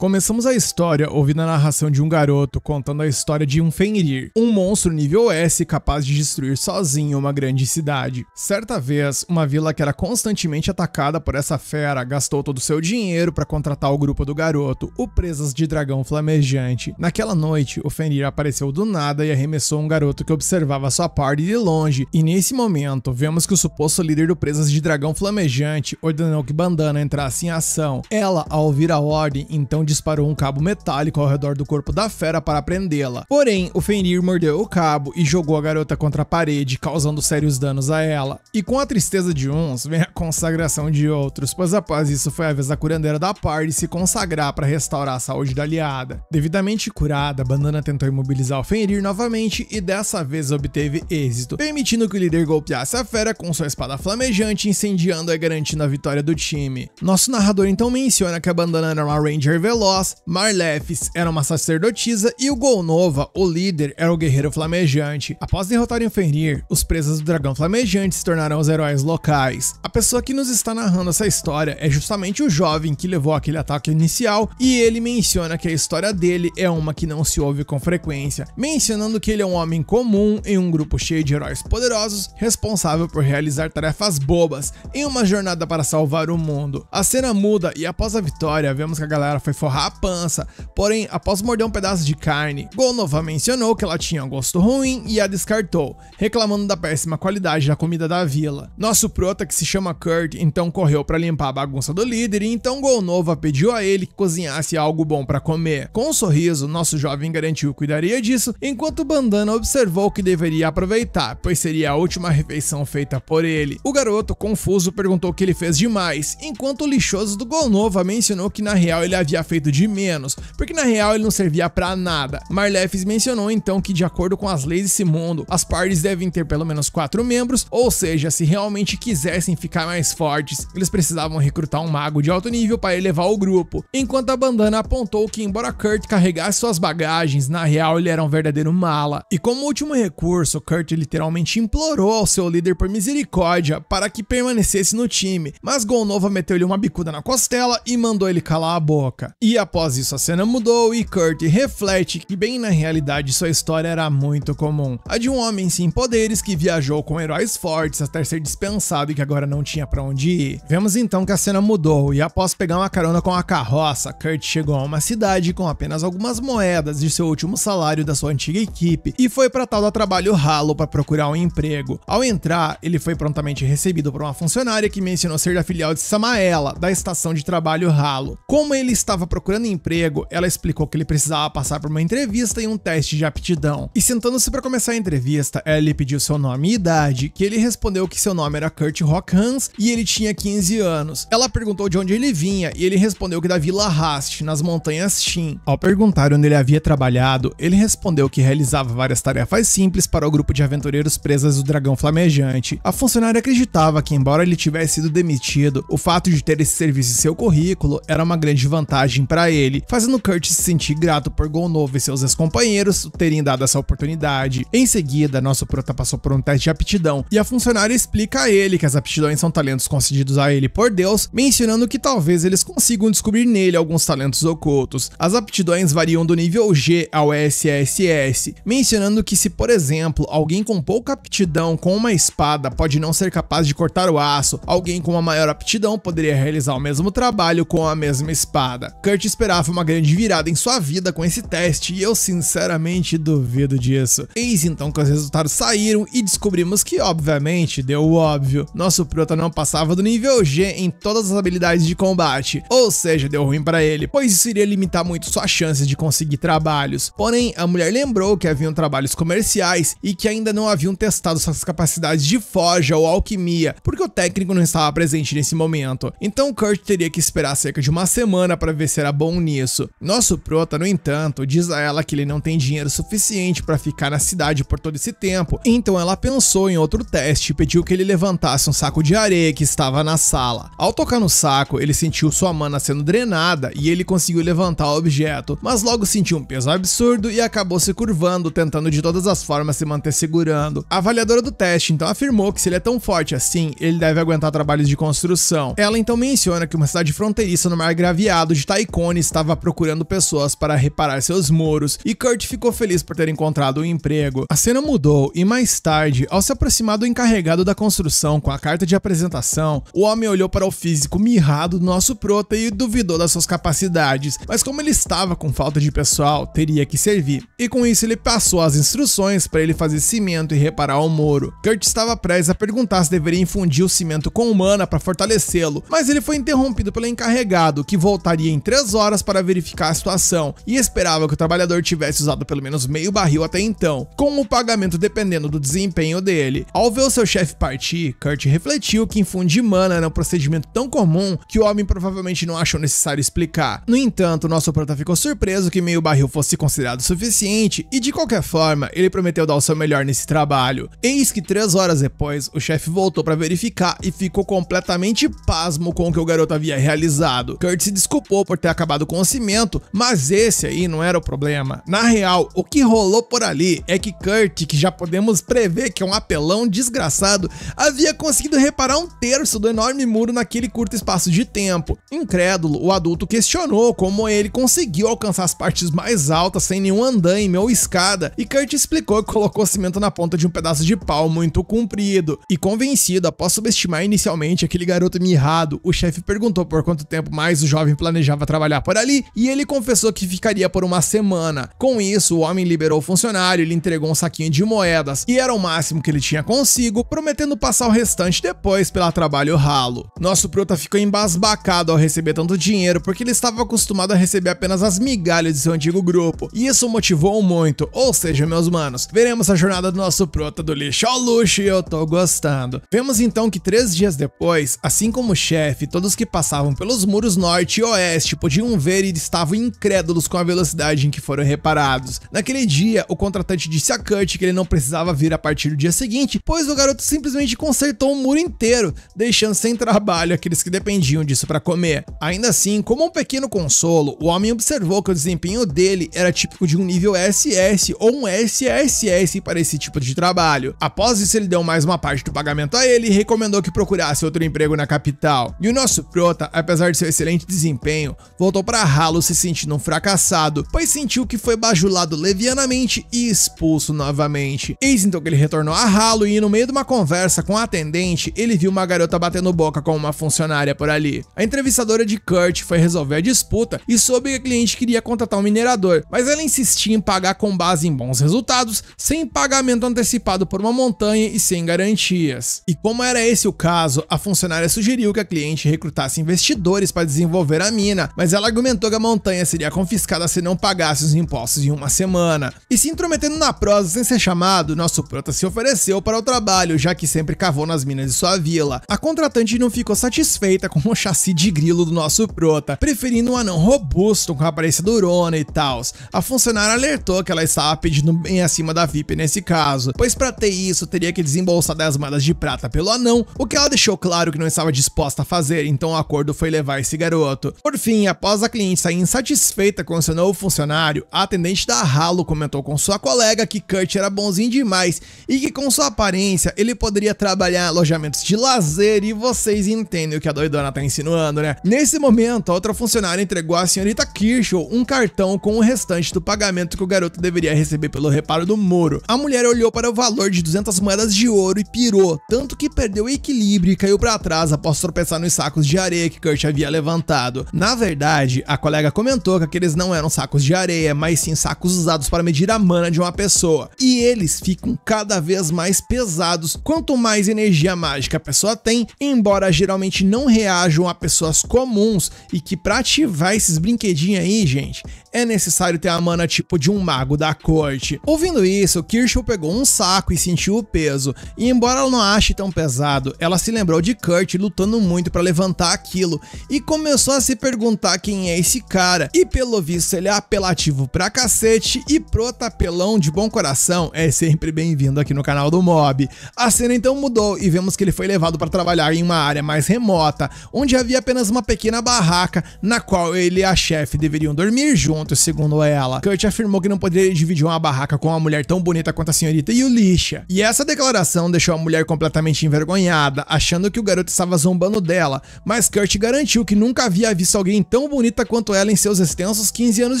Começamos a história ouvindo a narração de um garoto contando a história de um Fenrir, um monstro nível S capaz de destruir sozinho uma grande cidade. Certa vez, uma vila que era constantemente atacada por essa fera gastou todo o seu dinheiro para contratar o grupo do garoto, o Presas de Dragão Flamejante. Naquela noite, o Fenrir apareceu do nada e arremessou um garoto que observava sua party de longe, e nesse momento, vemos que o suposto líder do Presas de Dragão Flamejante ordenou que Bandana entrasse em ação. Ela, ao ouvir a ordem, então disparou um cabo metálico ao redor do corpo da fera para prendê-la. Porém, o Fenrir mordeu o cabo e jogou a garota contra a parede, causando sérios danos a ela. E com a tristeza de uns, vem a consagração de outros, pois após isso foi a vez da curandeira da party se consagrar para restaurar a saúde da aliada. Devidamente curada, Bandana tentou imobilizar o Fenrir novamente e dessa vez obteve êxito, permitindo que o líder golpeasse a fera com sua espada flamejante, incendiando e garantindo a vitória do time. Nosso narrador então menciona que a Bandana era uma Ranger veloz, Marlefis era uma sacerdotisa e o Golnova, o líder, era o guerreiro flamejante. Após derrotarem o Fenrir, os Presas do Dragão Flamejante se tornaram os heróis locais. A pessoa que nos está narrando essa história é justamente o jovem que levou aquele ataque inicial, e ele menciona que a história dele é uma que não se ouve com frequência, mencionando que ele é um homem comum em um grupo cheio de heróis poderosos, responsável por realizar tarefas bobas em uma jornada para salvar o mundo. A cena muda e após a vitória, vemos que a galera foi forrar a pança, porém, após morder um pedaço de carne, Golnova mencionou que ela tinha um gosto ruim e a descartou, reclamando da péssima qualidade da comida da vila. Nosso prota, que se chama Kurt, então correu para limpar a bagunça do líder, e então Golnova pediu a ele que cozinhasse algo bom para comer. Com um sorriso, nosso jovem garantiu que cuidaria disso, enquanto Bandana observou que deveria aproveitar, pois seria a última refeição feita por ele. O garoto, confuso, perguntou o que ele fez demais, enquanto o lixoso do Golnova mencionou que na real ele havia feito de menos, porque na real ele não servia pra nada. Marlefis mencionou então que, de acordo com as leis desse mundo, as parties devem ter pelo menos 4 membros, ou seja, se realmente quisessem ficar mais fortes, eles precisavam recrutar um mago de alto nível para elevar o grupo, enquanto a Bandana apontou que, embora Kurt carregasse suas bagagens, na real ele era um verdadeiro mala. E como último recurso, Kurt literalmente implorou ao seu líder por misericórdia para que permanecesse no time, mas Golnova meteu-lhe uma bicuda na costela e mandou ele calar a boca. E após isso a cena mudou e Kurt reflete que bem na realidade sua história era muito comum, a de um homem sem poderes que viajou com heróis fortes até ser dispensado e que agora não tinha pra onde ir. Vemos então que a cena mudou e após pegar uma carona com a carroça, Kurt chegou a uma cidade com apenas algumas moedas de seu último salário da sua antiga equipe e foi pra tal da trabalho ralo para procurar um emprego. Ao entrar, ele foi prontamente recebido por uma funcionária que mencionou ser da filial de Samaela, da estação de trabalho ralo. Como ele estava procurando emprego, ela explicou que ele precisava passar por uma entrevista e um teste de aptidão. E sentando-se para começar a entrevista, ela lhe pediu seu nome e idade, que ele respondeu que seu nome era Kurt Rockhans e ele tinha 15 anos. Ela perguntou de onde ele vinha e ele respondeu que da Vila Rast, nas montanhas Shin. Ao perguntar onde ele havia trabalhado, ele respondeu que realizava várias tarefas simples para o grupo de aventureiros Presas do Dragão Flamejante. A funcionária acreditava que, embora ele tivesse sido demitido, o fato de ter esse serviço em seu currículo era uma grande vantagem para ele, fazendo Kurt se sentir grato por Golnova e seus ex-companheiros terem dado essa oportunidade. Em seguida, nosso prota passou por um teste de aptidão e a funcionária explica a ele que as aptidões são talentos concedidos a ele por Deus, mencionando que talvez eles consigam descobrir nele alguns talentos ocultos. As aptidões variam do nível G ao SSS, mencionando que se, por exemplo, alguém com pouca aptidão com uma espada pode não ser capaz de cortar o aço, alguém com uma maior aptidão poderia realizar o mesmo trabalho com a mesma espada. Kurt esperava uma grande virada em sua vida com esse teste e eu sinceramente duvido disso. Eis então que os resultados saíram e descobrimos que, obviamente, deu o óbvio. Nosso prota não passava do nível G em todas as habilidades de combate, ou seja, deu ruim para ele, pois isso iria limitar muito suas chances de conseguir trabalhos. Porém, a mulher lembrou que haviam trabalhos comerciais e que ainda não haviam testado suas capacidades de forja ou alquimia, porque o técnico não estava presente nesse momento. Então Kurt teria que esperar cerca de uma semana para ver se era bom nisso. Nosso prota, no entanto, diz a ela que ele não tem dinheiro suficiente para ficar na cidade por todo esse tempo, então ela pensou em outro teste e pediu que ele levantasse um saco de areia que estava na sala. Ao tocar no saco, ele sentiu sua mana sendo drenada e ele conseguiu levantar o objeto, mas logo sentiu um peso absurdo e acabou se curvando, tentando de todas as formas se manter segurando. A avaliadora do teste então afirmou que se ele é tão forte assim, ele deve aguentar trabalhos de construção. Ela então menciona que uma cidade fronteiriça no mar graveado de Taikon Marconi estava procurando pessoas para reparar seus muros e Kurt ficou feliz por ter encontrado um emprego. A cena mudou e mais tarde, ao se aproximar do encarregado da construção com a carta de apresentação, o homem olhou para o físico mirrado do nosso prota e duvidou das suas capacidades, mas como ele estava com falta de pessoal, teria que servir. E com isso ele passou as instruções para ele fazer cimento e reparar o muro. Kurt estava prestes a perguntar se deveria infundir o cimento com mana para fortalecê-lo, mas ele foi interrompido pelo encarregado, que voltaria em 3 horas para verificar a situação e esperava que o trabalhador tivesse usado pelo menos meio barril até então, com o pagamento dependendo do desempenho dele. Ao ver o seu chefe partir, Kurt refletiu que infundir mana era um procedimento tão comum que o homem provavelmente não achou necessário explicar. No entanto, nosso prota ficou surpreso que meio barril fosse considerado suficiente e, de qualquer forma, ele prometeu dar o seu melhor nesse trabalho. Eis que 3 horas depois, o chefe voltou para verificar e ficou completamente pasmo com o que o garoto havia realizado. Kurt se desculpou por ter acabado com o cimento, mas esse aí não era o problema. Na real, o que rolou por ali é que Kurt, que já podemos prever que é um apelão desgraçado, havia conseguido reparar 1/3 do enorme muro naquele curto espaço de tempo. Incrédulo, o adulto questionou como ele conseguiu alcançar as partes mais altas sem nenhum andaime ou escada, e Kurt explicou que colocou cimento na ponta de um pedaço de pau muito comprido. E convencido, após subestimar inicialmente aquele garoto mirrado, o chefe perguntou por quanto tempo mais o jovem planejava trabalhar por ali, e ele confessou que ficaria por uma semana. Com isso, o homem liberou o funcionário e lhe entregou um saquinho de moedas, e era o máximo que ele tinha consigo, prometendo passar o restante depois pelo trabalho ralo. Nosso prota ficou embasbacado ao receber tanto dinheiro, porque ele estava acostumado a receber apenas as migalhas de seu antigo grupo, e isso motivou muito. Ou seja, meus manos, veremos a jornada do nosso prota do lixo ao luxo e eu tô gostando. Vemos então que 3 dias depois, assim como o chefe, todos que passavam pelos muros norte e oeste podiam ver e estavam incrédulos com a velocidade em que foram reparados. Naquele dia, o contratante disse a Kurt que ele não precisava vir a partir do dia seguinte, pois o garoto simplesmente consertou o muro inteiro, deixando sem trabalho aqueles que dependiam disso para comer. Ainda assim, como um pequeno consolo, o homem observou que o desempenho dele era típico de um nível SS ou um SSS para esse tipo de trabalho. Após isso, ele deu mais uma parte do pagamento a ele e recomendou que procurasse outro emprego na capital. E o nosso prota, apesar de seu excelente desempenho, voltou para Halo se sentindo um fracassado, pois sentiu que foi bajulado levianamente e expulso novamente. Eis então que ele retornou a Halo e, no meio de uma conversa com a atendente, ele viu uma garota batendo boca com uma funcionária por ali. A entrevistadora de Kurt foi resolver a disputa e soube que a cliente queria contratar um minerador, mas ela insistia em pagar com base em bons resultados, sem pagamento antecipado por uma montanha e sem garantias. E como era esse o caso, a funcionária sugeriu que a cliente recrutasse investidores para desenvolver a mina, mas ela argumentou que a montanha seria confiscada se não pagasse os impostos em uma semana. E se intrometendo na prosa sem ser chamado, nosso prota se ofereceu para o trabalho, já que sempre cavou nas minas de sua vila. A contratante não ficou satisfeita com o chassi de grilo do nosso prota, preferindo um anão robusto com a aparência durona e tal. A funcionária alertou que ela estava pedindo bem acima da VIP nesse caso, pois para ter isso teria que desembolsar 10 moedas de prata pelo anão, o que ela deixou claro que não estava disposta a fazer, então o acordo foi levar esse garoto. Por fim, após a cliente sair insatisfeita com seu novo funcionário, a atendente da Halo comentou com sua colega que Kurt era bonzinho demais e que com sua aparência ele poderia trabalhar em alojamentos de lazer, e vocês entendem o que a doidona tá insinuando, né? Nesse momento, a outra funcionária entregou à senhorita Kirschel um cartão com o restante do pagamento que o garoto deveria receber pelo reparo do muro. A mulher olhou para o valor de 200 moedas de ouro e pirou, tanto que perdeu o equilíbrio e caiu para trás após tropeçar nos sacos de areia que Kurt havia levantado. Na verdade, a colega comentou que aqueles não eram sacos de areia, mas sim sacos usados para medir a mana de uma pessoa. E eles ficam cada vez mais pesados quanto mais energia mágica a pessoa tem, embora geralmente não reajam a pessoas comuns, e que para ativar esses brinquedinhos aí, gente, é necessário ter a mana tipo de um mago da corte. Ouvindo isso, Kirschel pegou um saco e sentiu o peso, e embora ela não ache tão pesado, ela se lembrou de Kurt lutando muito para levantar aquilo, e começou a se perguntar quem é esse cara, e pelo visto ele é apelativo pra cacete, e prota apelão de bom coração é sempre bem-vindo aqui no canal do Mob. A cena então mudou e vemos que ele foi levado para trabalhar em uma área mais remota, onde havia apenas uma pequena barraca, na qual ele e a chefe deveriam dormir juntos, pontos, segundo ela. Kurt afirmou que não poderia dividir uma barraca com uma mulher tão bonita quanto a senhorita Yulisha. E essa declaração deixou a mulher completamente envergonhada, achando que o garoto estava zombando dela, mas Kurt garantiu que nunca havia visto alguém tão bonita quanto ela em seus extensos 15 anos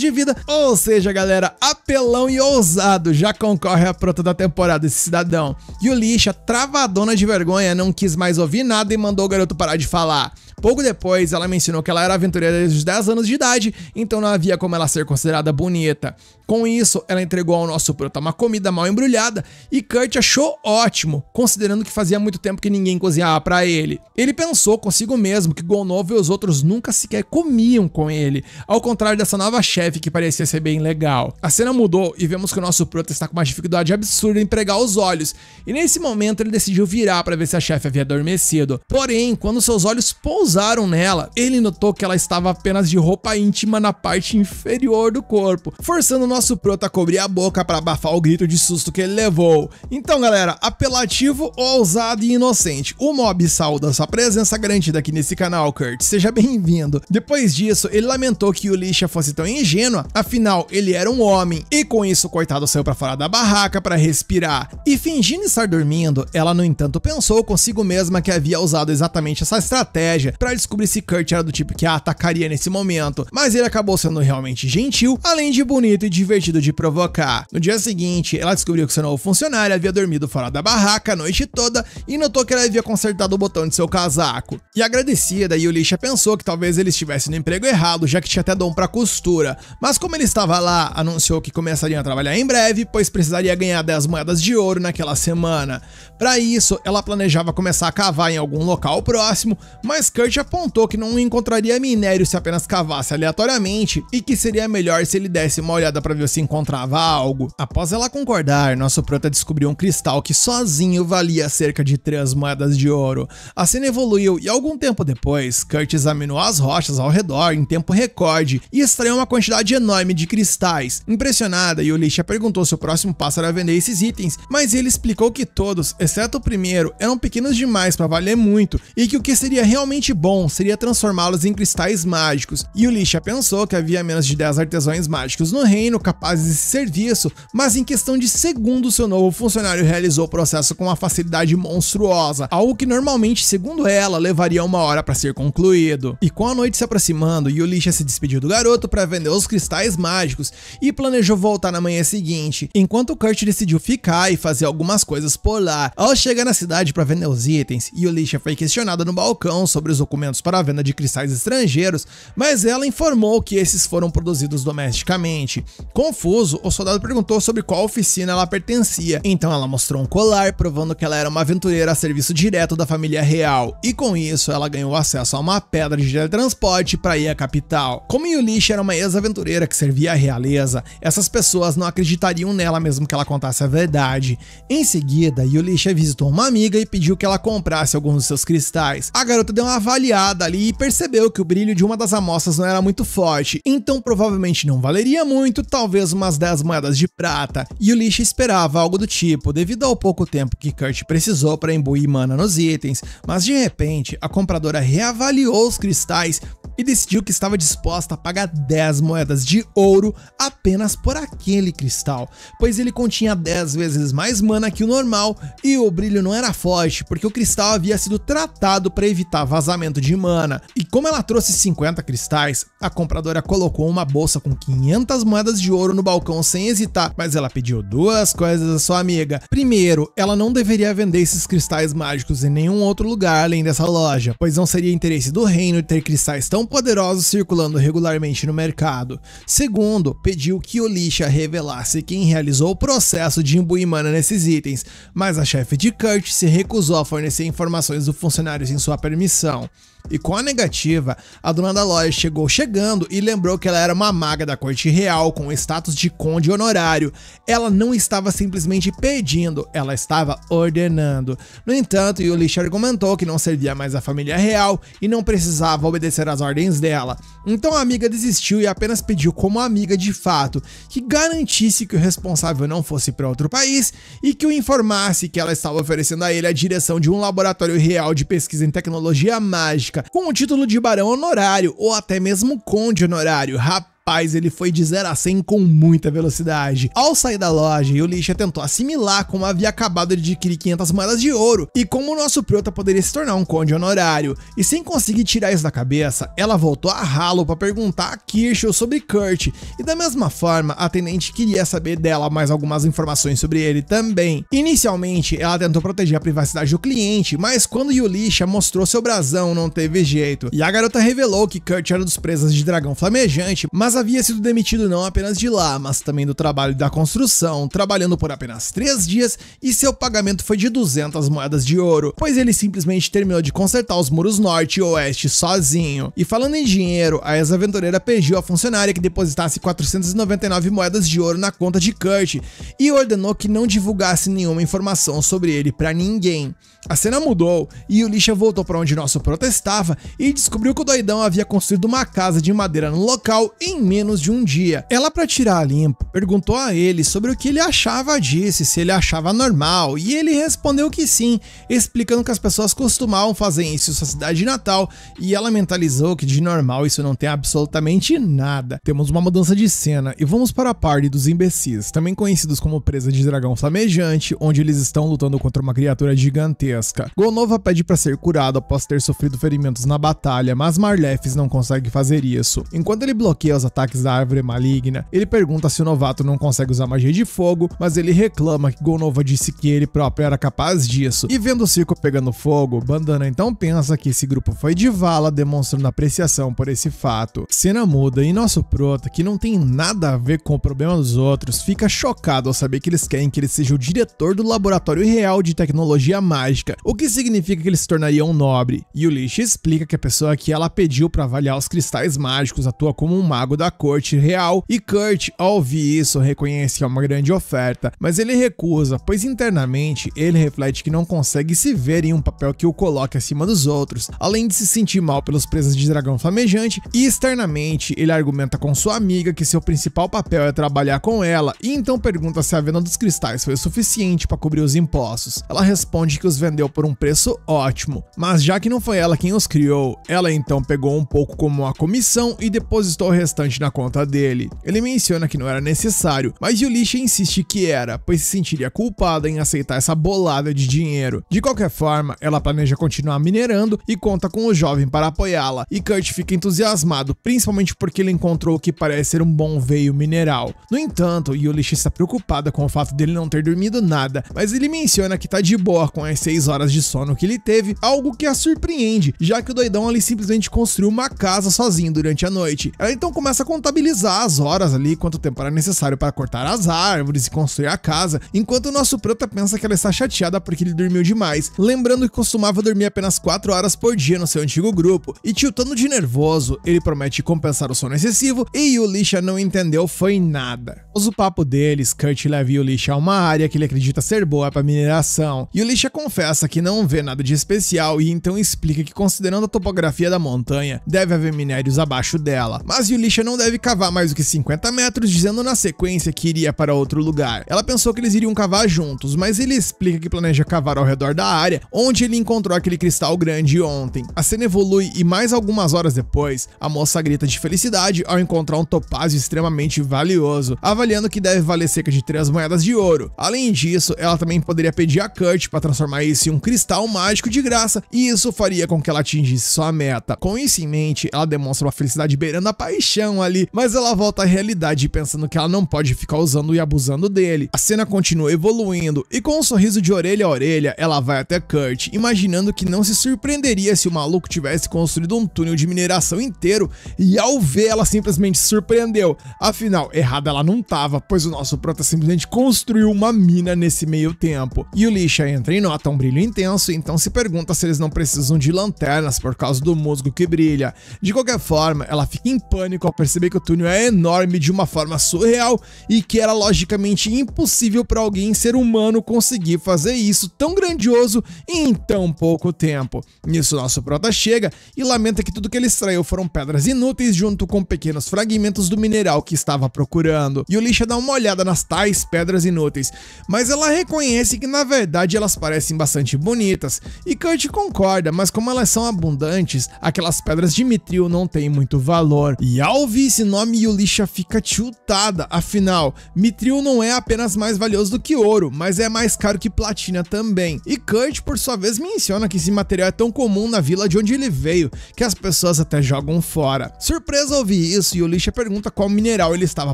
de vida. Ou seja, galera, apelão e ousado, já concorre à prota da temporada esse cidadão. Yulisha, travadona de vergonha, não quis mais ouvir nada e mandou o garoto parar de falar. Pouco depois, ela mencionou que ela era aventureira desde os 10 anos de idade, então não havia como ela ser considerada bonita. Com isso, ela entregou ao nosso prota uma comida mal embrulhada e Kurt achou ótimo, considerando que fazia muito tempo que ninguém cozinhava pra ele. Ele pensou consigo mesmo que Gonova e os outros nunca sequer comiam com ele, ao contrário dessa nova chefe que parecia ser bem legal. A cena mudou e vemos que o nosso prota está com uma dificuldade absurda em pregar os olhos, e nesse momento ele decidiu virar para ver se a chefe havia adormecido. Porém, quando seus olhos pousaram nela, ele notou que ela estava apenas de roupa íntima na parte inferior do corpo, forçando o nosso prota a cobrir a boca para abafar o grito de susto que ele levou. Então, galera, apelativo, ousado e inocente. O mob saúda sua presença garantida aqui nesse canal, Kurt. Seja bem-vindo. Depois disso, ele lamentou que Yulisha fosse tão ingênua, afinal, ele era um homem, e com isso o coitado saiu para fora da barraca para respirar. E fingindo estar dormindo, ela, no entanto, pensou consigo mesma que havia usado exatamente essa estratégia para descobrir se Kurt era do tipo que a atacaria nesse momento, mas ele acabou sendo realmente gentil, além de bonito e divertido de provocar. No dia seguinte, ela descobriu que seu novo funcionário havia dormido fora da barraca a noite toda e notou que ela havia consertado o botão de seu casaco. E agradecida, Yulisha pensou que talvez ele estivesse no emprego errado, já que tinha até dom para costura, mas como ele estava lá, anunciou que começaria a trabalhar em breve, pois precisaria ganhar 10 moedas de ouro naquela semana. Para isso, ela planejava começar a cavar em algum local próximo, mas Kurt apontou que não encontraria minério se apenas cavasse aleatoriamente e que seria melhor se ele desse uma olhada para ver se encontrava algo. Após ela concordar, nosso prota descobriu um cristal que sozinho valia cerca de 3 moedas de ouro. A cena evoluiu e algum tempo depois, Kurt examinou as rochas ao redor em tempo recorde e extraiu uma quantidade enorme de cristais. Impressionada, Yulisha perguntou se o próximo passo era vender esses itens, mas ele explicou que todos, exceto o primeiro, eram pequenos demais para valer muito e que o que seria realmente bom seria transformá-los em cristais mágicos. Yulisha pensou que havia menos de 10 artesãos mágicos no reino capazes desse serviço, mas em questão de segundos seu novo funcionário realizou o processo com uma facilidade monstruosa, algo que normalmente, segundo ela, levaria 1 hora para ser concluído. E com a noite se aproximando, Yulisha se despediu do garoto para vender os cristais mágicos e planejou voltar na manhã seguinte, enquanto Kurt decidiu ficar e fazer algumas coisas por lá. Ao chegar na cidade para vender os itens, Yulisha foi questionada no balcão sobre os documentos para a venda de cristais estrangeiros, mas ela informou que esses foram produzidos domesticamente. Confuso, o soldado perguntou sobre qual oficina ela pertencia, então ela mostrou um colar provando que ela era uma aventureira a serviço direto da família real, e com isso ela ganhou acesso a uma pedra de teletransporte para ir à capital. Como Yulisha era uma ex-aventureira que servia à realeza, essas pessoas não acreditariam nela mesmo que ela contasse a verdade. Em seguida, Yulisha visitou uma amiga e pediu que ela comprasse alguns dos seus cristais. A garota deu uma avaliada ali e percebeu que o brilho de uma das amostras não era muito forte, então provavelmente não valeria muito, talvez umas 10 moedas de prata. Yulisha esperava algo do tipo, devido ao pouco tempo que Kurt precisou para imbuir mana nos itens, mas de repente a compradora reavaliou os cristais e decidiu que estava disposta a pagar 10 moedas de ouro apenas por aquele cristal, pois ele continha 10 vezes mais mana que o normal e o brilho não era forte, porque o cristal havia sido tratado para evitar vazamento de mana. E como ela trouxe 50 cristais, a compradora colocou uma bolsa com 500 moedas de ouro no balcão sem hesitar, mas ela pediu duas coisas à sua amiga. Primeiro, ela não deveria vender esses cristais mágicos em nenhum outro lugar além dessa loja, pois não seria interesse do reino ter cristais tão poderosos circulando regularmente no mercado. Segundo, pediu que Yulisha revelasse quem realizou o processo de imbuir mana nesses itens, mas a chefe de Kurt se recusou a fornecer informações do funcionário sem sua permissão. E com a negativa, a dona da loja chegou chegando e lembrou que ela era uma maga da corte real com o status de conde honorário. Ela não estava simplesmente pedindo, ela estava ordenando. No entanto, Yulisha argumentou que não servia mais à família real e não precisava obedecer às ordens dela. Então a amiga desistiu e apenas pediu como amiga de fato que garantisse que o responsável não fosse para outro país e que o informasse que ela estava oferecendo a ele a direção de um laboratório real de pesquisa em tecnologia mágica, com o título de barão honorário ou até mesmo conde honorário. Rapaz, Rapaz, ele foi de 0 a 100 com muita velocidade. Ao sair da loja, Yulisha tentou assimilar como havia acabado de adquirir 500 moedas de ouro e como o nosso prota poderia se tornar um conde honorário. E sem conseguir tirar isso da cabeça, ela voltou a ralo para perguntar a Kirschel sobre Kurt. E da mesma forma, a atendente queria saber dela mais algumas informações sobre ele também. Inicialmente, ela tentou proteger a privacidade do cliente, mas quando Yulisha mostrou seu brasão, não teve jeito. E a garota revelou que Kurt era dos presas de dragão flamejante, mas havia sido demitido não apenas de lá, mas também do trabalho da construção, trabalhando por apenas 3 dias, e seu pagamento foi de 200 moedas de ouro, pois ele simplesmente terminou de consertar os muros norte e oeste sozinho. E falando em dinheiro, a ex-aventureira pediu à funcionária que depositasse 499 moedas de ouro na conta de Kurt e ordenou que não divulgasse nenhuma informação sobre ele pra ninguém. A cena mudou e Yulisha voltou para onde nosso prota estava e descobriu que o doidão havia construído uma casa de madeira no local em menos de um dia. Ela, para tirar a limpo, perguntou a ele sobre o que ele achava disso, se ele achava normal, e ele respondeu que sim, explicando que as pessoas costumavam fazer isso em sua cidade natal, e ela mentalizou que de normal isso não tem absolutamente nada. Temos uma mudança de cena e vamos para a party dos imbecis, também conhecidos como presa de dragão flamejante, onde eles estão lutando contra uma criatura gigantesca. Golnova pede para ser curado após ter sofrido ferimentos na batalha, mas Marlefs não consegue fazer isso. Enquanto ele bloqueia os ataques da árvore maligna, ele pergunta se o novato não consegue usar magia de fogo, mas ele reclama que Golnova disse que ele próprio era capaz disso. E vendo o circo pegando fogo, Bandana então pensa que esse grupo foi de vala, demonstrando apreciação por esse fato. Cena muda e nosso prota, que não tem nada a ver com o problema dos outros, fica chocado ao saber que eles querem que ele seja o diretor do laboratório real de tecnologia mágica, o que significa que ele se tornaria um nobre. Yulisha explica que a pessoa que ela pediu para avaliar os cristais mágicos atua como um mago da corte real, e Kurt, ao ouvir isso, reconhece que é uma grande oferta, mas ele recusa, pois internamente ele reflete que não consegue se ver em um papel que o coloque acima dos outros, além de se sentir mal pelos presas de dragão flamejante, e externamente ele argumenta com sua amiga que seu principal papel é trabalhar com ela, e então pergunta se a venda dos cristais foi o suficiente para cobrir os impostos. Ela responde que os vendeu por um preço ótimo, mas já que não foi ela quem os criou, ela então pegou um pouco como uma comissão e depositou o restante na conta dele. Ele menciona que não era necessário, mas Yulisha insiste que era, pois se sentiria culpada em aceitar essa bolada de dinheiro. De qualquer forma, ela planeja continuar minerando e conta com o jovem para apoiá-la, e Kurt fica entusiasmado, principalmente porque ele encontrou o que parece ser um bom veio mineral. No entanto, Yulisha está preocupada com o fato dele não ter dormido nada, mas ele menciona que tá de boa com as 6 horas de sono que ele teve, algo que a surpreende, já que o doidão ali simplesmente construiu uma casa sozinho durante a noite. Ela então começa a contabilizar as horas ali, quanto tempo era necessário para cortar as árvores e construir a casa, enquanto o nosso prota pensa que ela está chateada porque ele dormiu demais, lembrando que costumava dormir apenas 4 horas por dia no seu antigo grupo, e tiltando de nervoso, ele promete compensar o sono excessivo, e Yulisha não entendeu foi nada. Após o papo deles, Kurt leva Yulisha a uma área que ele acredita ser boa para mineração. Yulisha confessa que não vê nada de especial e então explica que, considerando a topografia da montanha, deve haver minérios abaixo dela, mas Yulisha não deve cavar mais do que 50 metros, dizendo na sequência que iria para outro lugar. Ela pensou que eles iriam cavar juntos, mas ele explica que planeja cavar ao redor da área onde ele encontrou aquele cristal grande ontem. A cena evolui e mais algumas horas depois, a moça grita de felicidade ao encontrar um topázio extremamente valioso, avaliando que deve valer cerca de 3 moedas de ouro. Além disso, ela também poderia pedir a Kurt para transformar isso em um cristal mágico de graça, e isso faria com que ela atingisse sua meta. Com isso em mente, ela demonstra uma felicidade beirando a paixão ali, mas ela volta à realidade pensando que ela não pode ficar usando e abusando dele. A cena continua evoluindo, e com um sorriso de orelha a orelha, ela vai até Kurt, imaginando que não se surpreenderia se o maluco tivesse construído um túnel de mineração inteiro, e ao ver, ela simplesmente se surpreendeu. Afinal, errada ela não tava, pois o nosso prota simplesmente construiu uma mina nesse meio tempo. Yulisha entra e nota um brilho intenso, então se pergunta se eles não precisam de lanternas por causa do musgo que brilha. De qualquer forma, ela fica em pânico ao perceber que o túnel é enorme de uma forma surreal e que era logicamente impossível para alguém ser humano conseguir fazer isso tão grandioso em tão pouco tempo. Nisso, nosso prota chega e lamenta que tudo que ele extraiu foram pedras inúteis junto com pequenos fragmentos do mineral que estava procurando. Yulisha dá uma olhada nas tais pedras inúteis, mas ela reconhece que na verdade elas parecem bastante bonitas, e Kurt concorda, mas como elas são abundantes, aquelas pedras de mitril não têm muito valor. E ao ouvir ouvir esse nome, Yulisha fica tiltada, afinal, Mithril não é apenas mais valioso do que ouro, mas é mais caro que platina também. E Kurt, por sua vez, menciona que esse material é tão comum na vila de onde ele veio, que as pessoas até jogam fora. Surpresa ao ouvir isso, Yulisha pergunta qual mineral ele estava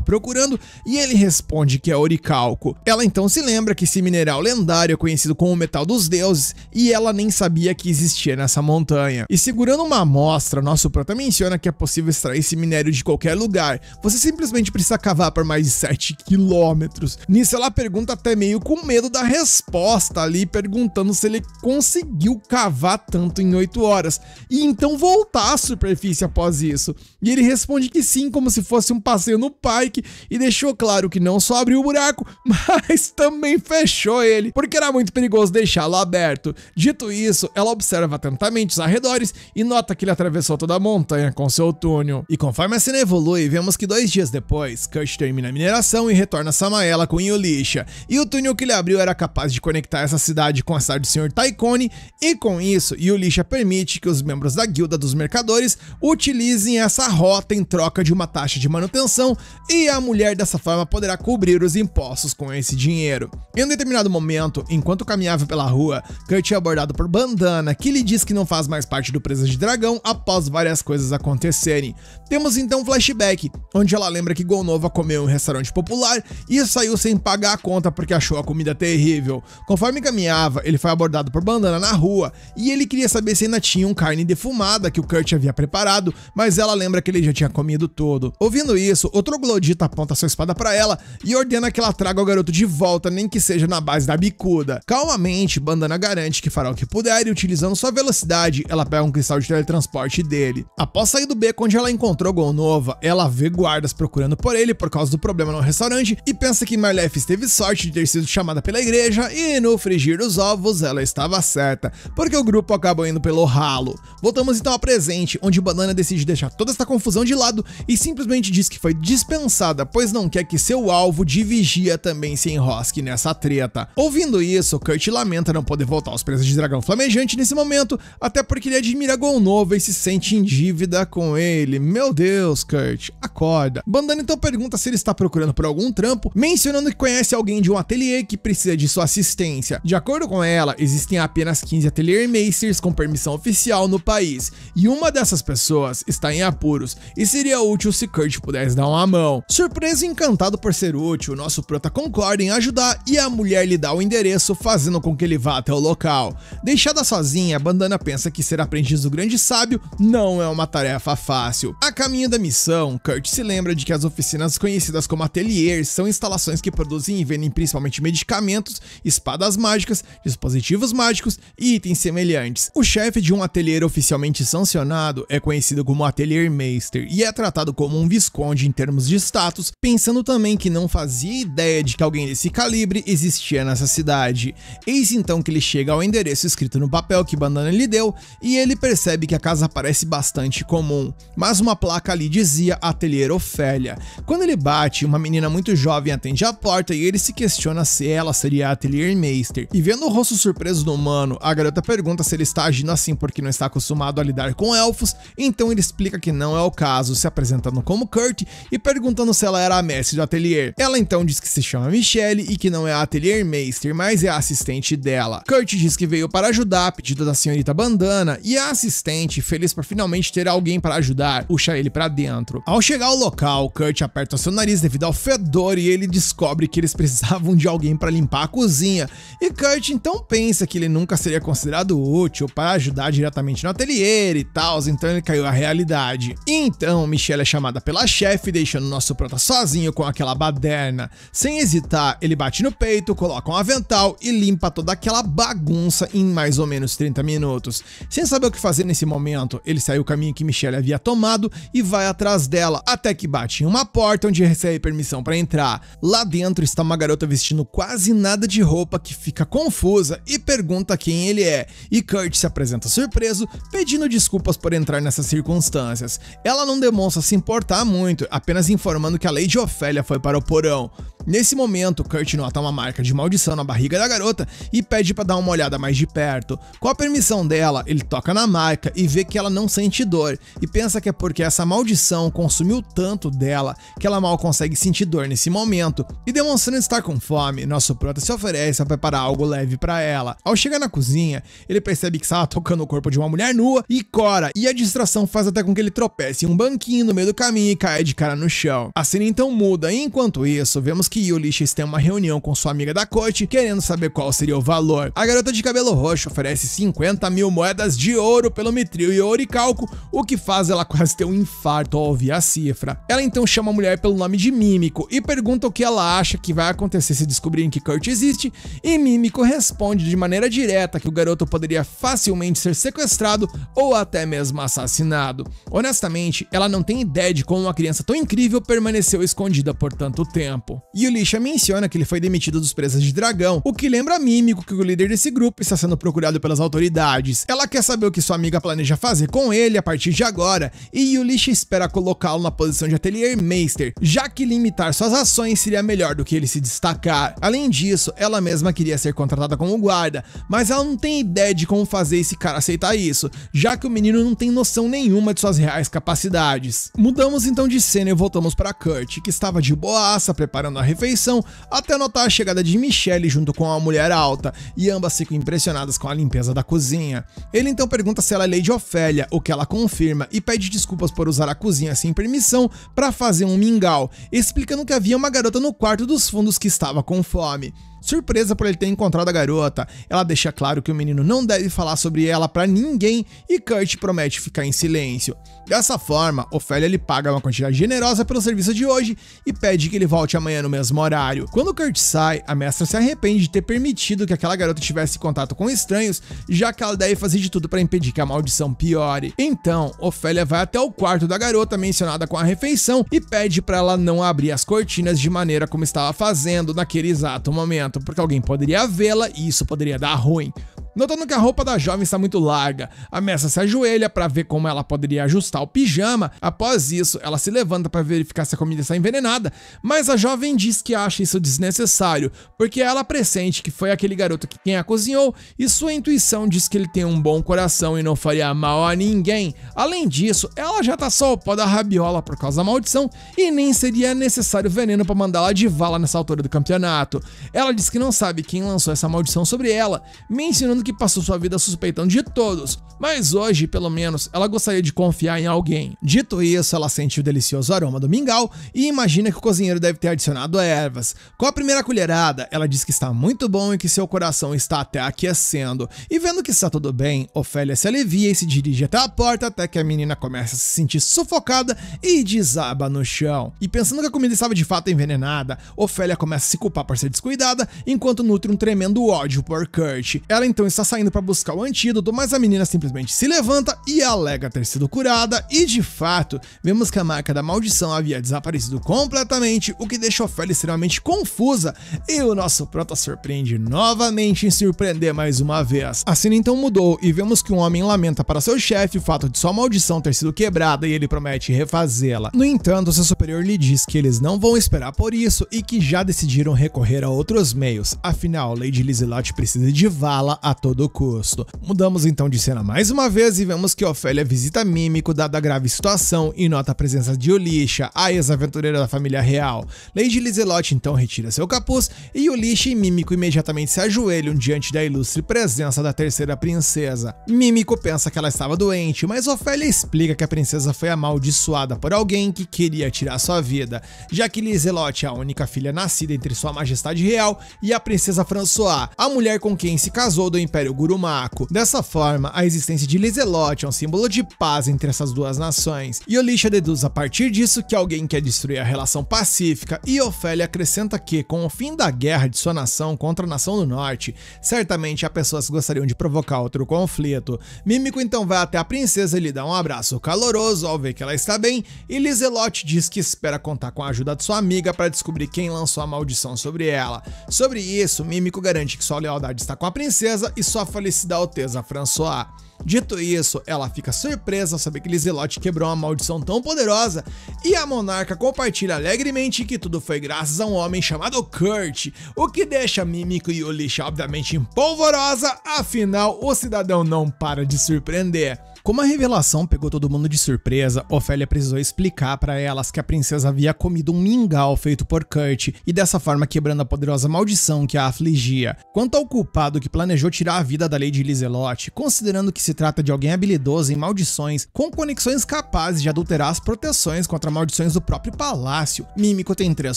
procurando e ele responde que é oricalco. Ela então se lembra que esse mineral lendário é conhecido como o metal dos deuses e ela nem sabia que existia nessa montanha. E segurando uma amostra, nosso prota menciona que é possível extrair esse minério de qualquer lugar. Você simplesmente precisa cavar por mais de 7 quilômetros. Nisso ela pergunta até meio com medo da resposta ali, perguntando se ele conseguiu cavar tanto em 8 horas e então voltar à superfície após isso. E ele responde que sim, como se fosse um passeio no parque, e deixou claro que não só abriu o buraco, mas também fechou ele, porque era muito perigoso deixá-lo aberto. Dito isso, ela observa atentamente os arredores e nota que ele atravessou toda a montanha com seu túnel. E conforme a cena evolui, vemos que 2 dias depois, Kurt termina a mineração e retorna a Samaela com Yulisha, e o túnel que ele abriu era capaz de conectar essa cidade com a cidade do Sr. Tycone, e com isso, Yulisha permite que os membros da guilda dos mercadores utilizem essa rota em troca de uma taxa de manutenção, e a mulher dessa forma poderá cobrir os impostos com esse dinheiro. Em um determinado momento, enquanto caminhava pela rua, Kurt é abordado por Bandana, que lhe diz que não faz mais parte do Presa de Dragão após várias coisas acontecerem. Temos então um flashback, onde ela lembra que Golnova comeu em um restaurante popular e saiu sem pagar a conta porque achou a comida terrível. Conforme caminhava, ele foi abordado por Bandana na rua e ele queria saber se ainda tinha carne defumada que o Kurt havia preparado, mas ela lembra que ele já tinha comido tudo. Ouvindo isso, o troglodita aponta sua espada para ela e ordena que ela traga o garoto de volta, nem que seja na base da bicuda. Calmamente, Bandana garante que fará o que puder e, utilizando sua velocidade, ela pega um cristal de teletransporte dele. Após sair do beco onde ela encontrou Golnova, ela vê guardas procurando por ele por causa do problema no restaurante e pensa que Marlef teve sorte de ter sido chamada pela igreja, e no frigir dos ovos ela estava certa, porque o grupo acabou indo pelo ralo. Voltamos então ao presente, onde Bandana decide deixar toda essa confusão de lado e simplesmente diz que foi dispensada, pois não quer que seu alvo de vigia também se enrosque nessa treta. Ouvindo isso, Kurt lamenta não poder voltar aos Presas de Dragão Flamejante nesse momento, até porque ele admira Golnova e se sente em dívida com ele. Meu Deus, Kurt, acorda. Bandana então pergunta se ele está procurando por algum trampo, mencionando que conhece alguém de um ateliê que precisa de sua assistência. De acordo com ela, existem apenas 15 Atelier Meisters com permissão oficial no país, e uma dessas pessoas está em apuros, e seria útil se Kurt pudesse dar uma mão. Surpreso e encantado por ser útil, nosso prota concorda em ajudar e a mulher lhe dá o endereço, fazendo com que ele vá até o local. Deixada sozinha, Bandana pensa que ser aprendiz do grande sábio não é uma tarefa fácil. A caminho da missão, Kurt se lembra de que as oficinas conhecidas como ateliers são instalações que produzem e vendem principalmente medicamentos, espadas mágicas, dispositivos mágicos e itens semelhantes. O chefe de um atelier oficialmente sancionado é conhecido como Atelier Meister e é tratado como um visconde em termos de status, pensando também que não fazia ideia de que alguém desse calibre existia nessa cidade. Eis então que ele chega ao endereço escrito no papel que Bandana lhe deu e ele percebe que a casa parece bastante comum, mas uma placa ali dizia Atelier Ofélia. Quando ele bate, uma menina muito jovem atende a porta e ele se questiona se ela seria a Atelier Meister. E vendo o rosto surpreso do humano, a garota pergunta se ele está agindo assim porque não está acostumado a lidar com elfos, então ele explica que não é o caso, se apresentando como Kurt e perguntando se ela era a mestre do atelier. Ela então diz que se chama Michelle e que não é a Atelier Meister, mas é a assistente dela. Kurt diz que veio para ajudar a pedido da senhorita Bandana e a assistente, feliz por finalmente ter alguém para ajudar, puxa ele para dentro. Ao chegar ao local, Kurt aperta seu nariz devido ao fedor e ele descobre que eles precisavam de alguém para limpar a cozinha. E Kurt então pensa que ele nunca seria considerado útil para ajudar diretamente no ateliê e tal, então ele caiu à realidade. E então Michelle é chamada pela chefe, deixando nosso prota sozinho com aquela baderna. Sem hesitar, ele bate no peito, coloca um avental e limpa toda aquela bagunça em mais ou menos 30 minutos. Sem saber o que fazer nesse momento, ele sai o caminho que Michelle havia tomado e vai atrás dela, até que bate em uma porta onde recebe permissão para entrar. Lá dentro está uma garota vestindo quase nada de roupa que fica confusa e pergunta quem ele é, e Kurt se apresenta surpreso, pedindo desculpas por entrar nessas circunstâncias. Ela não demonstra se importar muito, apenas informando que a Lady Ofélia foi para o porão. Nesse momento, Kurt nota uma marca de maldição na barriga da garota e pede para dar uma olhada mais de perto. Com a permissão dela, ele toca na marca e vê que ela não sente dor, e pensa que é porque essa maldição consumiu tanto dela que ela mal consegue sentir dor nesse momento. E demonstrando estar com fome, nosso prota se oferece a preparar algo leve para ela. Ao chegar na cozinha, ele percebe que estava tocando o corpo de uma mulher nua e cora, e a distração faz até com que ele tropece em um banquinho no meio do caminho e caia de cara no chão. A cena então muda, e enquanto isso, vemos que Ulysses tem uma reunião com sua amiga da corte, querendo saber qual seria o valor. A garota de cabelo roxo oferece 50 mil moedas de ouro pelo mitril e oricalco, o que faz ela quase ter um infarto ao ouvir a cifra. Ela então chama a mulher pelo nome de Mímico e pergunta o que ela acha que vai acontecer se descobrirem que Kurt existe, e Mímico responde de maneira direta que o garoto poderia facilmente ser sequestrado ou até mesmo assassinado. Honestamente, ela não tem ideia de como uma criança tão incrível permaneceu escondida por tanto tempo. Yulisha menciona que ele foi demitido dos Presas de Dragão, o que lembra a Mímico que o líder desse grupo está sendo procurado pelas autoridades. Ela quer saber o que sua amiga planeja fazer com ele a partir de agora, e Yulisha espera colocá-lo na posição de Atelier Meister, já que limitar suas ações seria melhor do que ele se destacar. Além disso, ela mesma queria ser contratada como guarda, mas ela não tem ideia de como fazer esse cara aceitar isso, já que o menino não tem noção nenhuma de suas reais capacidades. Mudamos então de cena e voltamos para Kurt, que estava de boaça preparando a refeição, até notar a chegada de Michelle junto com uma mulher alta, e ambas ficam impressionadas com a limpeza da cozinha. Ele então pergunta se ela é Lady Ofélia, o que ela confirma, e pede desculpas por usar a cozinha sem permissão para fazer um mingau, explicando que havia uma garota no quarto dos fundos que estava com fome. Surpresa por ele ter encontrado a garota, ela deixa claro que o menino não deve falar sobre ela pra ninguém, e Kurt promete ficar em silêncio. Dessa forma, Ofélia lhe paga uma quantidade generosa pelo serviço de hoje e pede que ele volte amanhã no mesmo horário. Quando Kurt sai, a mestra se arrepende de ter permitido que aquela garota tivesse contato com estranhos, já que ela deve fazer de tudo para impedir que a maldição piore. Então, Ofélia vai até o quarto da garota mencionada com a refeição e pede para ela não abrir as cortinas de maneira como estava fazendo naquele exato momento, porque alguém poderia vê-la e isso poderia dar ruim. Notando que a roupa da jovem está muito larga, a mestra se ajoelha para ver como ela poderia ajustar o pijama. Após isso, ela se levanta para verificar se a comida está envenenada, mas a jovem diz que acha isso desnecessário, porque ela pressente que foi aquele garoto que quem a cozinhou, e sua intuição diz que ele tem um bom coração e não faria mal a ninguém. Além disso, ela já tá só o pó da rabiola por causa da maldição e nem seria necessário veneno para mandá-la de vala nessa altura do campeonato. Ela diz que não sabe quem lançou essa maldição sobre ela, mencionando que passou sua vida suspeitando de todos, mas hoje, pelo menos, ela gostaria de confiar em alguém. Dito isso, ela sente o delicioso aroma do mingau e imagina que o cozinheiro deve ter adicionado ervas. Com a primeira colherada, ela diz que está muito bom e que seu coração está até aquecendo. E vendo que está tudo bem, Ofélia se alivia e se dirige até a porta até que a menina começa a se sentir sufocada e desaba no chão. E pensando que a comida estava de fato envenenada, Ofélia começa a se culpar por ser descuidada, enquanto nutre um tremendo ódio por Kurt. Ela então está saindo para buscar o antídoto, mas a menina simplesmente se levanta e alega ter sido curada, e de fato, vemos que a marca da maldição havia desaparecido completamente, o que deixa Ofélia extremamente confusa, e o nosso prota surpreende novamente em surpreender mais uma vez. A cena então mudou e vemos que um homem lamenta para seu chefe o fato de sua maldição ter sido quebrada e ele promete refazê-la. No entanto, seu superior lhe diz que eles não vão esperar por isso e que já decidiram recorrer a outros meios, afinal, Lady Lizelot precisa de vala a todo custo. Mudamos então de cena mais uma vez e vemos que Ofélia visita Mímico dada a grave situação e nota a presença de Yulisha, a ex-aventureira da família real. Lady Lizelot então retira seu capuz e Yulisha e Mímico imediatamente se ajoelham diante da ilustre presença da terceira princesa. Mímico pensa que ela estava doente, mas Ofélia explica que a princesa foi amaldiçoada por alguém que queria tirar sua vida, já que Lizelot é a única filha nascida entre sua majestade real e a princesa François, a mulher com quem se casou do Império Gurumaco. Dessa forma, a existência de Lizelot é um símbolo de paz entre essas duas nações. Yulisha deduz a partir disso que alguém quer destruir a relação pacífica, e Ofélia acrescenta que, com o fim da guerra de sua nação contra a nação do norte, certamente há pessoas que gostariam de provocar outro conflito. Mímico então vai até a princesa e lhe dá um abraço caloroso ao ver que ela está bem, e Lizelot diz que espera contar com a ajuda de sua amiga para descobrir quem lançou a maldição sobre ela. Sobre isso, Mímico garante que sua lealdade está com a princesa e sua falecida Alteza François. Dito isso, ela fica surpresa ao saber que Lizelotte quebrou uma maldição tão poderosa e a monarca compartilha alegremente que tudo foi graças a um homem chamado Kurt, o que deixa Mímico e Yulisha obviamente em polvorosa, afinal o cidadão não para de surpreender. Como a revelação pegou todo mundo de surpresa, Ofélia precisou explicar para elas que a princesa havia comido um mingau feito por Kurt e dessa forma quebrando a poderosa maldição que a afligia. Quanto ao culpado que planejou tirar a vida da Lady Lizelotte, considerando que se trata de alguém habilidoso em maldições, com conexões capazes de adulterar as proteções contra maldições do próprio palácio, Mímico tem 3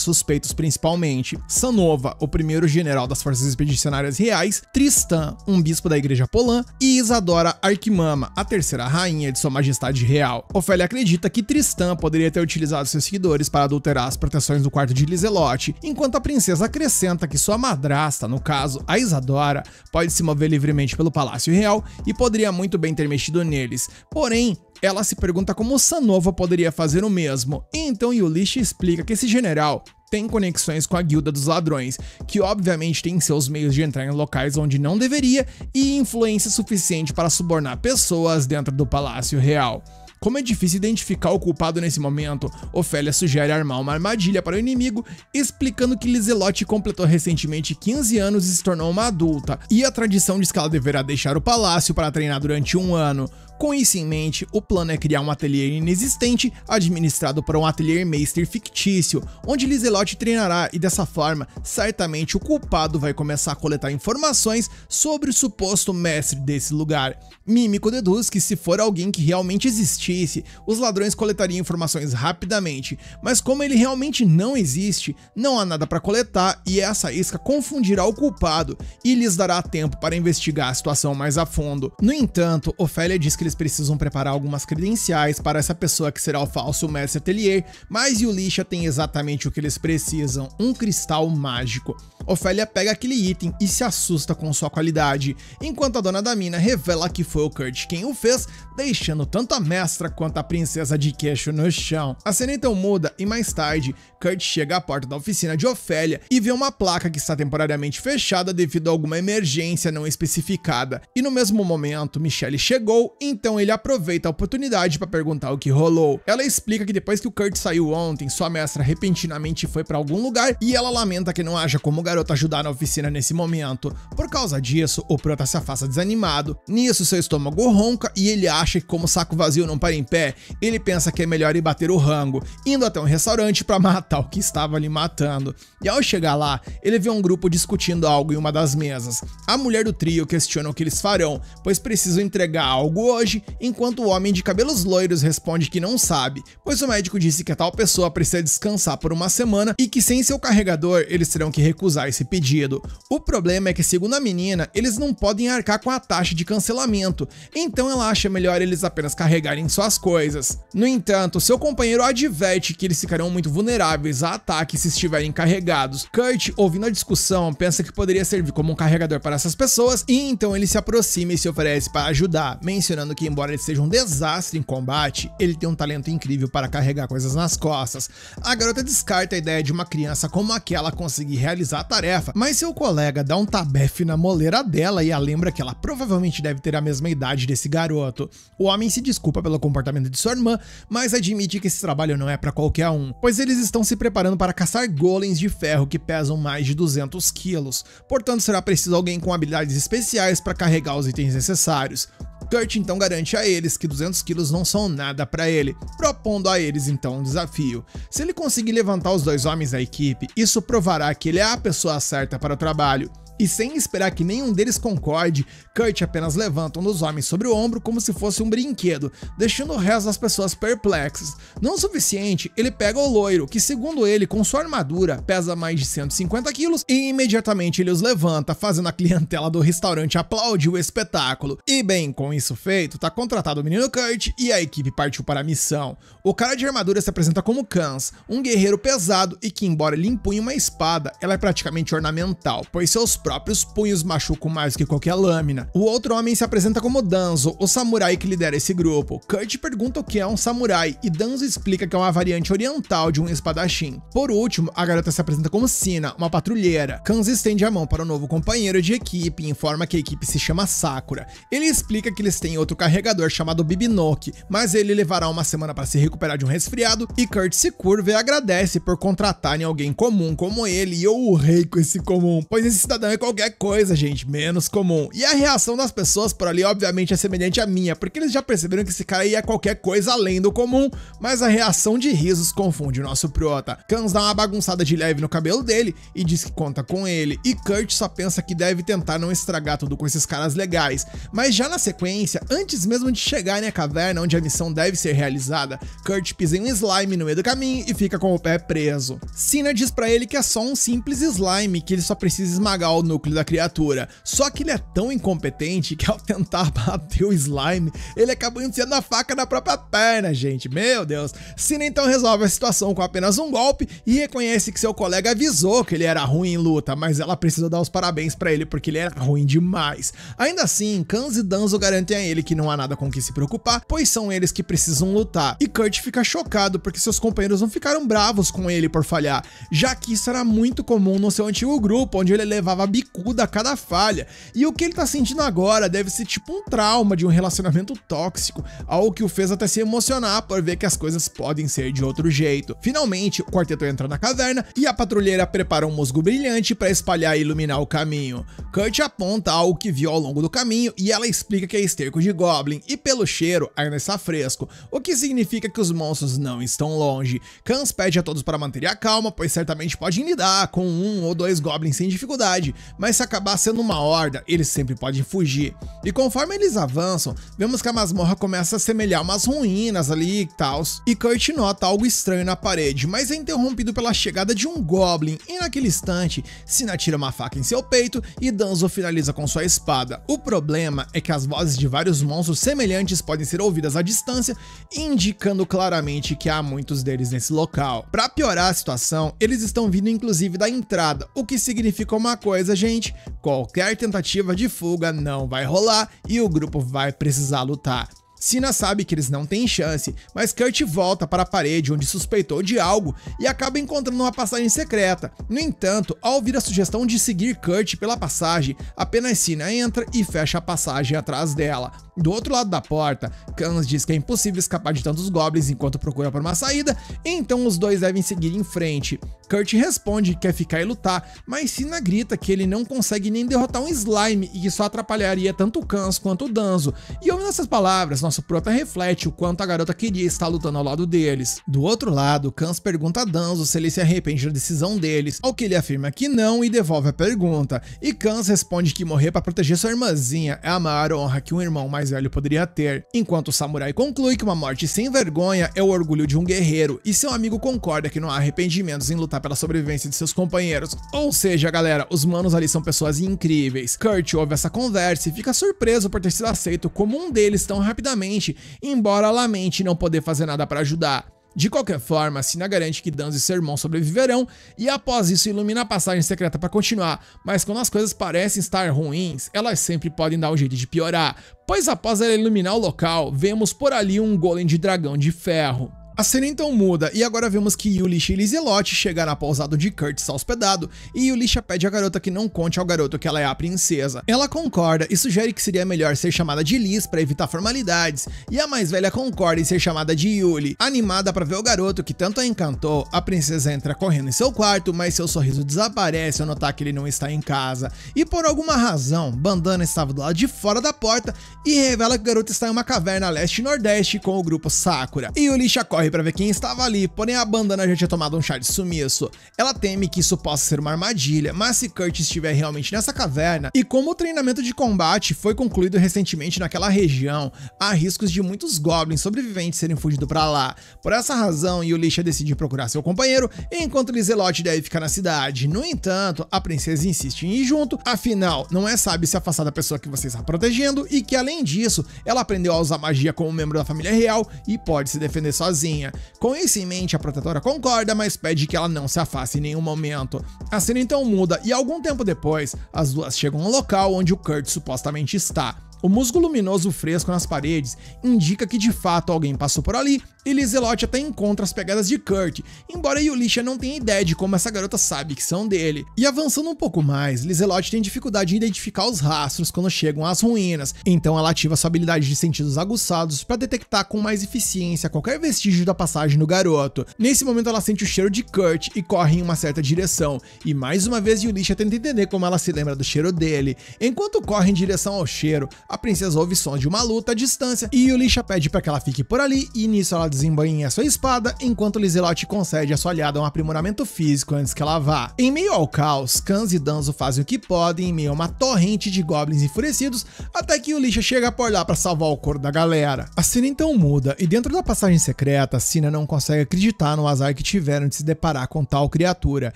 suspeitos principalmente: Sanova, o primeiro general das forças expedicionárias reais, Tristan, um bispo da igreja Polã, e Isadora Arquimama, a terceira rainha de sua majestade real. Ofélia acredita que Tristan poderia ter utilizado seus seguidores para adulterar as proteções do quarto de Lizelotte, enquanto a princesa acrescenta que sua madrasta, no caso a Isadora, pode se mover livremente pelo palácio real e poderia muito bem ter mexido neles. Porém, ela se pergunta como Sanova poderia fazer o mesmo. Então Yulisha explica que esse general tem conexões com a Guilda dos Ladrões, que obviamente tem seus meios de entrar em locais onde não deveria e influência suficiente para subornar pessoas dentro do Palácio Real. Como é difícil identificar o culpado nesse momento, Ofélia sugere armar uma armadilha para o inimigo, explicando que Lizelotte completou recentemente 15 anos e se tornou uma adulta, e a tradição diz que ela deverá deixar o palácio para treinar durante 1 ano. Com isso em mente, o plano é criar um ateliê inexistente, administrado por um ateliê Meister fictício, onde Lizelotte treinará e dessa forma, certamente o culpado vai começar a coletar informações sobre o suposto mestre desse lugar. Mímico deduz que se for alguém que realmente existisse, os ladrões coletariam informações rapidamente, mas como ele realmente não existe, não há nada para coletar e essa isca confundirá o culpado e lhes dará tempo para investigar a situação mais a fundo. No entanto, Ofélia diz que eles precisam preparar algumas credenciais para essa pessoa que será o falso mestre atelier, mas Yulisha tem exatamente o que eles precisam: um cristal mágico. Ofélia pega aquele item e se assusta com sua qualidade, enquanto a dona da mina revela que foi o Kurt quem o fez, deixando tanto a mestra quanto a princesa de queixo no chão. A cena então muda e mais tarde, Kurt chega à porta da oficina de Ofélia e vê uma placa que está temporariamente fechada devido a alguma emergência não especificada. E no mesmo momento, Michelle chegou, então ele aproveita a oportunidade para perguntar o que rolou. Ela explica que depois que o Kurt saiu ontem, sua mestra repentinamente foi para algum lugar e ela lamenta que não haja como o garoto ajudar na oficina nesse momento. Por causa disso, o prota se afasta desanimado. Nisso, seu estômago ronca e ele acha que como o saco vazio não para em pé, ele pensa que é melhor ir bater o rango, indo até um restaurante para matar o que estava ali matando. E ao chegar lá, ele vê um grupo discutindo algo em uma das mesas. A mulher do trio questiona o que eles farão, pois precisam entregar algo hoje, enquanto o homem de cabelos loiros responde que não sabe, pois o médico disse que a tal pessoa precisa descansar por uma semana e que sem seu carregador eles terão que recusar esse pedido. O problema é que, segundo a menina, eles não podem arcar com a taxa de cancelamento, então ela acha melhor eles apenas carregarem suas coisas. No entanto, seu companheiro adverte que eles ficarão muito vulneráveis a ataques se estiverem carregados. Kurt, ouvindo a discussão, pensa que poderia servir como um carregador para essas pessoas e então ele se aproxima e se oferece para ajudar, mencionando que embora ele seja um desastre em combate, ele tem um talento incrível para carregar coisas nas costas. A garota descarta a ideia de uma criança como aquela conseguir realizar a tarefa, mas seu colega dá um tabefe na moleira dela e a lembra que ela provavelmente deve ter a mesma idade desse garoto. O homem se desculpa pelo comportamento de sua irmã, mas admite que esse trabalho não é para qualquer um, pois eles estão se preparando para caçar golems de ferro que pesam mais de 200 quilos, portanto será preciso alguém com habilidades especiais para carregar os itens necessários. Kurt então garante a eles que 200 quilos não são nada para ele, propondo a eles então um desafio. Se ele conseguir levantar os 2 homens da equipe, isso provará que ele é a pessoa certa para o trabalho. E sem esperar que nenhum deles concorde, Kurt apenas levanta um dos homens sobre o ombro como se fosse um brinquedo, deixando o resto das pessoas perplexas. Não o suficiente, ele pega o loiro, que segundo ele, com sua armadura, pesa mais de 150 quilos, e imediatamente ele os levanta, fazendo a clientela do restaurante aplaudir o espetáculo. E bem, com isso feito, tá contratado o menino Kurt e a equipe partiu para a missão. O cara de armadura se apresenta como Kans, um guerreiro pesado e que, embora ele empunhe uma espada, ela é praticamente ornamental, pois seus próprios punhos machucam mais que qualquer lâmina. O outro homem se apresenta como Danzo, o samurai que lidera esse grupo. Kurt pergunta o que é um samurai e Danzo explica que é uma variante oriental de um espadachim. Por último, a garota se apresenta como Sina, uma patrulheira. Kanzo estende a mão para o novo companheiro de equipe e informa que a equipe se chama Sakura. Ele explica que eles têm outro carregador chamado Bibinoki, mas ele levará uma semana para se recuperar de um resfriado e Kurt se curva e agradece por contratarem alguém comum como ele, e eu urrei com esse comum, pois esse cidadão é qualquer coisa, gente, menos comum. E a reação das pessoas por ali obviamente é semelhante à minha, porque eles já perceberam que esse cara aí é qualquer coisa além do comum, mas a reação de risos confunde o nosso prota. Kanzo dá uma bagunçada de leve no cabelo dele e diz que conta com ele, e Kurt só pensa que deve tentar não estragar tudo com esses caras legais. Mas já na sequência, antes mesmo de chegarem à caverna onde a missão deve ser realizada, Kurt pisa em um slime no meio do caminho e fica com o pé preso. Sina diz pra ele que é só um simples slime, que ele só precisa esmagar o núcleo da criatura. Só que ele é tão incompetente que ao tentar bater o slime, ele acabou enfiando a faca na própria perna, gente. Meu Deus. Sina então resolve a situação com apenas um golpe e reconhece que seu colega avisou que ele era ruim em luta, mas ela precisa dar os parabéns pra ele porque ele era ruim demais. Ainda assim, Kanzo e Danzo garantem a ele que não há nada com que se preocupar, pois são eles que precisam lutar. E Kurt fica chocado porque seus companheiros não ficaram bravos com ele por falhar, já que isso era muito comum no seu antigo grupo, onde ele levava bicuda a cada falha. E o que ele tá sentindo agora deve ser tipo um trauma de um relacionamento tóxico, algo que o fez até se emocionar por ver que as coisas podem ser de outro jeito. Finalmente, o quarteto entra na caverna e a patrulheira prepara um musgo brilhante para espalhar e iluminar o caminho. Kurt aponta algo que viu ao longo do caminho e ela explica que é esterco de Goblin, e pelo cheiro ainda está fresco, o que significa que os monstros não estão longe. Kanzo pede a todos para manter a calma, pois certamente podem lidar com 1 ou 2 Goblins sem dificuldade, mas se acabar sendo uma horda, eles sempre podem fugir. E conforme eles avançam, vemos que a masmorra começa a semelhar umas ruínas ali e tal, e Kurt nota algo estranho na parede, mas é interrompido pela chegada de um Goblin, e naquele instante, Sina tira uma faca em seu peito e Danzo finaliza com sua espada. O problema é que as vozes de vários monstros semelhantes podem ser ouvidas à distância, indicando claramente que há muitos deles nesse local. Para piorar a situação, eles estão vindo inclusive da entrada, o que significa uma coisa, gente: qualquer tentativa de fuga não vai rolar e o grupo vai precisar lutar. Sina sabe que eles não têm chance, mas Kurt volta para a parede onde suspeitou de algo e acaba encontrando uma passagem secreta. No entanto, ao ouvir a sugestão de seguir Kurt pela passagem, apenas Sina entra e fecha a passagem atrás dela. Do outro lado da porta, Kanzo diz que é impossível escapar de tantos goblins enquanto procura por uma saída, então os dois devem seguir em frente. Kurt responde que quer ficar e lutar, mas Sina grita que ele não consegue nem derrotar um slime e que só atrapalharia tanto o Kanzo quanto o Danzo. E ouvindo essas palavras, nosso prota reflete o quanto a garota queria estar lutando ao lado deles. Do outro lado, Kanzo pergunta a Danzo se ele se arrepende da decisão deles, ao que ele afirma que não e devolve a pergunta. E Kanzo responde que morrer para proteger sua irmãzinha é a maior honra que um irmão mais velho poderia ter, enquanto o samurai conclui que uma morte sem vergonha é o orgulho de um guerreiro, e seu amigo concorda que não há arrependimentos em lutar pela sobrevivência de seus companheiros. Ou seja, galera, os manos ali são pessoas incríveis. Kurt ouve essa conversa e fica surpreso por ter sido aceito como um deles tão rapidamente, embora lamente não poder fazer nada para ajudar. De qualquer forma, Sina garante que Danzo e seu irmão sobreviverão e após isso ilumina a passagem secreta para continuar, mas quando as coisas parecem estar ruins, elas sempre podem dar um jeito de piorar, pois após ela iluminar o local, vemos por ali um golem de dragão de ferro. A cena então muda e agora vemos que Yulisha e Lizelotte chegaram à pousada de Kurt hospedado e Yulisha pede à garota que não conte ao garoto que ela é a princesa. Ela concorda e sugere que seria melhor ser chamada de Liz para evitar formalidades, e a mais velha concorda em ser chamada de Yuli. Animada para ver o garoto que tanto a encantou, a princesa entra correndo em seu quarto, mas seu sorriso desaparece ao notar que ele não está em casa. E por alguma razão, Bandana estava do lado de fora da porta e revela que o garoto está em uma caverna leste e nordeste com o grupo Sakura. E Yulisha corre para ver quem estava ali, porém a Bandana já tinha tomado um chá de sumiço. Ela teme que isso possa ser uma armadilha, mas se Kurt estiver realmente nessa caverna, e como o treinamento de combate foi concluído recentemente naquela região, há riscos de muitos goblins sobreviventes serem fugidos para lá. Por essa razão, Yulisha decide procurar seu companheiro, enquanto Lizelotte deve ficar na cidade. No entanto, a princesa insiste em ir junto, afinal, não é sábio se afastar da pessoa que você está protegendo, e que além disso, ela aprendeu a usar magia como membro da família real e pode se defender sozinha. sozinha. Com isso em mente, a protetora concorda, mas pede que ela não se afaste em nenhum momento. A cena então muda e algum tempo depois, as duas chegam ao local onde o Kurt supostamente está. O musgo luminoso fresco nas paredes indica que de fato alguém passou por ali, e Lizelot até encontra as pegadas de Kurt, embora Yulisha não tenha ideia de como essa garota sabe que são dele. E avançando um pouco mais, Lizelot tem dificuldade em identificar os rastros quando chegam às ruínas, então ela ativa sua habilidade de sentidos aguçados para detectar com mais eficiência qualquer vestígio da passagem do garoto. Nesse momento ela sente o cheiro de Kurt e corre em uma certa direção, e mais uma vez Yulisha tenta entender como ela se lembra do cheiro dele. Enquanto corre em direção ao cheiro, a princesa ouve sons de uma luta à distância e Yulisha pede para que ela fique por ali, e nisso ela desembainha sua espada, enquanto Lizelot concede a sua aliada um aprimoramento físico antes que ela vá. Em meio ao caos, Kanz e Danzo fazem o que podem em meio a uma torrente de goblins enfurecidos, até que Yulisha chega por lá para salvar o coro da galera. A cena então muda, e dentro da passagem secreta, Sina não consegue acreditar no azar que tiveram de se deparar com tal criatura,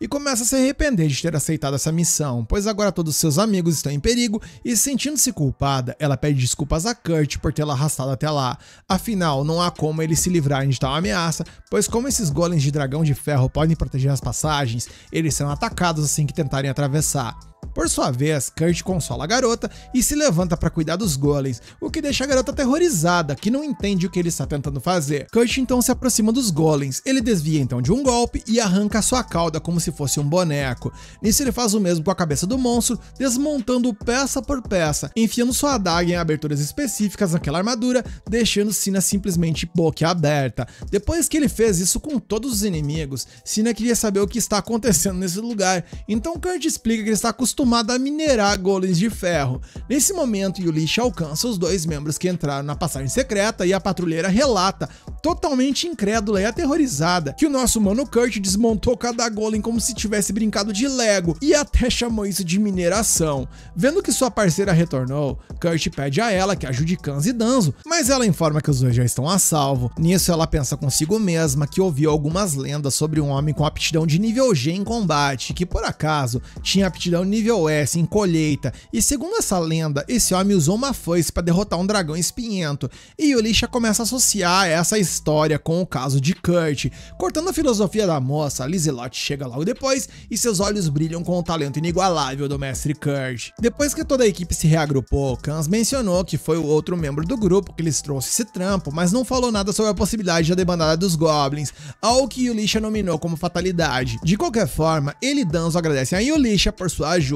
e começa a se arrepender de ter aceitado essa missão, pois agora todos seus amigos estão em perigo, e sentindo-se culpada, ela pede desculpas a Kurt por tê-la arrastado até lá. Afinal, não há como eles se livrarem de tal ameaça, pois como esses golems de dragão de ferro podem proteger as passagens, eles serão atacados assim que tentarem atravessar. Por sua vez, Kurt consola a garota e se levanta para cuidar dos golems, o que deixa a garota aterrorizada, que não entende o que ele está tentando fazer. Kurt então se aproxima dos golems, ele desvia então de um golpe e arranca sua cauda como se fosse um boneco. Nisso ele faz o mesmo com a cabeça do monstro, desmontando peça por peça, enfiando sua adaga em aberturas específicas naquela armadura, deixando Sina simplesmente boquiaberta. Depois que ele fez isso com todos os inimigos, Sina queria saber o que está acontecendo nesse lugar, então Kurt explica que ele está acostumado a minerar golems de ferro. Nesse momento, Yulisha alcança os dois membros que entraram na passagem secreta e a patrulheira relata, totalmente incrédula e aterrorizada, que o nosso mano Kurt desmontou cada golem como se tivesse brincado de Lego e até chamou isso de mineração. Vendo que sua parceira retornou, Kurt pede a ela que ajude Kanz e Danzo, mas ela informa que os dois já estão a salvo. Nisso ela pensa consigo mesma que ouviu algumas lendas sobre um homem com aptidão de nível G em combate, que por acaso tinha aptidão nível S em colheita, e segundo essa lenda, esse homem usou uma foice para derrotar um dragão espinhento, e Yulisha começa a associar essa história com o caso de Kurt. Cortando a filosofia da moça, Lizelot chega logo depois e seus olhos brilham com o talento inigualável do mestre Kurt. Depois que toda a equipe se reagrupou, Kanz mencionou que foi o outro membro do grupo que lhes trouxe esse trampo, mas não falou nada sobre a possibilidade da debandada dos goblins, algo que Yulisha nominou como fatalidade. De qualquer forma, ele e Danzo agradecem a Yulisha por sua ajuda.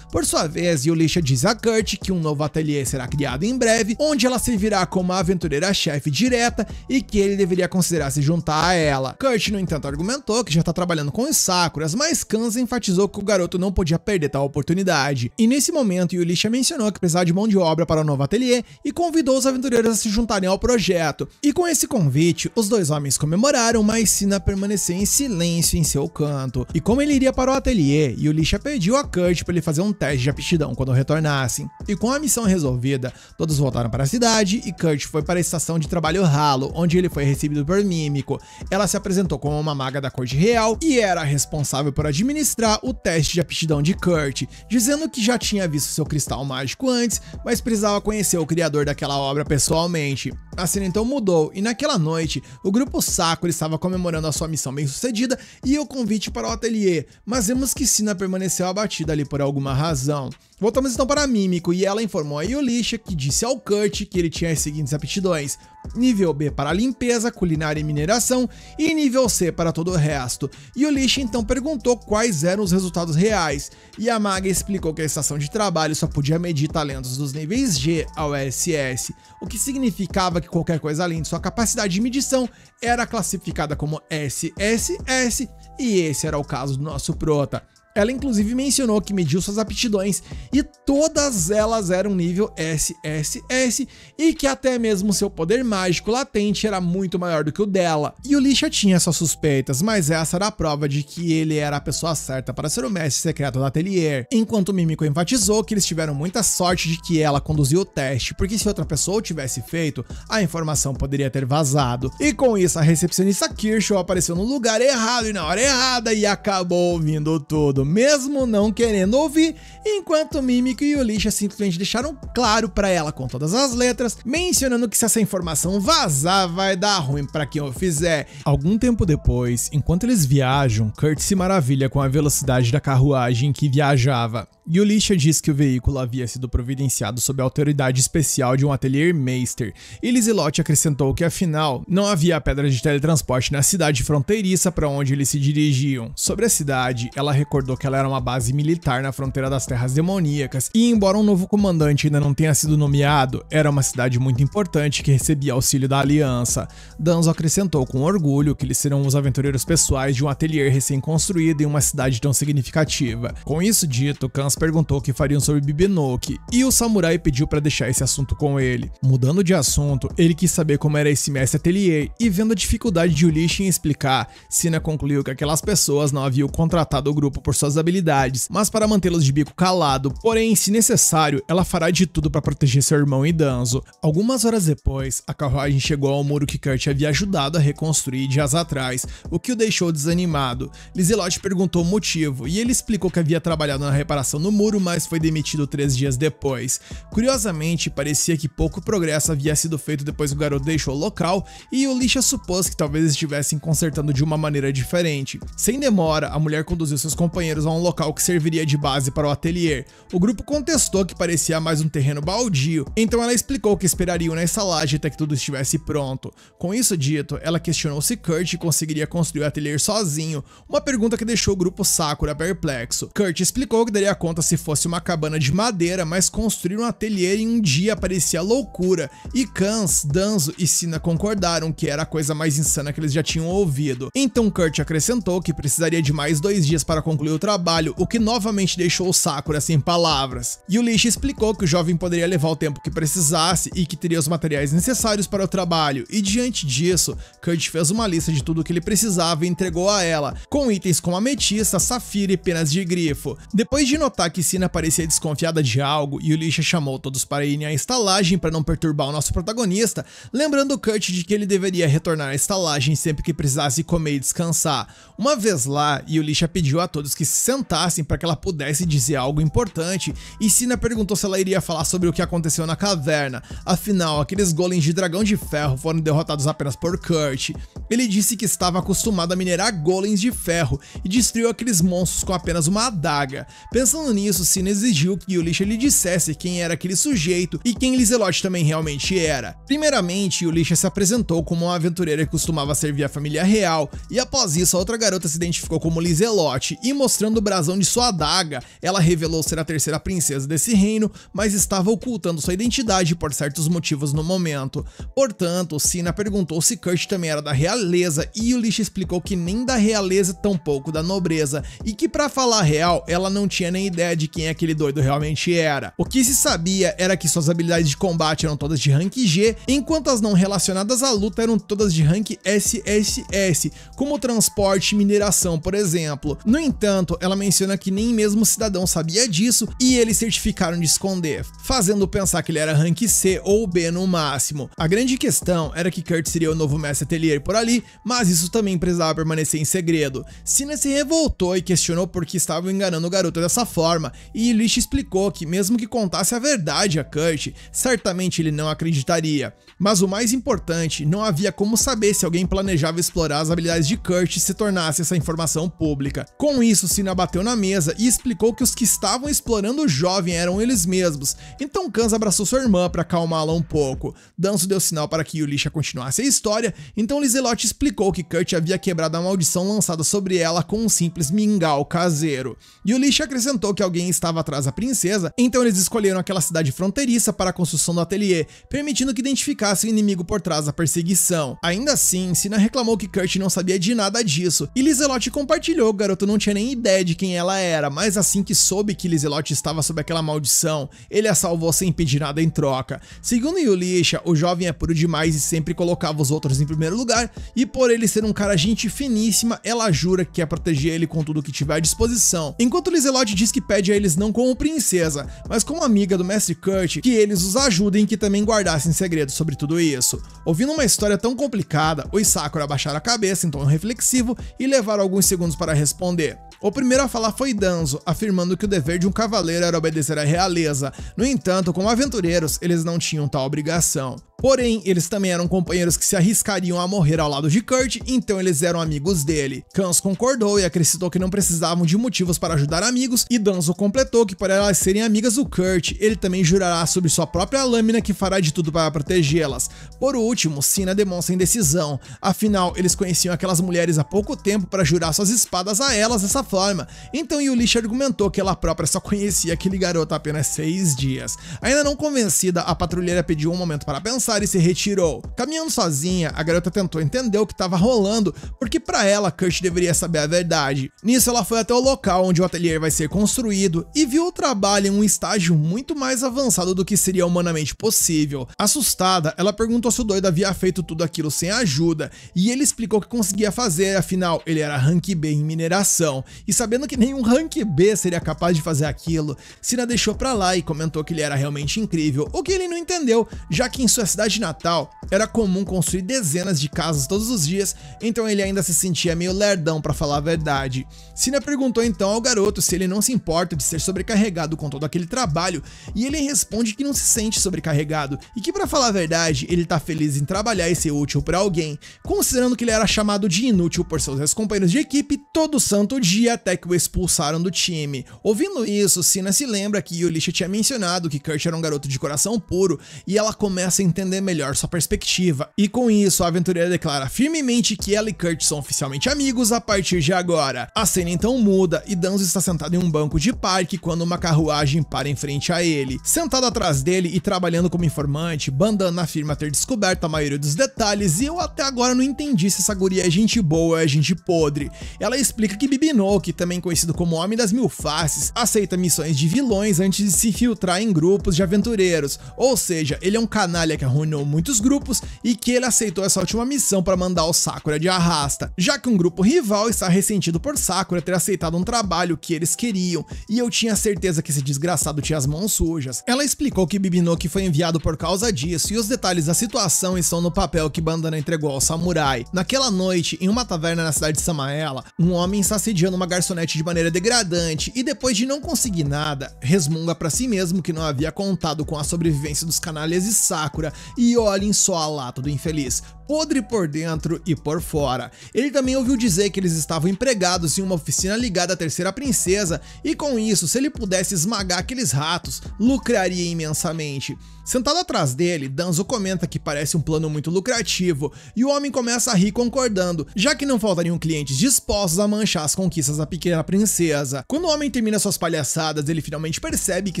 Por sua vez, Yulisha diz a Kurt que um novo ateliê será criado em breve, onde ela servirá como a aventureira-chefe direta e que ele deveria considerar se juntar a ela. Kurt, no entanto, argumentou que já está trabalhando com os Sakuras, mas Kanz enfatizou que o garoto não podia perder tal oportunidade. E nesse momento, Yulisha mencionou que precisava de mão de obra para o novo ateliê e convidou os aventureiros a se juntarem ao projeto. E com esse convite, os dois homens comemoraram, mas Sina permaneceu em silêncio em seu canto. E como ele iria para o ateliê, Yulisha pediu a Kurt para ele fazer um teste de aptidão quando retornassem. E com a missão resolvida, todos voltaram para a cidade e Kurt foi para a estação de trabalho Halo, onde ele foi recebido por Mímico. Ela se apresentou como uma maga da corte real e era responsável por administrar o teste de aptidão de Kurt, dizendo que já tinha visto seu cristal mágico antes, mas precisava conhecer o criador daquela obra pessoalmente. A cena então mudou e naquela noite, o grupo Sakura estava comemorando a sua missão bem sucedida e o convite para o ateliê, mas vemos que Sina permaneceu abatida ali por alguma razão. Voltamos então para Mímico e ela informou a Yulisha que disse ao Kurt que ele tinha as seguintes aptidões: nível B para limpeza, culinária e mineração e nível C para todo o resto. Yulisha então perguntou quais eram os resultados reais e a maga explicou que a estação de trabalho só podia medir talentos dos níveis G ao SS, o que significava que qualquer coisa além de sua capacidade de medição era classificada como SSS, e esse era o caso do nosso prota. Ela inclusive mencionou que mediu suas aptidões e todas elas eram nível SSS e que até mesmo seu poder mágico latente era muito maior do que o dela. Yulisha tinha suas suspeitas, mas essa era a prova de que ele era a pessoa certa para ser o mestre secreto do ateliê, enquanto Mímico enfatizou que eles tiveram muita sorte de que ela conduziu o teste, porque se outra pessoa o tivesse feito, a informação poderia ter vazado. E com isso, a recepcionista Kirschel apareceu no lugar errado e na hora errada e acabou ouvindo tudo. mesmo não querendo ouvir, enquanto Mimiko e Yulisha simplesmente deixaram claro pra ela com todas as letras, mencionando que se essa informação vazar vai dar ruim pra quem o fizer. Algum tempo depois, enquanto eles viajam, Kurt se maravilha com a velocidade da carruagem em que viajava. Yulisha diz que o veículo havia sido providenciado sob a autoridade especial de um ateliê Meister, e Lizelotte acrescentou que afinal não havia pedra de teletransporte na cidade fronteiriça para onde eles se dirigiam. Sobre a cidade, ela recordou que ela era uma base militar na fronteira das Terras Demoníacas, e embora um novo comandante ainda não tenha sido nomeado, era uma cidade muito importante que recebia auxílio da Aliança. Danzo acrescentou com orgulho que eles serão os aventureiros pessoais de um ateliê recém-construído em uma cidade tão significativa. Com isso dito, Kans perguntou o que fariam sobre Bibinoki, e o samurai pediu para deixar esse assunto com ele. Mudando de assunto, ele quis saber como era esse mestre ateliê, e vendo a dificuldade de Yulisha em explicar, Sina concluiu que aquelas pessoas não haviam contratado o grupo por suas habilidades, mas para mantê-los de bico calado, porém, se necessário, ela fará de tudo para proteger seu irmão e Danzo. Algumas horas depois, a carruagem chegou ao muro que Kurt havia ajudado a reconstruir dias atrás, o que o deixou desanimado. Lizelotte perguntou o motivo, e ele explicou que havia trabalhado na reparação no muro, mas foi demitido 3 dias depois. Curiosamente, parecia que pouco progresso havia sido feito depois que o garoto deixou o local, e Yulisha supôs que talvez estivessem consertando de uma maneira diferente. Sem demora, a mulher conduziu seus companheiros a um local que serviria de base para o ateliê. O grupo contestou que parecia mais um terreno baldio, então ela explicou que esperariam na estalagem até que tudo estivesse pronto. Com isso dito, ela questionou se Kurt conseguiria construir o ateliê sozinho, uma pergunta que deixou o grupo Sakura perplexo. Kurt explicou que daria conta se fosse uma cabana de madeira, mas construir um ateliê em um dia parecia loucura, e Kans, Danzo e Sina concordaram que era a coisa mais insana que eles já tinham ouvido. Então Kurt acrescentou que precisaria de mais 2 dias para concluir o trabalho, o que novamente deixou Sakura sem palavras. Yulisha explicou que o jovem poderia levar o tempo que precisasse e que teria os materiais necessários para o trabalho, e diante disso, Kurt fez uma lista de tudo o que ele precisava e entregou a ela, com itens como ametista, safira e penas de grifo. Depois de notar que Sina parecia desconfiada de algo, Yulisha chamou todos para irem à estalagem para não perturbar o nosso protagonista, lembrando Kurt de que ele deveria retornar à estalagem sempre que precisasse comer e descansar. Uma vez lá, Yulisha pediu a todos que se sentassem para que ela pudesse dizer algo importante, e Sina perguntou se ela iria falar sobre o que aconteceu na caverna. Afinal, aqueles golems de dragão de ferro foram derrotados apenas por Kurt. Ele disse que estava acostumado a minerar golems de ferro e destruiu aqueles monstros com apenas uma adaga. Pensando nisso, Sina exigiu que Yulisha lhe dissesse quem era aquele sujeito e quem Lizelotte também realmente era. Primeiramente, Yulisha se apresentou como uma aventureira que costumava servir a família real, e após isso a outra garota se identificou como Lizelotte, e mostrando o brasão de sua adaga, ela revelou ser a terceira princesa desse reino, mas estava ocultando sua identidade por certos motivos no momento. Portanto, Sina perguntou se Kurt também era da realeza, e Yulisha explicou que nem da realeza, tampouco da nobreza, e que pra falar a real, ela não tinha nem ideia de quem aquele doido realmente era. O que se sabia era que suas habilidades de combate eram todas de rank G, enquanto as não relacionadas à luta eram todas de rank SSS, como transporte e mineração, por exemplo. No entanto, ela menciona que nem mesmo o cidadão sabia disso, e eles certificaram de esconder, fazendo pensar que ele era rank C ou B no máximo. A grande questão era que Kurt seria o novo mestre ateliê por ali, mas isso também precisava permanecer em segredo. Sina se revoltou e questionou por que estavam enganando o garoto dessa forma, e Yulisha explicou que mesmo que contasse a verdade a Kurt, certamente ele não acreditaria. Mas o mais importante, não havia como saber se alguém planejava explorar as habilidades de Kurt se tornasse essa informação pública. Com isso, Sina bateu na mesa e explicou que os que estavam explorando o jovem eram eles mesmos. Então Kans abraçou sua irmã para acalmá-la um pouco. Danzo deu sinal para que Yulisha continuasse a história, então Lizelotte explicou que Kurt havia quebrado a maldição lançada sobre ela com um simples mingau caseiro. Yulisha acrescentou que alguém estava atrás da princesa, então eles escolheram aquela cidade fronteiriça para a construção do ateliê, permitindo que identificasse o inimigo por trás da perseguição. Ainda assim, Sina reclamou que Kurt não sabia de nada disso, e Lizelotte compartilhou que o garoto não tinha nem ideia de quem ela era, mas assim que soube que Lizelotte estava sob aquela maldição, ele a salvou sem pedir nada em troca. Segundo Yulisha, o jovem é puro demais e sempre colocava os outros em primeiro lugar, e por ele ser um cara gente finíssima, ela jura que quer proteger ele com tudo que tiver à disposição. Enquanto Lizelotte diz que pede a eles não como princesa, mas como amiga do mestre Kurt, que eles os ajudem e que também guardassem segredos sobre tudo isso. Ouvindo uma história tão complicada, os Sakura abaixaram a cabeça em tom reflexivo e levaram alguns segundos para responder. O primeiro a falar foi Danzo, afirmando que o dever de um cavaleiro era obedecer à realeza. No entanto, como aventureiros, eles não tinham tal obrigação. Porém, eles também eram companheiros que se arriscariam a morrer ao lado de Kurt, então eles eram amigos dele. Kans concordou e acrescentou que não precisavam de motivos para ajudar amigos, e Danzo completou que por elas serem amigas do Kurt, ele também jurará sobre sua própria lâmina que fará de tudo para protegê-las. Por último, Sina demonstra indecisão, afinal, eles conheciam aquelas mulheres há pouco tempo para jurar suas espadas a elas dessa forma, então Yulish argumentou que ela própria só conhecia aquele garoto há apenas 6 dias. Ainda não convencida, a patrulheira pediu um momento para pensar e se retirou. Caminhando sozinha, a garota tentou entender o que estava rolando, porque para ela, Kurt deveria saber a verdade. Nisso, ela foi até o local onde o ateliê vai ser construído e viu o trabalho em um estágio muito mais avançado do que seria humanamente possível. Assustada, ela perguntou se o doido havia feito tudo aquilo sem ajuda, e ele explicou que conseguia fazer, afinal, ele era rank B em mineração, e sabendo que nenhum rank B seria capaz de fazer aquilo, Sina deixou pra lá e comentou que ele era realmente incrível, o que ele não entendeu, já que em sua cidade natal era comum construir dezenas de casas todos os dias, então ele ainda se sentia meio lerdão pra falar a verdade. Sina perguntou então ao garoto se ele não se importa de ser sobrecarregado com todo aquele trabalho, e ele responde que não se sente sobrecarregado, e que pra falar a verdade, ele tá feliz em trabalhar e ser útil pra alguém, considerando que ele era chamado de inútil por seus ex-companheiros de equipe todo santo dia até que o expulsaram do time. Ouvindo isso, Sina se lembra que Yulish tinha mencionado que Kurt era um garoto de coração puro, e ela começa a entender melhor sua perspectiva, e com isso a aventureira declara firmemente que ela e Kurt são oficialmente amigos a partir de agora. A cena então muda e Danzo está sentado em um banco de parque quando uma carruagem para em frente a ele. Sentado atrás dele e trabalhando como informante, Bandana afirma ter descoberto a maioria dos detalhes, e eu até agora não entendi se essa guria é gente boa ou é gente podre. Ela explica que Bibinoki, também conhecido como Homem das Mil Faces, aceita missões de vilões antes de se infiltrar em grupos de aventureiros, ou seja, ele é um canalha que arruinou muitos grupos e que ele aceitou essa última missão para mandar o Sakura de arrasta, já que um grupo rival está ressentido por Sakura ter aceitado um trabalho que eles queriam, e eu tinha certeza que esse desgraçado tinha as mãos sujas. Ela explicou que Bibinoki foi enviado por causa disso, e os detalhes da situação estão no papel que Bandana entregou ao samurai. Naquela noite, em uma taverna na cidade de Samaela, um homem está assediando uma garçonete de maneira degradante, e depois de não conseguir nada, resmunga para si mesmo que não havia contado com a sobrevivência dos canalhas de Sakura, e olhem só a lata do infeliz, podre por dentro e por fora. Ele também ouviu dizer que eles estavam empregados em uma oficina ligada à Terceira Princesa, e com isso, se ele pudesse esmagar aqueles ratos, lucraria imensamente. Sentado atrás dele, Danzo comenta que parece um plano muito lucrativo, e o homem começa a rir concordando, já que não faltariam clientes dispostos a manchar as conquistas da pequena princesa. Quando o homem termina suas palhaçadas, ele finalmente percebe que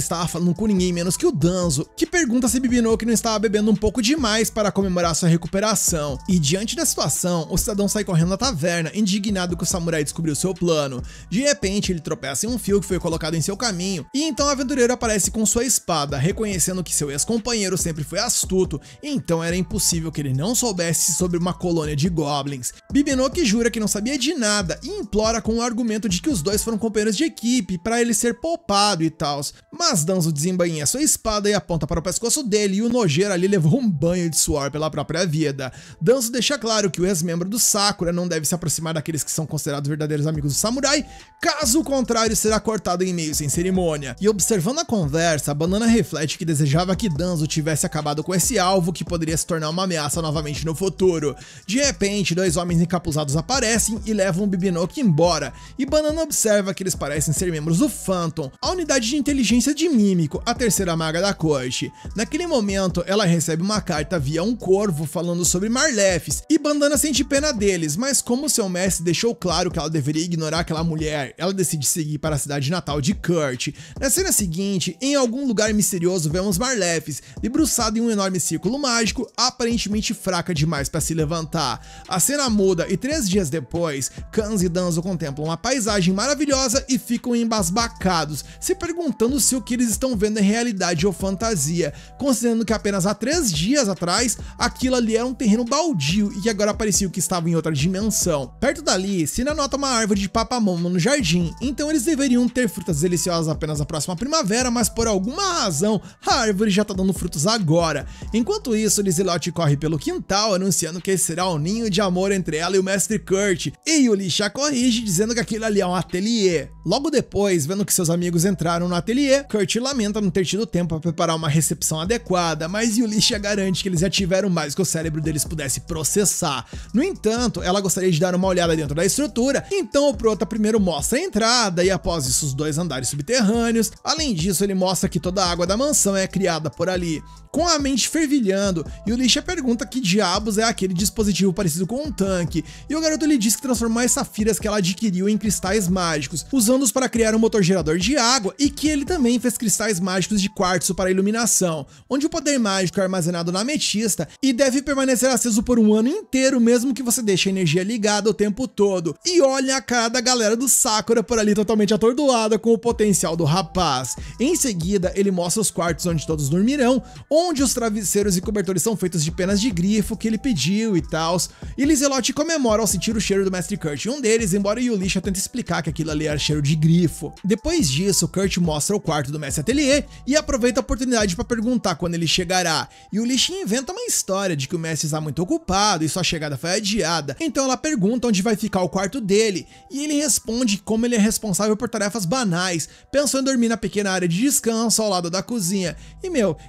estava falando com ninguém menos que o Danzo, que pergunta se Bibinoki não estava bebendo um pouco demais para comemorar sua recuperação. E diante da situação, o cidadão sai correndo da taverna, indignado que o samurai descobriu seu plano. De repente, ele tropeça em um fio que foi colocado em seu caminho, e então o aventureiro aparece com sua espada, reconhecendo que seu ex-companheiro sempre foi astuto, então era impossível que ele não soubesse sobre uma colônia de goblins. Bibinoki jura que não sabia de nada e implora com o argumento de que os dois foram companheiros de equipe para ele ser poupado e tal, mas Danzo desembainha sua espada e aponta para o pescoço dele, e o nojeiro ali levou um banho de suor pela própria vida. Danzo deixa claro que o ex-membro do Sakura não deve se aproximar daqueles que são considerados verdadeiros amigos do samurai, caso contrário será cortado em meio sem cerimônia. E observando a conversa, a Bandana reflete que desejava que Danzo tivesse acabado com esse alvo que poderia se tornar uma ameaça novamente no futuro. De repente, dois homens encapuzados aparecem e levam o Bibinoki embora, e Bandana observa que eles parecem ser membros do Phantom, a unidade de inteligência de Mímico, a terceira maga da corte. Naquele momento, ela recebe uma carta via um corvo falando sobre Marlefes, e Bandana sente pena deles, mas como seu mestre deixou claro que ela deveria ignorar aquela mulher, ela decide seguir para a cidade natal de Kurt. Na cena seguinte, em algum lugar misterioso vemos Marlefes, debruçada em um enorme círculo mágico, aparentemente fraca demais para se levantar. A cena muda e 3 dias depois, Kans e Danzo contemplam uma paisagem maravilhosa e ficam embasbacados, se perguntando se se o que eles estão vendo é realidade ou fantasia, considerando que apenas há 3 dias atrás, aquilo ali era um terreno baldio e que agora parecia que estava em outra dimensão. Perto dali, Cina nota uma árvore de papamomo no jardim, então eles deveriam ter frutas deliciosas apenas na próxima primavera, mas por alguma razão, a árvore já tá dando frutos agora. Enquanto isso, Lizelotte corre pelo quintal, anunciando que esse será o ninho de amor entre ela e o Mestre Kurt, e Yulish a corrige, dizendo que aquilo ali é um ateliê. Logo depois, vendo que seus amigos entraram no ateliê, Kurt lamenta não ter tido tempo para preparar uma recepção adequada, mas Yulish garante que eles já tiveram mais que o cérebro deles pudesse processar. No entanto, ela gostaria de dar uma olhada dentro da estrutura, então o prota primeiro mostra a entrada e após isso os 2 andares subterrâneos. Além disso, ele mostra que toda a água da mansão é criada por ali. Com a mente fervilhando, Yulish pergunta que diabos é aquele dispositivo parecido com um tanque, e o garoto lhe diz que transformou as safiras que ela adquiriu em cristais mágicos, usando-os para criar um motor gerador de água, e que ele também fez cristais mágicos de quartzo para iluminação, onde o poder mágico é armazenado na ametista e deve permanecer aceso por um ano inteiro, mesmo que você deixe a energia ligada o tempo todo. E olha a cara da galera do Sakura por ali totalmente atordoada com o potencial do rapaz. Em seguida, ele mostra os quartos onde todos dormirão, onde os travesseiros e cobertores são feitos de penas de grifo que ele pediu e tal. E Lizelotte comemora ao sentir o cheiro do Mestre Kurt em um deles, embora Yulish tente explicar que aquilo ali era cheiro de grifo. Depois disso, Kurt mostra o quarto do Mestre Atelier e aproveita a oportunidade para perguntar quando ele chegará. Yulish inventa uma história de que o Mestre está muito ocupado e sua chegada foi adiada, então ela pergunta onde vai ficar o quarto dele, e ele responde como ele é responsável por tarefas banais, pensou em dormir na pequena área de descanso ao lado da cozinha. E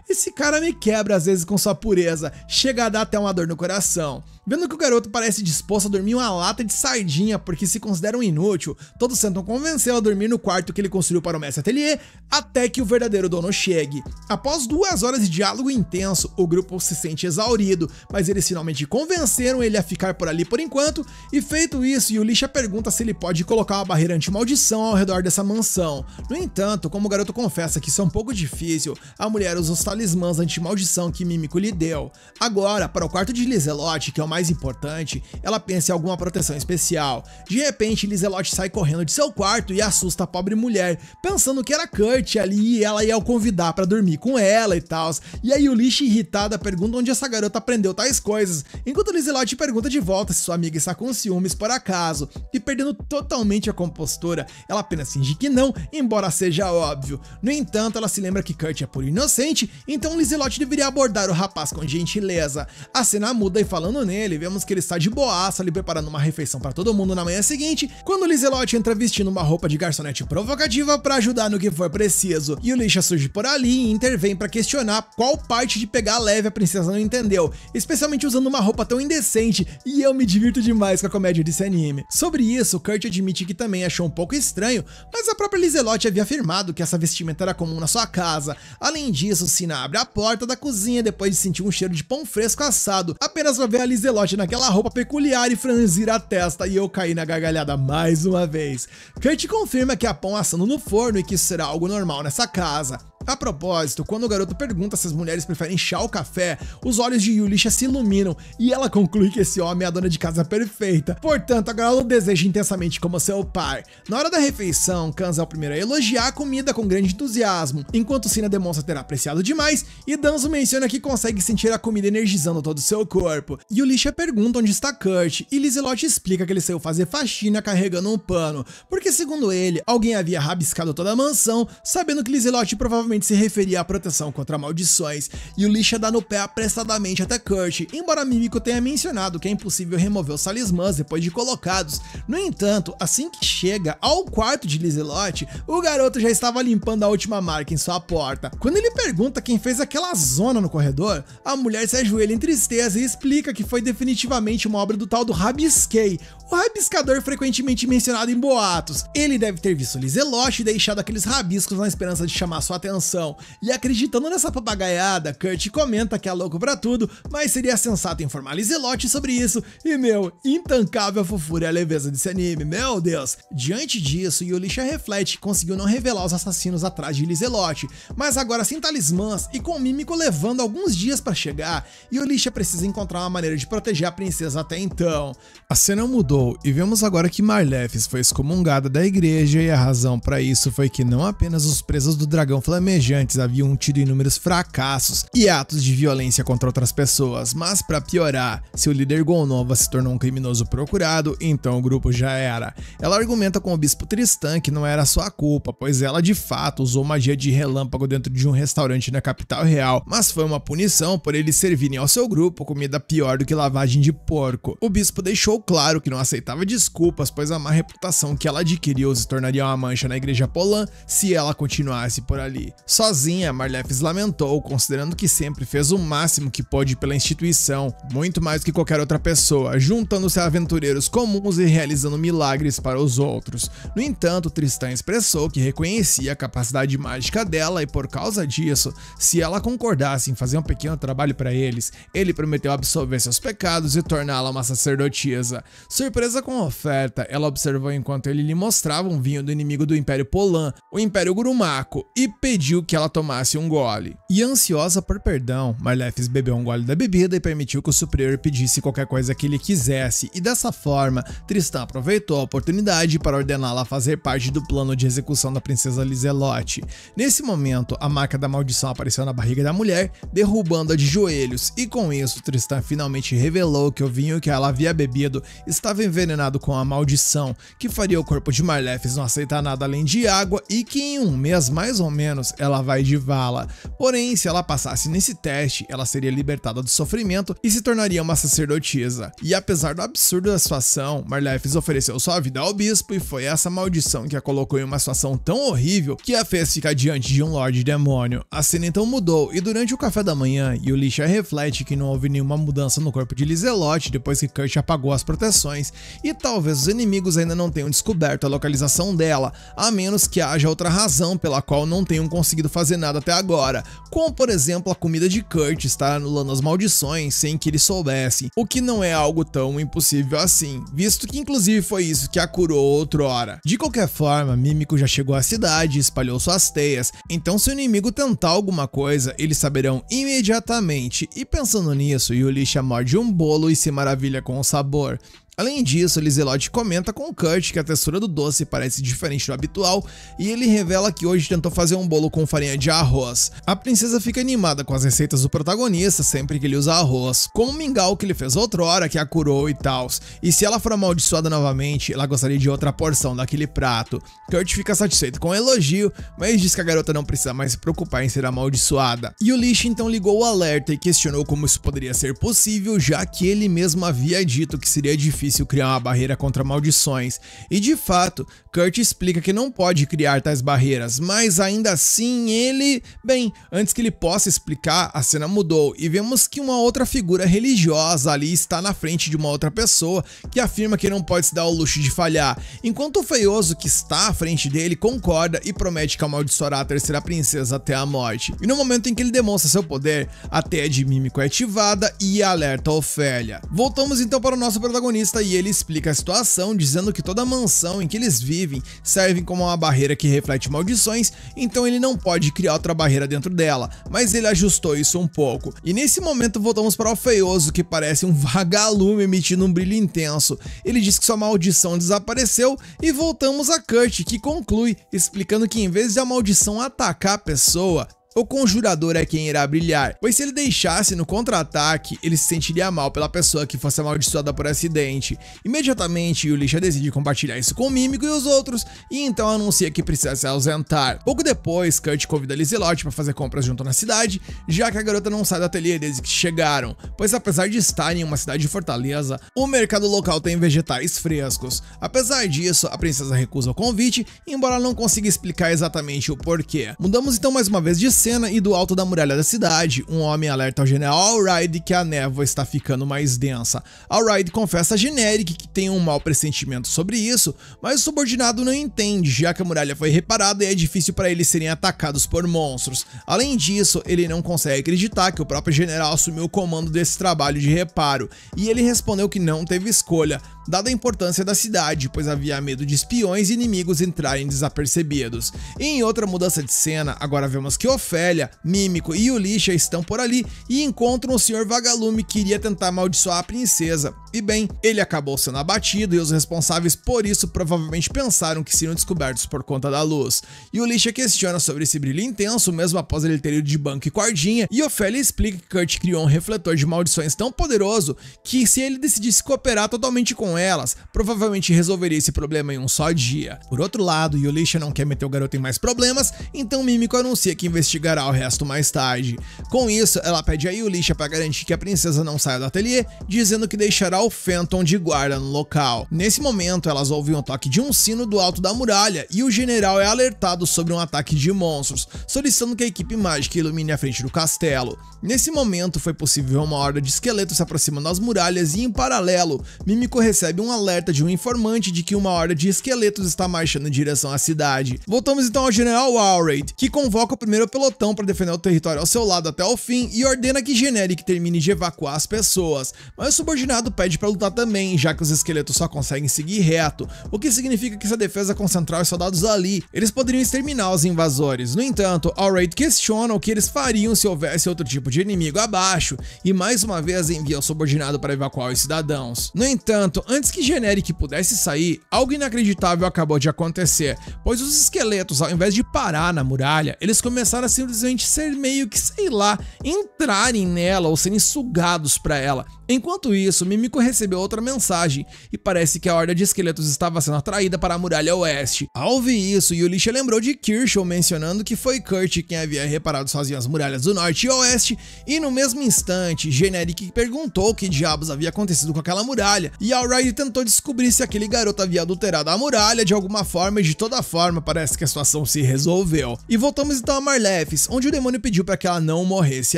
esse cara me quebra às vezes com sua pureza, chega a dar até uma dor no coração. Vendo que o garoto parece disposto a dormir uma lata de sardinha porque se considera um inútil, todos tentam convencê-lo a dormir no quarto que ele construiu para o Mestre Atelier, até que o verdadeiro dono chegue. Após 2 horas de diálogo intenso, o grupo se sente exaurido, mas eles finalmente convenceram ele a ficar por ali por enquanto, e feito isso, Yulish pergunta se ele pode colocar uma barreira anti-maldição ao redor dessa mansão. No entanto, como o garoto confessa que isso é um pouco difícil, a mulher usa os talismãs anti-maldição que Mimiko lhe deu. Agora, para o quarto de Lizelotte, que é o mais importante, ela pensa em alguma proteção especial. De repente, Lizelotte sai correndo de seu quarto e assusta a pobre mulher, pensando que era Kurt ali e ela ia o convidar para dormir com ela e tal. E aí Yulish, irritada, pergunta onde essa garota aprendeu tais coisas, enquanto Lizelotte pergunta de volta se sua amiga está com ciúmes por acaso, e perdendo totalmente a compostura, ela apenas finge que não, embora seja óbvio. No entanto, ela se lembra que Kurt é puro inocente, então Lizelotte deveria abordar o rapaz com gentileza. A cena muda e falando nele, vemos que ele está de boaça ali preparando uma refeição para todo mundo na manhã seguinte, quando Lizelotte entra vestindo uma roupa de garçonete provocativa para ajudar no que for preciso. E o Yulish surge por ali e intervém para questionar qual parte de pegar leve a princesa não entendeu, especialmente usando uma roupa tão indecente, e eu me divirto demais com a comédia desse anime. Sobre isso, Kurt admite que também achou um pouco estranho, mas a própria Lizelotte havia afirmado que essa vestimenta era comum na sua casa. Além disso, Cina abre a porta da cozinha depois de sentir um cheiro de pão fresco assado, apenas para ver a Lizelotte naquela roupa peculiar e franzir a testa, e eu caí na gargalhada mais uma vez. Kurt confirma que há pão assando no forno e que isso será algo normal nessa casa. A propósito, quando o garoto pergunta se as mulheres preferem chá ou café, os olhos de Yulish se iluminam e ela conclui que esse homem é a dona de casa perfeita. Portanto, agora ela o deseja intensamente como seu par. Na hora da refeição, Kanza é o primeiro a elogiar a comida com grande entusiasmo, enquanto Cina demonstra ter apreciado demais e Danzo menciona que consegue sentir a comida energizando todo o seu corpo. Yulish pergunta onde está Kurt e Lizelotte explica que ele saiu fazer faxina carregando um pano, porque segundo ele, alguém havia rabiscado toda a mansão, sabendo que Lizelotte provavelmente se referia à proteção contra maldições, e o Lixa dá no pé apressadamente até Kurt, embora Mimiko tenha mencionado que é impossível remover os talismãs depois de colocados. No entanto, assim que chega ao quarto de Lizelotte, o garoto já estava limpando a última marca em sua porta. Quando ele pergunta quem fez aquela zona no corredor, a mulher se ajoelha em tristeza e explica que foi definitivamente uma obra do tal do Rabisquei, o rabiscador frequentemente mencionado em boatos. Ele deve ter visto Lizelotte e deixado aqueles rabiscos na esperança de chamar sua atenção situação. E acreditando nessa papagaiada, Kurt comenta que é louco pra tudo, mas seria sensato informar Lizelotte sobre isso. E meu, intancável a fofura e a leveza desse anime, meu Deus. Diante disso, Yulisha reflete que conseguiu não revelar os assassinos atrás de Lizelotte, mas agora sem talismãs e com o Mímico levando alguns dias pra chegar, Yulisha precisa encontrar uma maneira de proteger a princesa até então. A cena mudou e vemos agora que Marlefis foi excomungada da igreja e a razão pra isso foi que não apenas os presos do dragão flamejantes haviam tido inúmeros fracassos e atos de violência contra outras pessoas, mas pra piorar, seu líder Golnova se tornou um criminoso procurado, então o grupo já era. Ela argumenta com o bispo Tristan que não era sua culpa, pois ela de fato usou magia de relâmpago dentro de um restaurante na capital real, mas foi uma punição por eles servirem ao seu grupo comida pior do que lavagem de porco. O bispo deixou claro que não aceitava desculpas, pois a má reputação que ela adquiriu se tornaria uma mancha na igreja Polan se ela continuasse por ali. Sozinha, Marlefis lamentou, considerando que sempre fez o máximo que pôde pela instituição, muito mais do que qualquer outra pessoa, juntando-se a aventureiros comuns e realizando milagres para os outros. No entanto, Tristan expressou que reconhecia a capacidade mágica dela e por causa disso, se ela concordasse em fazer um pequeno trabalho para eles, ele prometeu absolver seus pecados e torná-la uma sacerdotisa. Surpresa com a oferta, ela observou enquanto ele lhe mostrava um vinho do inimigo do Império Polan, o Império Gurumako, e pediu que ela tomasse um gole. E ansiosa por perdão, Marlefis bebeu um gole da bebida e permitiu que o superior pedisse qualquer coisa que ele quisesse, e dessa forma, Tristan aproveitou a oportunidade para ordená-la a fazer parte do plano de execução da princesa Lizelotte. Nesse momento, a marca da maldição apareceu na barriga da mulher, derrubando-a de joelhos, e com isso, Tristan finalmente revelou que o vinho que ela havia bebido estava envenenado com a maldição, que faria o corpo de Marlefis não aceitar nada além de água e que em um mês mais ou menos ela vai de vala. Porém, se ela passasse nesse teste, ela seria libertada do sofrimento e se tornaria uma sacerdotisa. E apesar do absurdo da situação, Marlefis ofereceu sua vida ao bispo e foi essa maldição que a colocou em uma situação tão horrível que a fez ficar diante de um Lorde Demônio. A cena então mudou e durante o café da manhã, Yulisha reflete que não houve nenhuma mudança no corpo de Lizelotte depois que Kurt apagou as proteções e talvez os inimigos ainda não tenham descoberto a localização dela, a menos que haja outra razão pela qual não tenham conseguido fazer nada até agora, como por exemplo a comida de Kurt estar anulando as maldições sem que ele soubesse, o que não é algo tão impossível assim, visto que inclusive foi isso que a curou outrora. De qualquer forma, Mímico já chegou à cidade e espalhou suas teias, então se o inimigo tentar alguma coisa, eles saberão imediatamente, e pensando nisso, Yulisha morde um bolo e se maravilha com o sabor. Além disso, Lizelotte comenta com Kurt que a textura do doce parece diferente do habitual e ele revela que hoje tentou fazer um bolo com farinha de arroz. A princesa fica animada com as receitas do protagonista sempre que ele usa arroz, como o mingau que ele fez outrora que a curou e tal. E se ela for amaldiçoada novamente, ela gostaria de outra porção daquele prato. Kurt fica satisfeito com o elogio, mas diz que a garota não precisa mais se preocupar em ser amaldiçoada. Yulisha então ligou o alerta e questionou como isso poderia ser possível, já que ele mesmo havia dito que seria difícil criar uma barreira contra maldições, e de fato, Kurt explica que não pode criar tais barreiras, mas ainda assim ele... Bem, antes que ele possa explicar, a cena mudou e vemos que uma outra figura religiosa ali está na frente de uma outra pessoa que afirma que não pode se dar o luxo de falhar, enquanto o feioso que está à frente dele concorda e promete que amaldiçoará a terceira princesa até a morte. E no momento em que ele demonstra seu poder, a teia de Mímico é ativada e alerta Ofélia. Voltamos então para o nosso protagonista e ele explica a situação, dizendo que toda a mansão em que eles vivem serve como uma barreira que reflete maldições, então ele não pode criar outra barreira dentro dela, mas ele ajustou isso um pouco. E nesse momento voltamos para o feioso, que parece um vagalume emitindo um brilho intenso. Ele diz que sua maldição desapareceu e voltamos a Kurt, que conclui explicando que em vez de a maldição atacar a pessoa, o conjurador é quem irá brilhar, pois se ele deixasse no contra-ataque, ele se sentiria mal pela pessoa que fosse amaldiçoada por acidente. Imediatamente, Yulisha decide compartilhar isso com o Mímico e os outros, e então anuncia que precisa se ausentar. Pouco depois, Kurt convida Lizelotte para fazer compras junto na cidade, já que a garota não sai do ateliê desde que chegaram, pois apesar de estar em uma cidade de fortaleza, o mercado local tem vegetais frescos. Apesar disso, a princesa recusa o convite, embora não consiga explicar exatamente o porquê. Mudamos então mais uma vez de cena cena e do alto da muralha da cidade, um homem alerta ao general Allride que a névoa está ficando mais densa. Allride confessa a Generic que tem um mau pressentimento sobre isso, mas o subordinado não entende, já que a muralha foi reparada e é difícil para eles serem atacados por monstros. Além disso, ele não consegue acreditar que o próprio general assumiu o comando desse trabalho de reparo, e ele respondeu que não teve escolha, dada a importância da cidade, pois havia medo de espiões e inimigos entrarem desapercebidos. E em outra mudança de cena, agora vemos que Ofélia, Mímico e Yulisha estão por ali e encontram o Sr. Vagalume que iria tentar amaldiçoar a princesa. E bem, ele acabou sendo abatido e os responsáveis por isso provavelmente pensaram que seriam descobertos por conta da luz. Yulisha questiona sobre esse brilho intenso mesmo após ele ter ido de banco e cordinha, e Ofélia explica que Kurt criou um refletor de maldições tão poderoso que se ele decidisse cooperar totalmente com elas, provavelmente resolveria esse problema em um só dia. Por outro lado, Yulisha não quer meter o garoto em mais problemas, então Mímico anuncia que investigará o resto mais tarde. Com isso, ela pede a Yulisha para garantir que a princesa não saia do ateliê, dizendo que deixará o Phantom de guarda no local. Nesse momento, elas ouvem o toque de um sino do alto da muralha e o general é alertado sobre um ataque de monstros, solicitando que a equipe mágica ilumine a frente do castelo. Nesse momento, foi possível uma horda de esqueletos se aproximando das muralhas e, em paralelo, Mímico recebe um alerta de um informante de que uma horda de esqueletos está marchando em direção à cidade. Voltamos então ao general Allride, que convoca o primeiro pelotão para defender o território ao seu lado até o fim e ordena que Generic termine de evacuar as pessoas, mas o subordinado pede para lutar também, já que os esqueletos só conseguem seguir reto, o que significa que se a defesa concentrar os soldados ali, eles poderiam exterminar os invasores. No entanto, Allride questiona o que eles fariam se houvesse outro tipo de inimigo abaixo e mais uma vez envia o subordinado para evacuar os cidadãos. No entanto, antes que Generic pudesse sair, algo inacreditável acabou de acontecer, pois os esqueletos, ao invés de parar na muralha, eles começaram a simplesmente ser meio que, sei lá, entrarem nela ou serem sugados para ela. Enquanto isso, Mímico recebeu outra mensagem e parece que a horda de esqueletos estava sendo atraída para a muralha oeste. Ao ouvir isso, Yulisha lembrou de Kershaw mencionando que foi Kurt quem havia reparado sozinho as muralhas do norte e oeste, e no mesmo instante, Generic perguntou o que diabos havia acontecido com aquela muralha, e Allride tentou descobrir se aquele garoto havia adulterado a muralha de alguma forma, e de toda forma parece que a situação se resolveu. E voltamos então a Marlefis, onde o demônio pediu para que ela não morresse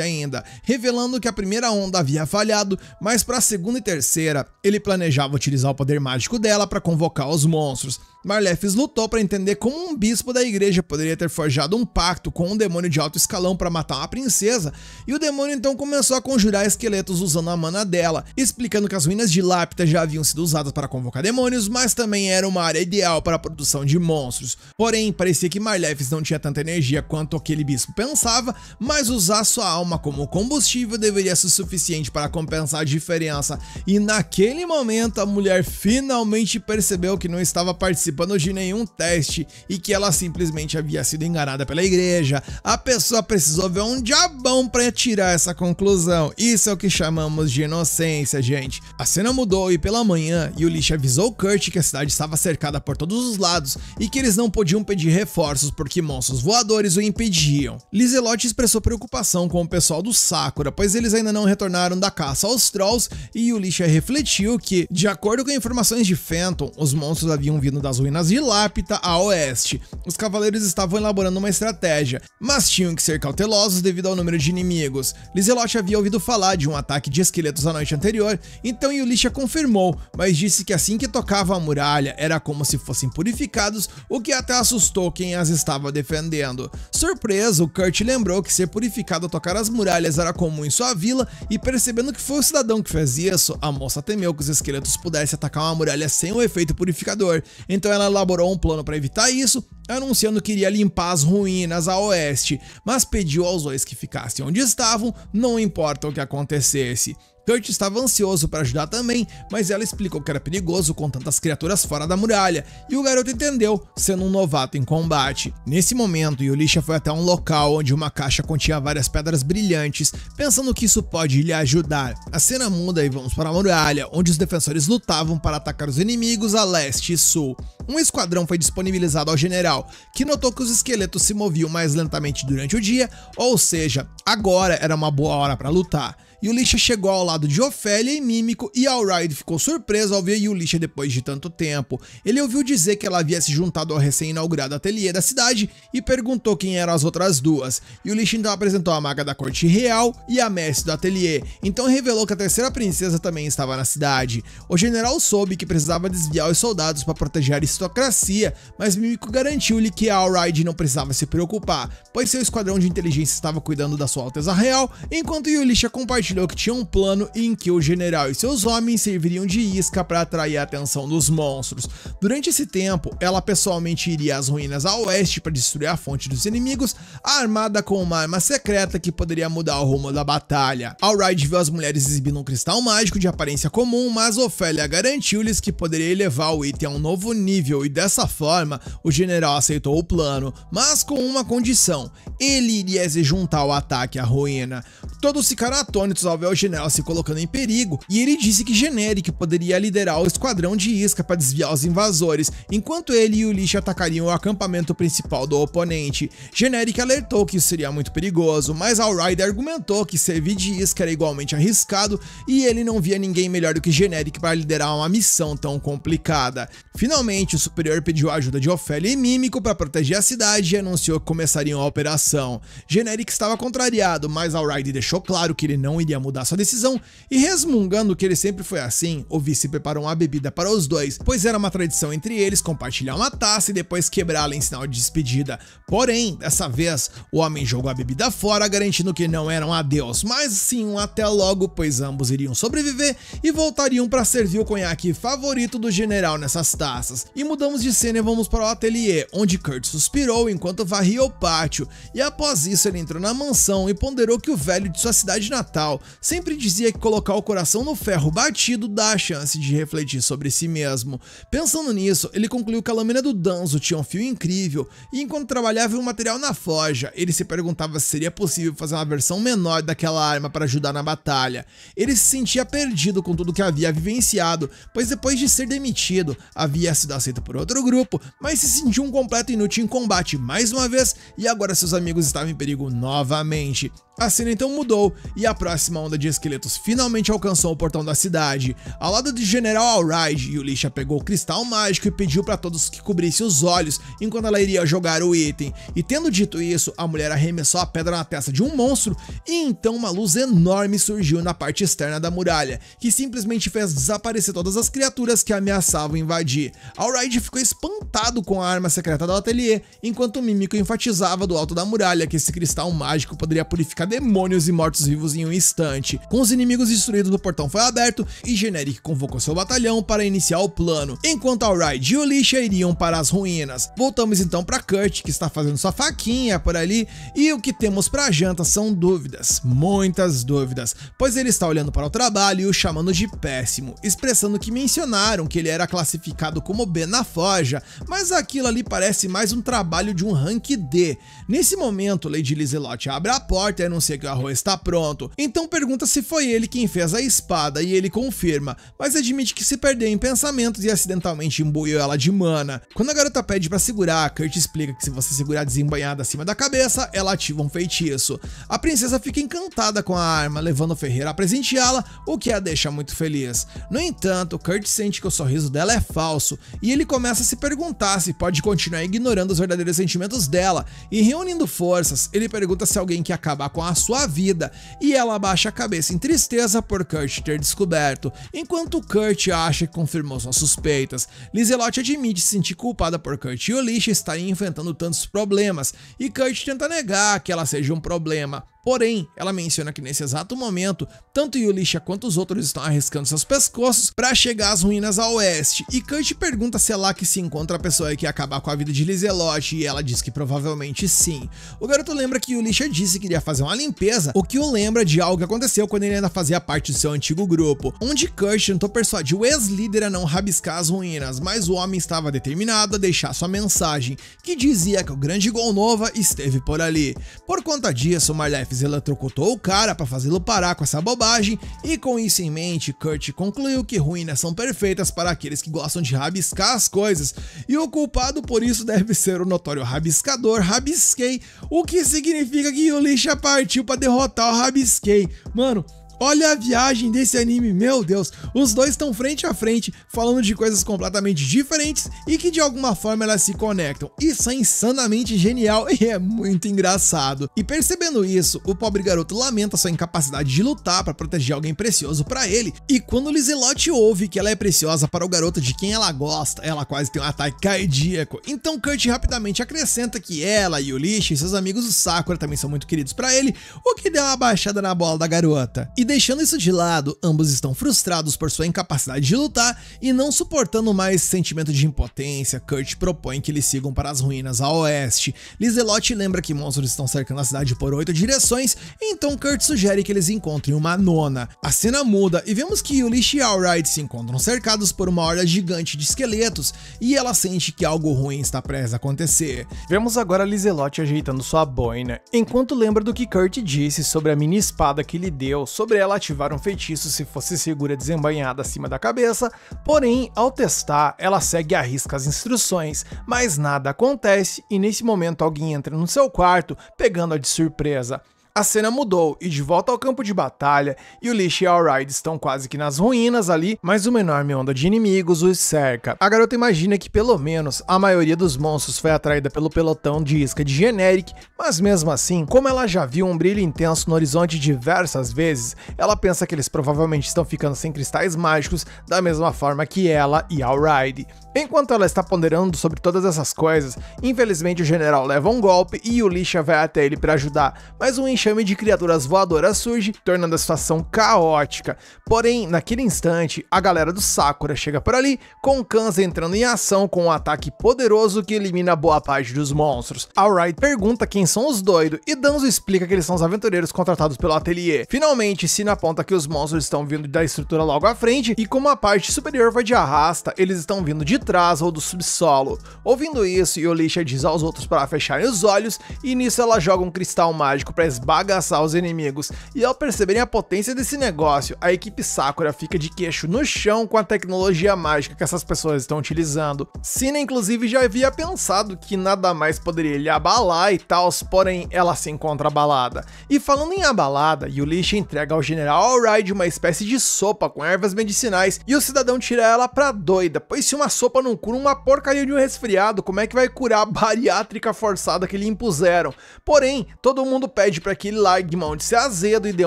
ainda, revelando que a primeira onda havia falhado, mas para a segunda e terceira, ele planejava utilizar o poder mágico dela para convocar os monstros. Marlefis lutou para entender como um bispo da igreja poderia ter forjado um pacto com um demônio de alto escalão para matar uma princesa, e o demônio então começou a conjurar esqueletos usando a mana dela, explicando que as ruínas de Lápida já haviam sido usadas para convocar demônios, mas também era uma área ideal para a produção de monstros. Porém, parecia que Marlefis não tinha tanta energia quanto aquele bispo pensava, mas usar sua alma como combustível deveria ser suficiente para compensar a diferença, e naquele momento a mulher finalmente percebeu que não estava participando de nenhum teste e que ela simplesmente havia sido enganada pela igreja. A pessoa precisou ver um diabão para tirar essa conclusão. Isso é o que chamamos de inocência, gente. A cena mudou e pela manhã, Yulisha avisou Kurt que a cidade estava cercada por todos os lados e que eles não podiam pedir reforços porque monstros voadores o impediam. Lizelotte expressou preocupação com o pessoal do Sakura, pois eles ainda não retornaram da caça aos Trolls, e Yulisha refletiu que, de acordo com informações de Phantom, os monstros haviam vindo das ruínas de Lápida a oeste. Os cavaleiros estavam elaborando uma estratégia, mas tinham que ser cautelosos devido ao número de inimigos. Lizelotte havia ouvido falar de um ataque de esqueletos a noite anterior, então Yulisha confirmou, mas disse que assim que tocava a muralha era como se fossem purificados, o que até assustou quem as estava defendendo. Surpreso, Kurt lembrou que ser purificado ao tocar as muralhas era comum em sua vila, e percebendo que foi o cidadão que fez isso, a moça temeu que os esqueletos pudessem atacar uma muralha sem o efeito purificador. Então ela elaborou um plano para evitar isso, anunciando que iria limpar as ruínas a oeste, mas pediu aos dois que ficassem onde estavam, não importa o que acontecesse. Kurt estava ansioso para ajudar também, mas ela explicou que era perigoso com tantas criaturas fora da muralha, e o garoto entendeu, sendo um novato em combate. Nesse momento, Yulisha foi até um local onde uma caixa continha várias pedras brilhantes, pensando que isso pode lhe ajudar. A cena muda e vamos para a muralha, onde os defensores lutavam para atacar os inimigos a leste e sul. Um esquadrão foi disponibilizado ao general, que notou que os esqueletos se moviam mais lentamente durante o dia, ou seja, agora era uma boa hora para lutar. Yulisha chegou ao lado de Ofélia e Mímico e Alraide ficou surpreso ao ver Yulisha depois de tanto tempo. Ele ouviu dizer que ela havia se juntado ao recém-inaugurado ateliê da cidade e perguntou quem eram as outras duas. Yulisha então apresentou a maga da corte real e a mestre do ateliê, então revelou que a terceira princesa também estava na cidade. O general soube que precisava desviar os soldados para proteger a aristocracia, mas Mímico garantiu-lhe que a Alraide não precisava se preocupar, pois seu esquadrão de inteligência estava cuidando da sua Alteza Real, enquanto Yulisha compartilhou que tinha um plano em que o general e seus homens serviriam de isca para atrair a atenção dos monstros. Durante esse tempo, ela pessoalmente iria às ruínas a oeste para destruir a fonte dos inimigos, armada com uma arma secreta que poderia mudar o rumo da batalha. Alraide viu as mulheres exibindo um cristal mágico de aparência comum, mas Ofélia garantiu-lhes que poderia elevar o item a um novo nível e dessa forma o general aceitou o plano, mas com uma condição: ele iria se juntar ao ataque à ruína. Todos ficaram atônitos ao ver o general se colocando em perigo e ele disse que Generic poderia liderar o esquadrão de isca para desviar os invasores, enquanto ele e Yulisha atacariam o acampamento principal do oponente. Generic alertou que isso seria muito perigoso, mas Alraide argumentou que servir de isca era igualmente arriscado e ele não via ninguém melhor do que Generic para liderar uma missão tão complicada. Finalmente, o superior pediu a ajuda de Ofélia e Mímico para proteger a cidade e anunciou que começariam a operação. Generic estava contrariado, mas Alraide deixou claro que ele não iria mudar sua decisão e, resmungando que ele sempre foi assim, o vice preparou uma bebida para os dois, pois era uma tradição entre eles compartilhar uma taça e depois quebrá-la em sinal de despedida. Porém, dessa vez, o homem jogou a bebida fora, garantindo que não era um adeus, mas sim um até logo, pois ambos iriam sobreviver e voltariam para servir o conhaque favorito do general nessas taças. E mudamos de cena e vamos para o ateliê, onde Kurt suspirou enquanto varria o pátio, e após isso ele entrou na mansão e ponderou que o velho de sua cidade natal sempre dizia que colocar o coração no ferro batido dá a chance de refletir sobre si mesmo. Pensando nisso, ele concluiu que a lâmina do Danzo tinha um fio incrível, e enquanto trabalhava em um material na forja, ele se perguntava se seria possível fazer uma versão menor daquela arma para ajudar na batalha. Ele se sentia perdido com tudo que havia vivenciado, pois depois de ser demitido, havia sido aceito por outro grupo, mas se sentiu um completo inútil em combate mais uma vez, e agora seus amigos estavam em perigo novamente. A cena então mudou, e a próxima onda de esqueletos finalmente alcançou o portão da cidade. Ao lado do general Alraide, Yulisha pegou o cristal mágico e pediu para todos que cobrissem os olhos enquanto ela iria jogar o item. E tendo dito isso, a mulher arremessou a pedra na testa de um monstro, e então uma luz enorme surgiu na parte externa da muralha, que simplesmente fez desaparecer todas as criaturas que ameaçavam invadir. Alraide ficou espantado com a arma secreta do ateliê, enquanto o Mímico enfatizava do alto da muralha que esse cristal mágico poderia purificar demônios e mortos-vivos em um instante. Com os inimigos destruídos, o portão foi aberto e Generic convocou seu batalhão para iniciar o plano, enquanto Alraide e Yulisha iriam para as ruínas. Voltamos então para Kurt, que está fazendo sua faquinha por ali, e o que temos para janta são dúvidas, muitas dúvidas, pois ele está olhando para o trabalho e o chamando de péssimo, expressando que mencionaram que ele era classificado como B na forja, mas aquilo ali parece mais um trabalho de um rank D. Nesse momento, Lady Lizelotte abre a porta e anuncia que o arroz está pronto, então pergunta se foi ele quem fez a espada e ele confirma, mas admite que se perdeu em pensamentos e acidentalmente imbuiu ela de mana. Quando a garota pede para segurar, Kurt explica que se você segurar desembanhada acima da cabeça, ela ativa um feitiço. A princesa fica encantada com a arma, levando o ferreiro a presenteá-la, o que a deixa muito feliz. No entanto, Kurt sente que o sorriso dela é falso e ele começa a se perguntar se pode continuar ignorando os verdadeiros sentimentos dela, e reunindo forças, ele pergunta se alguém quer acabar com a sua vida, e ela abaixa a cabeça em tristeza por Kurt ter descoberto, enquanto Kurt acha que confirmou suas suspeitas. Lizelotte admite se sentir culpada por Kurt e Yulisha estarem enfrentando tantos problemas, e Kurt tenta negar que ela seja um problema. Porém, ela menciona que nesse exato momento, tanto Yulisha quanto os outros estão arriscando seus pescoços para chegar às ruínas a oeste, e Kurt pergunta se é lá que se encontra a pessoa que ia acabar com a vida de Lizelotte, e ela diz que provavelmente sim. O garoto lembra que Yulisha disse que iria fazer uma limpeza, o que o lembra de algo que aconteceu quando ele ainda fazia parte do seu antigo grupo, onde Kurt tentou persuadir o ex-líder a não rabiscar as ruínas, mas o homem estava determinado a deixar sua mensagem, que dizia que o grande Golnova esteve por ali. Por conta disso, Marlef eletrocutou o cara para fazê-lo parar com essa bobagem, e com isso em mente, Kurt concluiu que ruínas são perfeitas para aqueles que gostam de rabiscar as coisas, e o culpado por isso deve ser o notório rabiscador Rabisquei, o que significa que Yulisha partiu para derrotar o Rabisquei. Mano, Olha a viagem desse anime, meu Deus. Os dois estão frente a frente, falando de coisas completamente diferentes e que de alguma forma elas se conectam. Isso é insanamente genial e é muito engraçado. E percebendo isso, o pobre garoto lamenta sua incapacidade de lutar para proteger alguém precioso para ele. E quando Lizelotte ouve que ela é preciosa para o garoto de quem ela gosta, ela quase tem um ataque cardíaco. Então Kurt rapidamente acrescenta que ela e o Lish e seus amigos do Sakura também são muito queridos para ele, o que deu uma baixada na bola da garota. E deixando isso de lado, ambos estão frustrados por sua incapacidade de lutar e não suportando mais esse sentimento de impotência. Kurt propõe que eles sigam para as ruínas a oeste. Lizelotte lembra que monstros estão cercando a cidade por 8 direções, então Kurt sugere que eles encontrem uma nona. A cena muda e vemos que Yulish e Alright se encontram cercados por uma horda gigante de esqueletos e ela sente que algo ruim está prestes a acontecer. Vemos agora Lizelotte ajeitando sua boina, enquanto lembra do que Kurt disse sobre a mini espada que lhe deu, sobre ela ativar um feitiço se fosse segura desembainhada acima da cabeça, porém, ao testar, ela segue à risca as instruções, mas nada acontece e nesse momento alguém entra no seu quarto, pegando-a de surpresa. A cena mudou e de volta ao campo de batalha, Yulish e Alright estão quase que nas ruínas ali, mas uma enorme onda de inimigos os cerca. A garota imagina que pelo menos a maioria dos monstros foi atraída pelo pelotão de isca de Generic, mas mesmo assim, como ela já viu um brilho intenso no horizonte diversas vezes, ela pensa que eles provavelmente estão ficando sem cristais mágicos da mesma forma que ela e Alright. Enquanto ela está ponderando sobre todas essas coisas, infelizmente o general leva um golpe e Yulish vai até ele para ajudar, mas um enxame de criaturas voadoras surge, tornando a situação caótica. Porém, naquele instante, a galera do Sakura chega por ali, com Kanza entrando em ação com um ataque poderoso que elimina boa parte dos monstros. Alright pergunta quem são os doidos e Danzo explica que eles são os aventureiros contratados pelo ateliê. Finalmente, Sina aponta que os monstros estão vindo da estrutura logo à frente e como a parte superior vai de arrasta, eles estão vindo de trás ou do subsolo. Ouvindo isso, Yulish diz aos outros para fecharem os olhos e nisso ela joga um cristal mágico para esbagaçar os inimigos, e ao perceberem a potência desse negócio, a equipe Sakura fica de queixo no chão com a tecnologia mágica que essas pessoas estão utilizando. Sina inclusive já havia pensado que nada mais poderia lhe abalar e tal, porém ela se encontra abalada. E falando em abalada, Yulish entrega ao General Alright uma espécie de sopa com ervas medicinais e o cidadão tira ela pra doida, pois se uma sopa não cura uma porcaria de um resfriado, como é que vai curar a bariátrica forçada que lhe impuseram? Porém, todo mundo pede para que ele largue mão de ser azedo e dê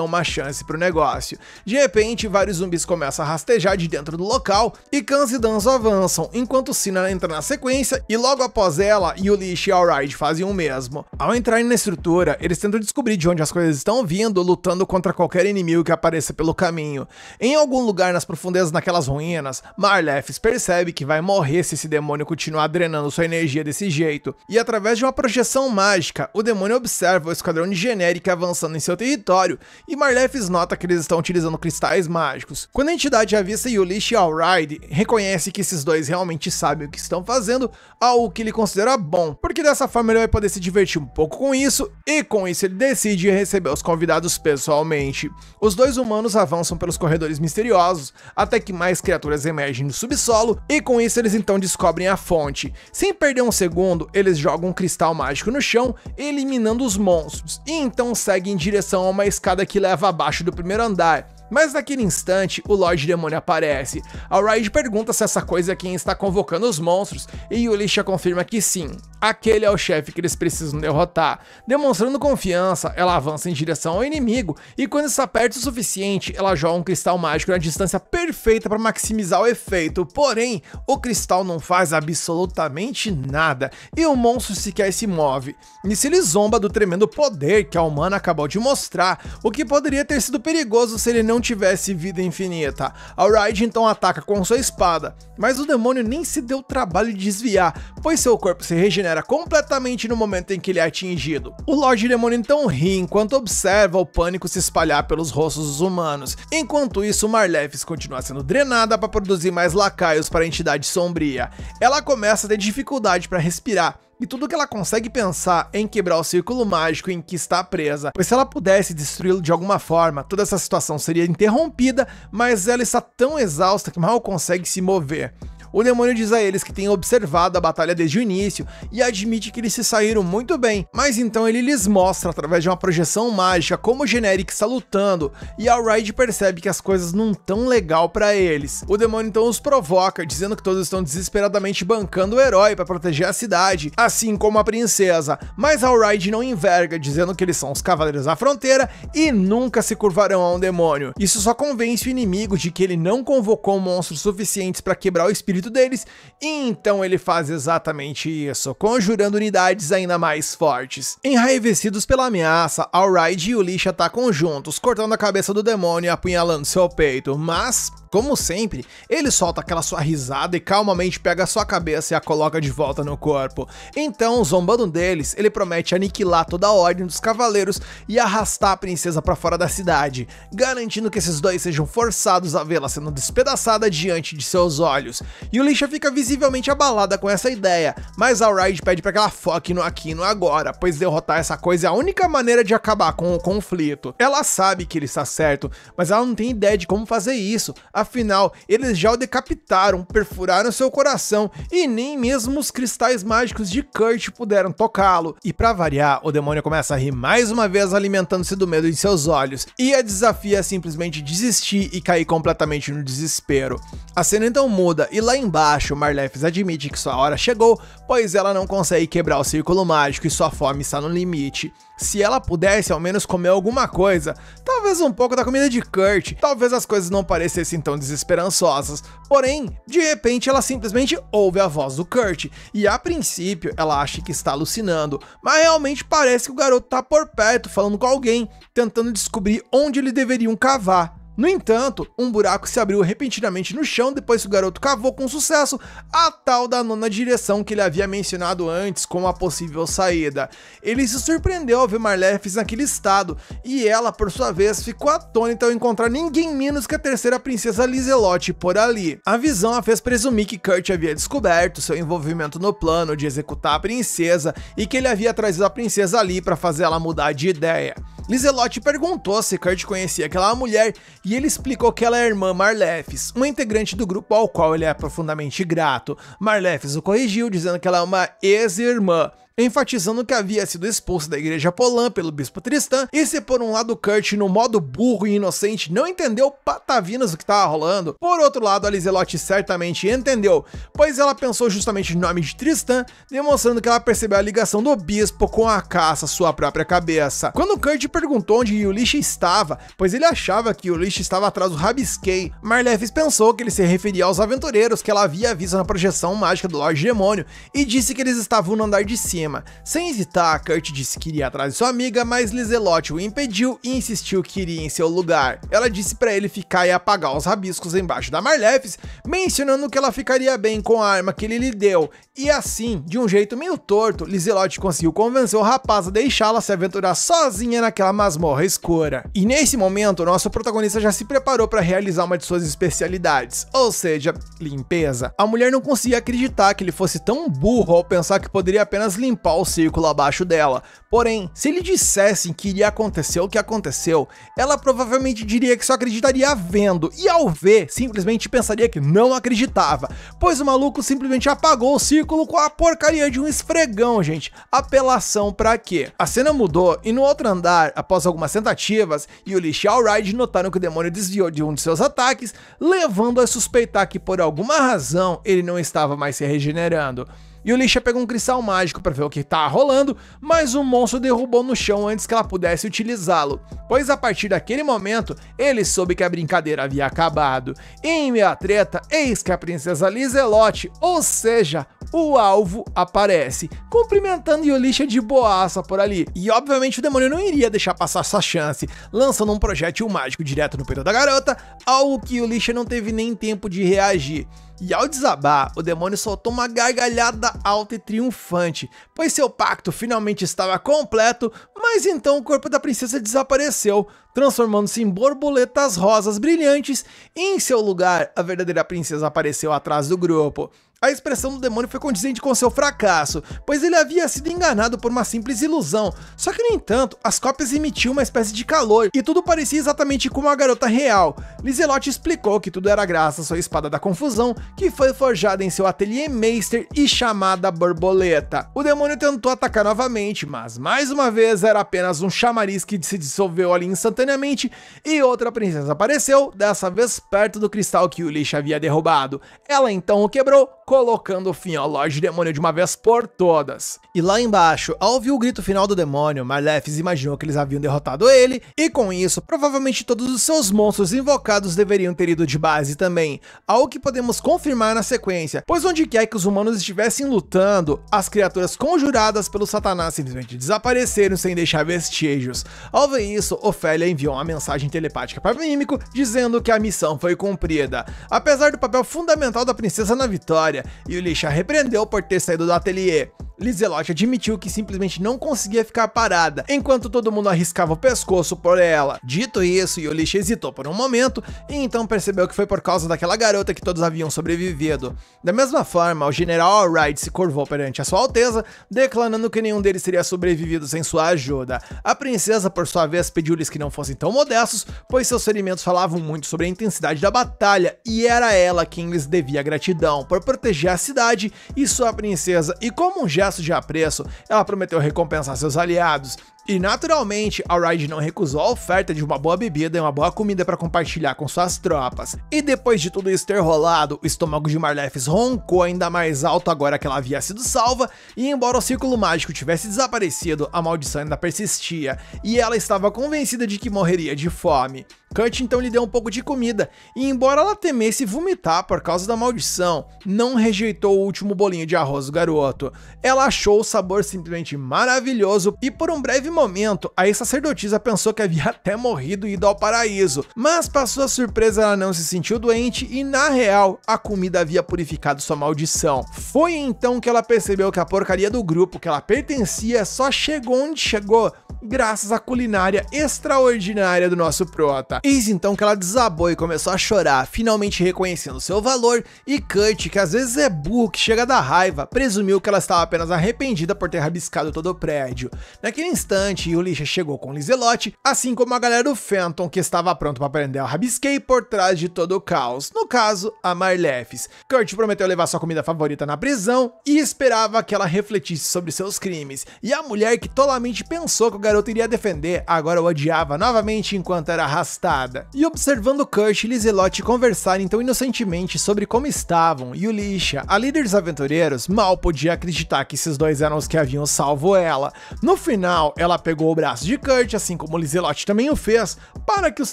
uma chance pro negócio. De repente, vários zumbis começam a rastejar de dentro do local e Kanza e Danzo avançam, enquanto Sina entra na sequência e logo após ela, Yulish e Alright fazem o mesmo. Ao entrarem na estrutura, eles tentam descobrir de onde as coisas estão vindo, lutando contra qualquer inimigo que apareça pelo caminho. Em algum lugar nas profundezas daquelas ruínas, Marlefs percebe que vai morrer se esse demônio continuar drenando sua energia desse jeito. E através de uma projeção mágica, o demônio observa o esquadrão de Generic avançando em seu território, e Marlefs nota que eles estão utilizando cristais mágicos. Quando a entidade avista Yulish e Alright, reconhece que esses dois realmente sabem o que estão fazendo, algo que ele considera bom, porque dessa forma ele vai poder se divertir um pouco com isso, e com isso ele decide receber os convidados pessoalmente. Os dois humanos avançam pelos corredores misteriosos, até que mais criaturas emergem do subsolo, e com isso eles então descobrem a fonte. Sem perder um segundo, eles jogam um cristal mágico no chão, eliminando os monstros, e então seguem em direção a uma escada que leva abaixo do primeiro andar. Mas naquele instante, o Lorde Demônio aparece. Alright pergunta se essa coisa é quem está convocando os monstros, e Yulish confirma que sim, aquele é o chefe que eles precisam derrotar. Demonstrando confiança, ela avança em direção ao inimigo, e quando está perto o suficiente, ela joga um cristal mágico na distância perfeita para maximizar o efeito. Porém, o cristal não faz absolutamente nada, e o monstro sequer se move. Nisso ele zomba do tremendo poder que a humana acabou de mostrar, o que poderia ter sido perigoso se ele não tivesse vida infinita. Alright então ataca com sua espada, mas o demônio nem se deu o trabalho de desviar, pois seu corpo se regenera completamente no momento em que ele é atingido. O Lorde Demônio então ri enquanto observa o pânico se espalhar pelos rostos dos humanos. Enquanto isso, Marlefs continua sendo drenada para produzir mais lacaios para a entidade sombria. Ela começa a ter dificuldade para respirar, e tudo que ela consegue pensar é em quebrar o círculo mágico em que está presa, pois se ela pudesse destruí-lo de alguma forma, toda essa situação seria interrompida, mas ela está tão exausta que mal consegue se mover. O demônio diz a eles que tem observado a batalha desde o início e admite que eles se saíram muito bem, mas então ele lhes mostra através de uma projeção mágica como o Generic está lutando e Alraide percebe que as coisas não tão legal para eles. O demônio então os provoca, dizendo que todos estão desesperadamente bancando o herói para proteger a cidade, assim como a princesa, mas Alraide não enverga, dizendo que eles são os Cavaleiros da Fronteira e nunca se curvarão a um demônio. Isso só convence o inimigo de que ele não convocou monstros suficientes para quebrar o espírito deles, e então ele faz exatamente isso, conjurando unidades ainda mais fortes. Enraivecidos pela ameaça, Alraide e Ulisha atacam juntos, cortando a cabeça do demônio e apunhalando seu peito, mas, como sempre, ele solta aquela sua risada e calmamente pega sua cabeça e a coloca de volta no corpo. Então, zombando deles, ele promete aniquilar toda a ordem dos cavaleiros e arrastar a princesa para fora da cidade, garantindo que esses dois sejam forçados a vê-la sendo despedaçada diante de seus olhos. E Ulisha fica visivelmente abalada com essa ideia, mas Alraide pede para que ela foque no aqui e no agora, pois derrotar essa coisa é a única maneira de acabar com o conflito. Ela sabe que ele está certo, mas ela não tem ideia de como fazer isso, afinal, eles já o decapitaram, perfuraram seu coração e nem mesmo os cristais mágicos de Kurt puderam tocá-lo. E para variar, o demônio começa a rir mais uma vez, alimentando-se do medo em seus olhos, e a desafia a simplesmente desistir e cair completamente no desespero. A cena então muda e lá embaixo Marlefis admite que sua hora chegou, pois ela não consegue quebrar o círculo mágico e sua fome está no limite. Se ela pudesse ao menos comer alguma coisa, talvez um pouco da comida de Kurt, talvez as coisas não parecessem tão desesperançosas. Porém, de repente ela simplesmente ouve a voz do Kurt, e a princípio ela acha que está alucinando, mas realmente parece que o garoto está por perto falando com alguém, tentando descobrir onde eles deveriam cavar. No entanto, um buraco se abriu repentinamente no chão depois que o garoto cavou com sucesso a tal da nona direção que ele havia mencionado antes como a possível saída. Ele se surpreendeu ao ver Marlefis naquele estado, e ela, por sua vez, ficou atônita ao encontrar ninguém menos que a terceira princesa Lizelotte por ali. A visão a fez presumir que Kurt havia descoberto seu envolvimento no plano de executar a princesa e que ele havia trazido a princesa ali para fazer ela mudar de ideia. Lizelotte perguntou se Kurt conhecia aquela mulher e ele explicou que ela é a irmã Marlefis, uma integrante do grupo ao qual ele é profundamente grato. Marlefis o corrigiu, dizendo que ela é uma ex-irmã, enfatizando que havia sido expulso da igreja Polan pelo bispo Tristan, e se por um lado Kurt, no modo burro e inocente, não entendeu patavinas do que estava rolando, por outro lado a Lizelotte certamente entendeu, pois ela pensou justamente no nome de Tristan, demonstrando que ela percebeu a ligação do bispo com a caça à sua própria cabeça. Quando Kurt perguntou onde Ulisha estava, pois ele achava que Ulisha estava atrás do Rabisquei, Marlefis pensou que ele se referia aos aventureiros que ela havia visto na projeção mágica do Lorde Demônio, e disse que eles estavam no andar de cima. Sem hesitar, Kurt disse que iria atrás de sua amiga, mas Lizelotte o impediu e insistiu que iria em seu lugar. Ela disse para ele ficar e apagar os rabiscos embaixo da Marlefis, mencionando que ela ficaria bem com a arma que ele lhe deu, e assim, de um jeito meio torto, Lizelotte conseguiu convencer o rapaz a deixá-la se aventurar sozinha naquela masmorra escura. E nesse momento, nosso protagonista já se preparou para realizar uma de suas especialidades, ou seja, limpeza. A mulher não conseguia acreditar que ele fosse tão burro ao pensar que poderia apenas limpar o círculo abaixo dela. Porém, se lhe dissessem que iria acontecer o que aconteceu, ela provavelmente diria que só acreditaria vendo, e ao ver, simplesmente pensaria que não acreditava, pois o maluco simplesmente apagou o círculo com a porcaria de um esfregão, gente. Apelação pra quê? A cena mudou, e no outro andar, após algumas tentativas, Ulisha e Alraide notaram que o demônio desviou de um de seus ataques, levando a suspeitar que por alguma razão ele não estava mais se regenerando. Ulisha pegou um cristal mágico para ver o que tá rolando, mas o monstro derrubou no chão antes que ela pudesse utilizá-lo, pois a partir daquele momento, ele soube que a brincadeira havia acabado. E em meio à treta, eis que a princesa Lizelotte, ou seja, o alvo, aparece, cumprimentando Ulisha de boaça por ali. E obviamente o demônio não iria deixar passar essa chance, lançando um projétil mágico direto no peito da garota, algo que Ulisha não teve nem tempo de reagir. E ao desabar, o demônio soltou uma gargalhada alta e triunfante, pois seu pacto finalmente estava completo, mas então o corpo da princesa desapareceu, transformando-se em borboletas rosas brilhantes, e em seu lugar, a verdadeira princesa apareceu atrás do grupo. A expressão do demônio foi condizente com seu fracasso, pois ele havia sido enganado por uma simples ilusão. Só que, no entanto, as cópias emitiam uma espécie de calor, e tudo parecia exatamente como a garota real. Lizelotte explicou que tudo era graças à sua espada da confusão, que foi forjada em seu ateliê Meister e chamada Borboleta. O demônio tentou atacar novamente, mas mais uma vez era apenas um chamariz que se dissolveu ali instantaneamente, e outra princesa apareceu, dessa vez perto do cristal que Yulicha havia derrubado. Ela então o quebrou, colocando fim ao Lorde Demônio de uma vez por todas. E lá embaixo, ao ouvir o grito final do demônio, Marlefis imaginou que eles haviam derrotado ele, e com isso, provavelmente todos os seus monstros invocados deveriam ter ido de base também, algo que podemos confirmar na sequência, pois onde quer que os humanos estivessem lutando, as criaturas conjuradas pelo Satanás simplesmente desapareceram sem deixar vestígios. Ao ver isso, Ofélia enviou uma mensagem telepática para Mímico, dizendo que a missão foi cumprida. Apesar do papel fundamental da princesa na vitória, Yulicha repreendeu por ter saído do ateliê. Lizelotte admitiu que simplesmente não conseguia ficar parada, enquanto todo mundo arriscava o pescoço por ela. Dito isso, Yulicha hesitou por um momento, e então percebeu que foi por causa daquela garota que todos haviam sobrevivido. Da mesma forma, o general Allride se curvou perante a sua alteza, declarando que nenhum deles teria sobrevivido sem sua ajuda. A princesa, por sua vez, pediu-lhes que não fossem tão modestos, pois seus ferimentos falavam muito sobre a intensidade da batalha, e era ela quem lhes devia gratidão por proteger a cidade e sua princesa, e como um gesto de apreço, ela prometeu recompensar seus aliados. E naturalmente, Allride não recusou a oferta de uma boa bebida e uma boa comida para compartilhar com suas tropas. E depois de tudo isso ter rolado, o estômago de Marlefis roncou ainda mais alto agora que ela havia sido salva, e embora o círculo mágico tivesse desaparecido, a maldição ainda persistia, e ela estava convencida de que morreria de fome. Kurt então lhe deu um pouco de comida, e embora ela temesse vomitar por causa da maldição, não rejeitou o último bolinho de arroz do garoto. Ela achou o sabor simplesmente maravilhoso, e por um breve momento, a ex-sacerdotisa pensou que havia até morrido e ido ao paraíso, mas para sua surpresa ela não se sentiu doente e na real, a comida havia purificado sua maldição. Foi então que ela percebeu que a porcaria do grupo que ela pertencia só chegou onde chegou graças à culinária extraordinária do nosso prota. Eis então que ela desabou e começou a chorar, finalmente reconhecendo seu valor, e Kurt, que às vezes é burro que chega da raiva, presumiu que ela estava apenas arrependida por ter rabiscado todo o prédio. Naquele instante, Yulicha chegou com Lizelotte, assim como a galera do Phantom, que estava pronto para prender o Rabisquei por trás de todo o caos, no caso, a Marlefis. Kurt prometeu levar sua comida favorita na prisão e esperava que ela refletisse sobre seus crimes, e a mulher que tolamente pensou que o garoto iria defender, agora o odiava novamente enquanto era arrastada. E observando Kurt e Lizelotte conversarem tão inocentemente sobre como estavam, Yulicha, a líder dos aventureiros, mal podia acreditar que esses dois eram os que haviam salvo ela. No final, ela pegou o braço de Kurt, assim como Lizelotte também o fez, para que os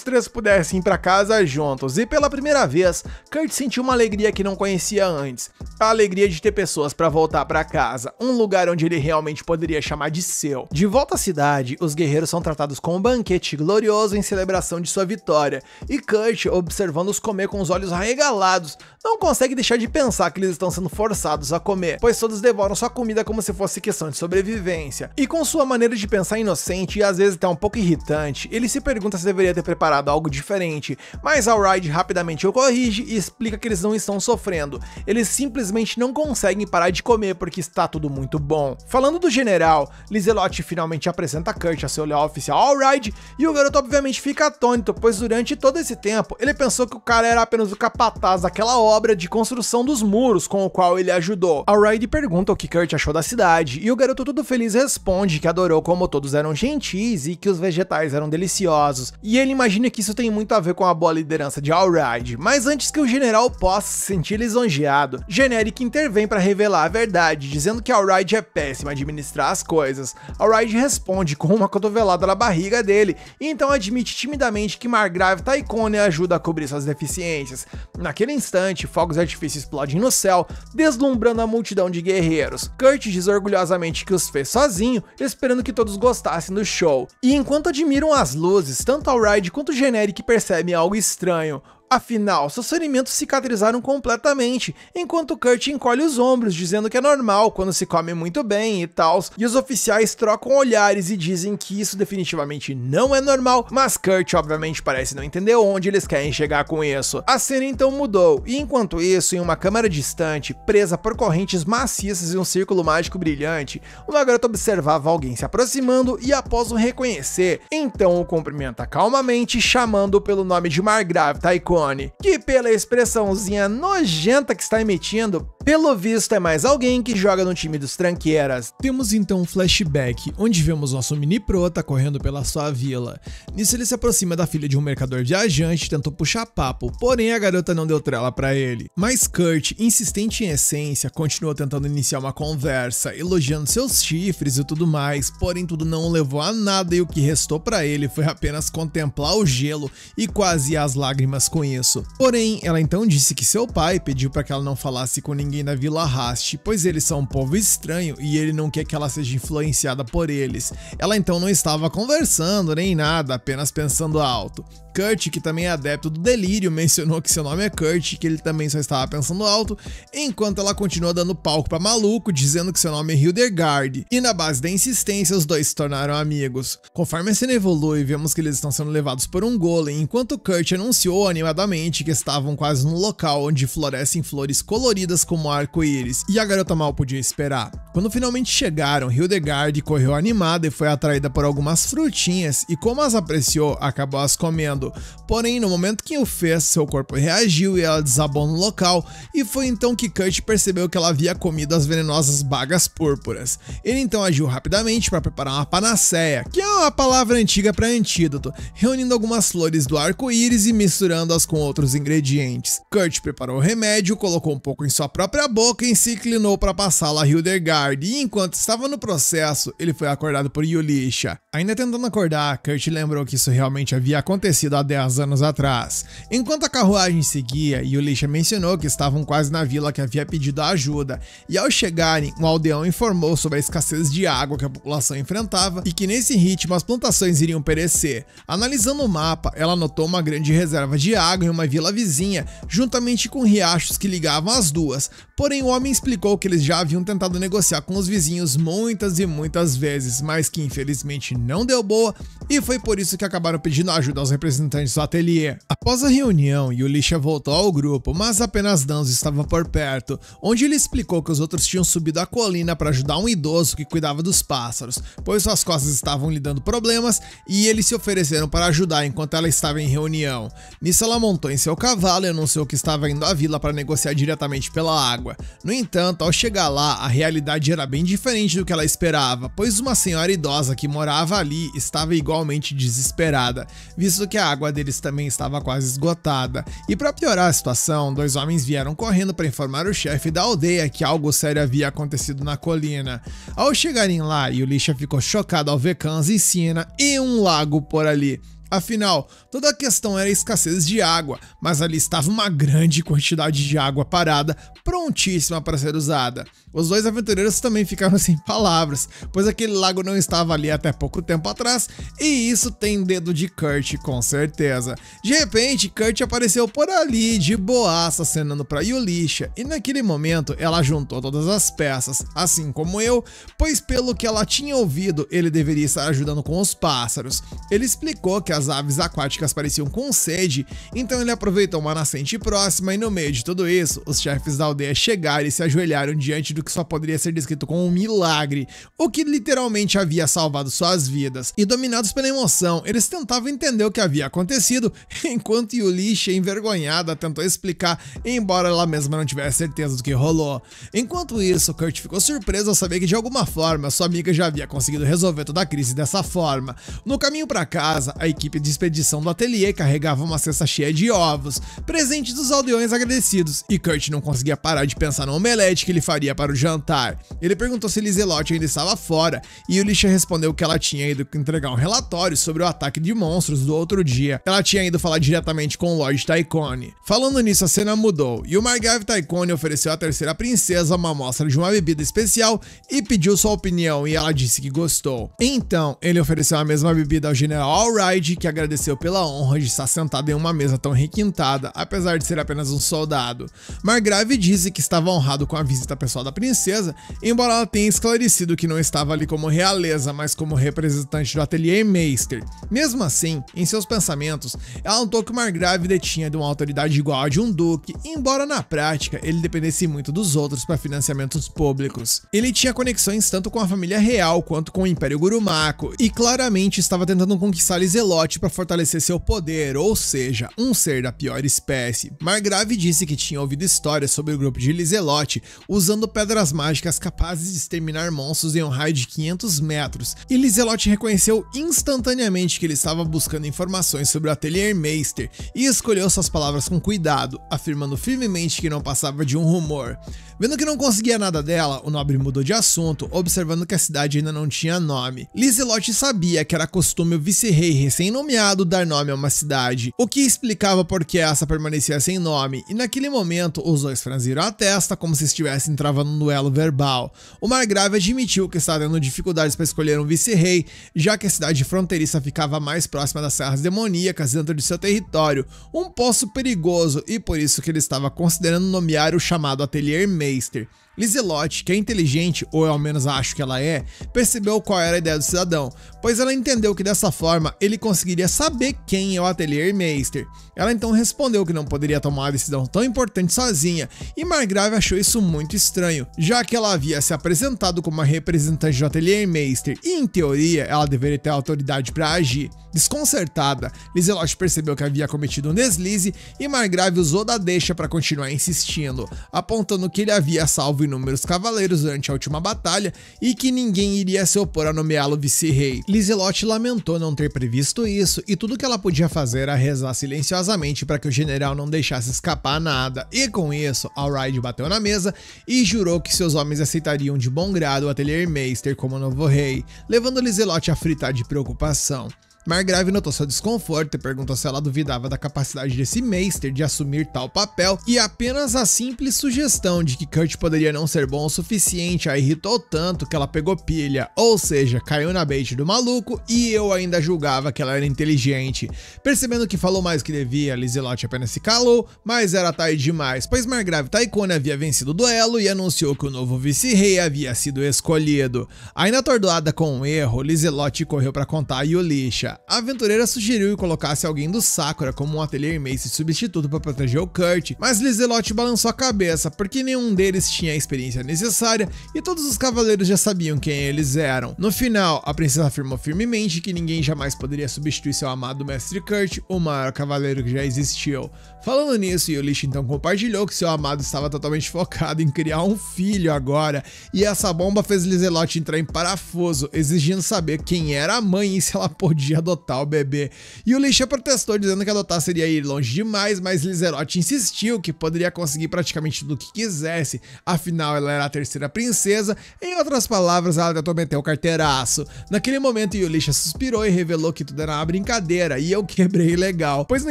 três pudessem ir para casa juntos, e pela primeira vez, Kurt sentiu uma alegria que não conhecia antes, a alegria de ter pessoas para voltar para casa, um lugar onde ele realmente poderia chamar de seu. De volta à cidade, os guerreiros são tratados com um banquete glorioso em celebração de sua vitória, e Kurt, observando-os comer com os olhos arregalados, não consegue deixar de pensar que eles estão sendo forçados a comer, pois todos devoram sua comida como se fosse questão de sobrevivência. E com sua maneira de pensar inocente e às vezes até um pouco irritante, ele se pergunta se deveria ter preparado algo diferente, mas Allride rapidamente o corrige e explica que eles não estão sofrendo, eles simplesmente não conseguem parar de comer porque está tudo muito bom. Falando do general, Lizelotte finalmente apresenta Kurt a seu leal oficial Allride, e o garoto obviamente fica atônito, pois durante todo esse tempo ele pensou que o cara era apenas o capataz daquela obra de construção dos muros com o qual ele ajudou. Allride pergunta o que Kurt achou da cidade, e o garoto todo feliz responde que adorou como todos eram gentis e que os vegetais eram deliciosos, e ele imagina que isso tem muito a ver com a boa liderança de Allride. Mas antes que o general possa se sentir lisonjeado, Generic intervém para revelar a verdade, dizendo que Allride é péssimo a administrar as coisas. Allride responde com uma cotovelada na barriga dele, e então admite timidamente que Margrave Taikone ajuda a cobrir suas deficiências. Naquele instante, fogos de artifício explodem no céu, deslumbrando a multidão de guerreiros. Kurt diz orgulhosamente que os fez sozinho, esperando que todos gostassem do show. E enquanto admiram as luzes, tanto Allride quanto Generic percebem algo estranho. Afinal, seus ferimentos cicatrizaram completamente, enquanto Kurt encolhe os ombros, dizendo que é normal quando se come muito bem e tal, e os oficiais trocam olhares e dizem que isso definitivamente não é normal, mas Kurt obviamente parece não entender onde eles querem chegar com isso. A cena então mudou, e enquanto isso, em uma câmara distante, presa por correntes maciças e um círculo mágico brilhante, uma garota observava alguém se aproximando e após o reconhecer, então o cumprimenta calmamente, chamando pelo nome de Margrave Taikone, que pela expressãozinha nojenta que está emitindo, pelo visto é mais alguém que joga no time dos tranqueiras. Temos então um flashback, onde vemos nosso mini prota correndo pela sua vila. Nisso ele se aproxima da filha de um mercador viajante e tentou puxar papo, porém a garota não deu trela pra ele. Mas Kurt, insistente em essência, continuou tentando iniciar uma conversa, elogiando seus chifres e tudo mais, porém tudo não levou a nada e o que restou pra ele foi apenas contemplar o gelo e quase as lágrimas com isso. Porém, ela então disse que seu pai pediu pra que ela não falasse com ninguém da Vila Rast, pois eles são um povo estranho e ele não quer que ela seja influenciada por eles. Ela então não estava conversando nem nada, apenas pensando alto. Kurt, que também é adepto do delírio, mencionou que seu nome é Kurt e que ele também só estava pensando alto, enquanto ela continua dando palco pra maluco, dizendo que seu nome é Hildegard, e na base da insistência os dois se tornaram amigos. Conforme a cena evolui, vemos que eles estão sendo levados por um golem, enquanto Kurt anunciou animadamente que estavam quase no local onde florescem flores coloridas como arco-íris, e a garota mal podia esperar. Quando finalmente chegaram, Hildegard correu animada e foi atraída por algumas frutinhas, e como as apreciou, acabou as comendo. Porém, no momento que o fez, seu corpo reagiu e ela desabou no local, e foi então que Kurt percebeu que ela havia comido as venenosas bagas púrpuras. Ele então agiu rapidamente para preparar uma panaceia, que é uma palavra antiga para antídoto, reunindo algumas flores do arco-íris e misturando-as com outros ingredientes. Kurt preparou o remédio, colocou um pouco em sua própria boca e se inclinou para passá-la a Hildegard, e enquanto estava no processo, ele foi acordado por Yulisha. Ainda tentando acordar, Kurt lembrou que isso realmente havia acontecido há 10 anos atrás. Enquanto a carruagem seguia, Yulisha mencionou que estavam quase na vila que havia pedido ajuda, e ao chegarem, um aldeão informou sobre a escassez de água que a população enfrentava e que nesse ritmo as plantações iriam perecer. Analisando o mapa, ela notou uma grande reserva de água em uma vila vizinha, juntamente com riachos que ligavam as duas, porém o homem explicou que eles já haviam tentado negociar com os vizinhos muitas e muitas vezes, mas que infelizmente não deu boa, e foi por isso que acabaram pedindo ajuda aos representantes do ateliê. Após a reunião, Yulisha voltou ao grupo, mas apenas Danzo estava por perto, onde ele explicou que os outros tinham subido a colina para ajudar um idoso que cuidava dos pássaros, pois suas costas estavam lhe dando problemas e eles se ofereceram para ajudar enquanto ela estava em reunião. Nisso ela montou em seu cavalo e anunciou que estava indo à vila para negociar diretamente pela água. No entanto, ao chegar lá, a realidade era bem diferente do que ela esperava, pois uma senhora idosa que morava ali estava igualmente desesperada, visto que a água deles também estava quase esgotada. E para piorar a situação, dois homens vieram correndo para informar o chefe da aldeia que algo sério havia acontecido na colina. Ao chegarem lá, Yulisha ficou chocado ao ver cães e sina e um lago por ali. Afinal, toda a questão era a escassez de água, mas ali estava uma grande quantidade de água parada, prontíssima para ser usada. Os dois aventureiros também ficaram sem palavras, pois aquele lago não estava ali até pouco tempo atrás, e isso tem dedo de Kurt com certeza. De repente, Kurt apareceu por ali, de boaça, acenando para Yulisha, e naquele momento ela juntou todas as peças, assim como eu, pois pelo que ela tinha ouvido, ele deveria estar ajudando com os pássaros. Ele explicou que as aves aquáticas pareciam com sede, então ele aproveitou uma nascente próxima e no meio de tudo isso, os chefes da aldeia chegaram e se ajoelharam diante do que só poderia ser descrito como um milagre, o que literalmente havia salvado suas vidas. E dominados pela emoção, eles tentavam entender o que havia acontecido, enquanto Yulisha, envergonhada, tentou explicar, embora ela mesma não tivesse certeza do que rolou. Enquanto isso, Kurt ficou surpreso ao saber que de alguma forma sua amiga já havia conseguido resolver toda a crise dessa forma. No caminho para casa, a equipe de expedição do ateliê carregava uma cesta cheia de ovos, presentes dos aldeões agradecidos, e Kurt não conseguia parar de pensar no omelete que ele faria para o jantar. Ele perguntou se Lizelotte ainda estava fora, e Yulisha respondeu que ela tinha ido entregar um relatório sobre o ataque de monstros do outro dia. Ela tinha ido falar diretamente com o Lord Taikone. Falando nisso, a cena mudou, e o Margrave Taikone ofereceu à terceira princesa uma amostra de uma bebida especial e pediu sua opinião, e ela disse que gostou. Então, ele ofereceu a mesma bebida ao General Alright, que agradeceu pela honra de estar sentado em uma mesa tão requintada, apesar de ser apenas um soldado. Margrave disse que estava honrado com a visita pessoal da princesa, embora ela tenha esclarecido que não estava ali como realeza, mas como representante do ateliê Meister. Mesmo assim, em seus pensamentos, ela notou que o Margrave detinha de uma autoridade igual a de um duque, embora na prática ele dependesse muito dos outros para financiamentos públicos. Ele tinha conexões tanto com a família real quanto com o Império Gurumako, e claramente estava tentando conquistar Lizelotte para fortalecer seu poder, ou seja, um ser da pior espécie. Margrave disse que tinha ouvido histórias sobre o grupo de Lizelotte usando pedras mágicas capazes de exterminar monstros em um raio de 500 metros, e Lizelotte reconheceu instantaneamente que ele estava buscando informações sobre o ateliê Meister e escolheu suas palavras com cuidado, afirmando firmemente que não passava de um rumor. Vendo que não conseguia nada dela, o nobre mudou de assunto, observando que a cidade ainda não tinha nome. Lizelotte sabia que era costume o vice-rei recém-nomeado dar nome a uma cidade, o que explicava por que essa permanecia sem nome, e naquele momento os dois franziram a testa como se estivessem travando um duelo verbal. O Margrave admitiu que estava tendo dificuldades para escolher um vice-rei, já que a cidade fronteiriça ficava mais próxima das serras demoníacas dentro de seu território, um poço perigoso, e por isso que ele estava considerando nomear o chamado ateliê Meister. Lizelotte, que é inteligente, ou eu ao menos acho que ela é, percebeu qual era a ideia do cidadão, pois ela entendeu que dessa forma ele conseguiria saber quem é o ateliê Meister. Ela então respondeu que não poderia tomar uma decisão tão importante sozinha, e Margrave achou isso muito estranho, já que ela havia se apresentado como uma representante do ateliê Meister e, em teoria, ela deveria ter autoridade para agir. Desconcertada, Lizelotte percebeu que havia cometido um deslize e Margrave usou da deixa para continuar insistindo, apontando que ele havia salvo inúmeros cavaleiros durante a última batalha e que ninguém iria se opor a nomeá-lo vice-rei. Lizelotte lamentou não ter previsto isso e tudo que ela podia fazer era rezar silenciosamente para que o general não deixasse escapar nada, e com isso, Alraide bateu na mesa e jurou que seus homens aceitariam de bom grado o ateliê Meister como novo rei, levando Lizelotte a fritar de preocupação. Margrave notou seu desconforto e perguntou se ela duvidava da capacidade desse Meister de assumir tal papel, e apenas a simples sugestão de que Kurt poderia não ser bom o suficiente a irritou tanto que ela pegou pilha, ou seja, caiu na bait do maluco, e eu ainda julgava que ela era inteligente. Percebendo que falou mais do que devia, Lizelotte apenas se calou, mas era tarde demais, pois Margrave Taikone havia vencido o duelo e anunciou que o novo vice-rei havia sido escolhido. Ainda atordoada com o erro, Lizelotte correu para contar a Yulisha. A aventureira sugeriu que colocasse alguém do Sakura como um ateliê Meister substituto para proteger o Kurt, mas Lizelotte balançou a cabeça porque nenhum deles tinha a experiência necessária e todos os cavaleiros já sabiam quem eles eram. No final, a princesa afirmou firmemente que ninguém jamais poderia substituir seu amado mestre Kurt, o maior cavaleiro que já existiu. Falando nisso, Yulisha então compartilhou que seu amado estava totalmente focado em criar um filho agora, e essa bomba fez Lizelotte entrar em parafuso, exigindo saber quem era a mãe e se ela podia adotar o bebê. Yulisha protestou dizendo que adotar seria ir longe demais, mas Lizelotte insistiu que poderia conseguir praticamente tudo o que quisesse, afinal ela era a terceira princesa, em outras palavras ela tentou meter o carteiraço. Naquele momento Yulisha suspirou e revelou que tudo era uma brincadeira, e eu quebrei legal, pois não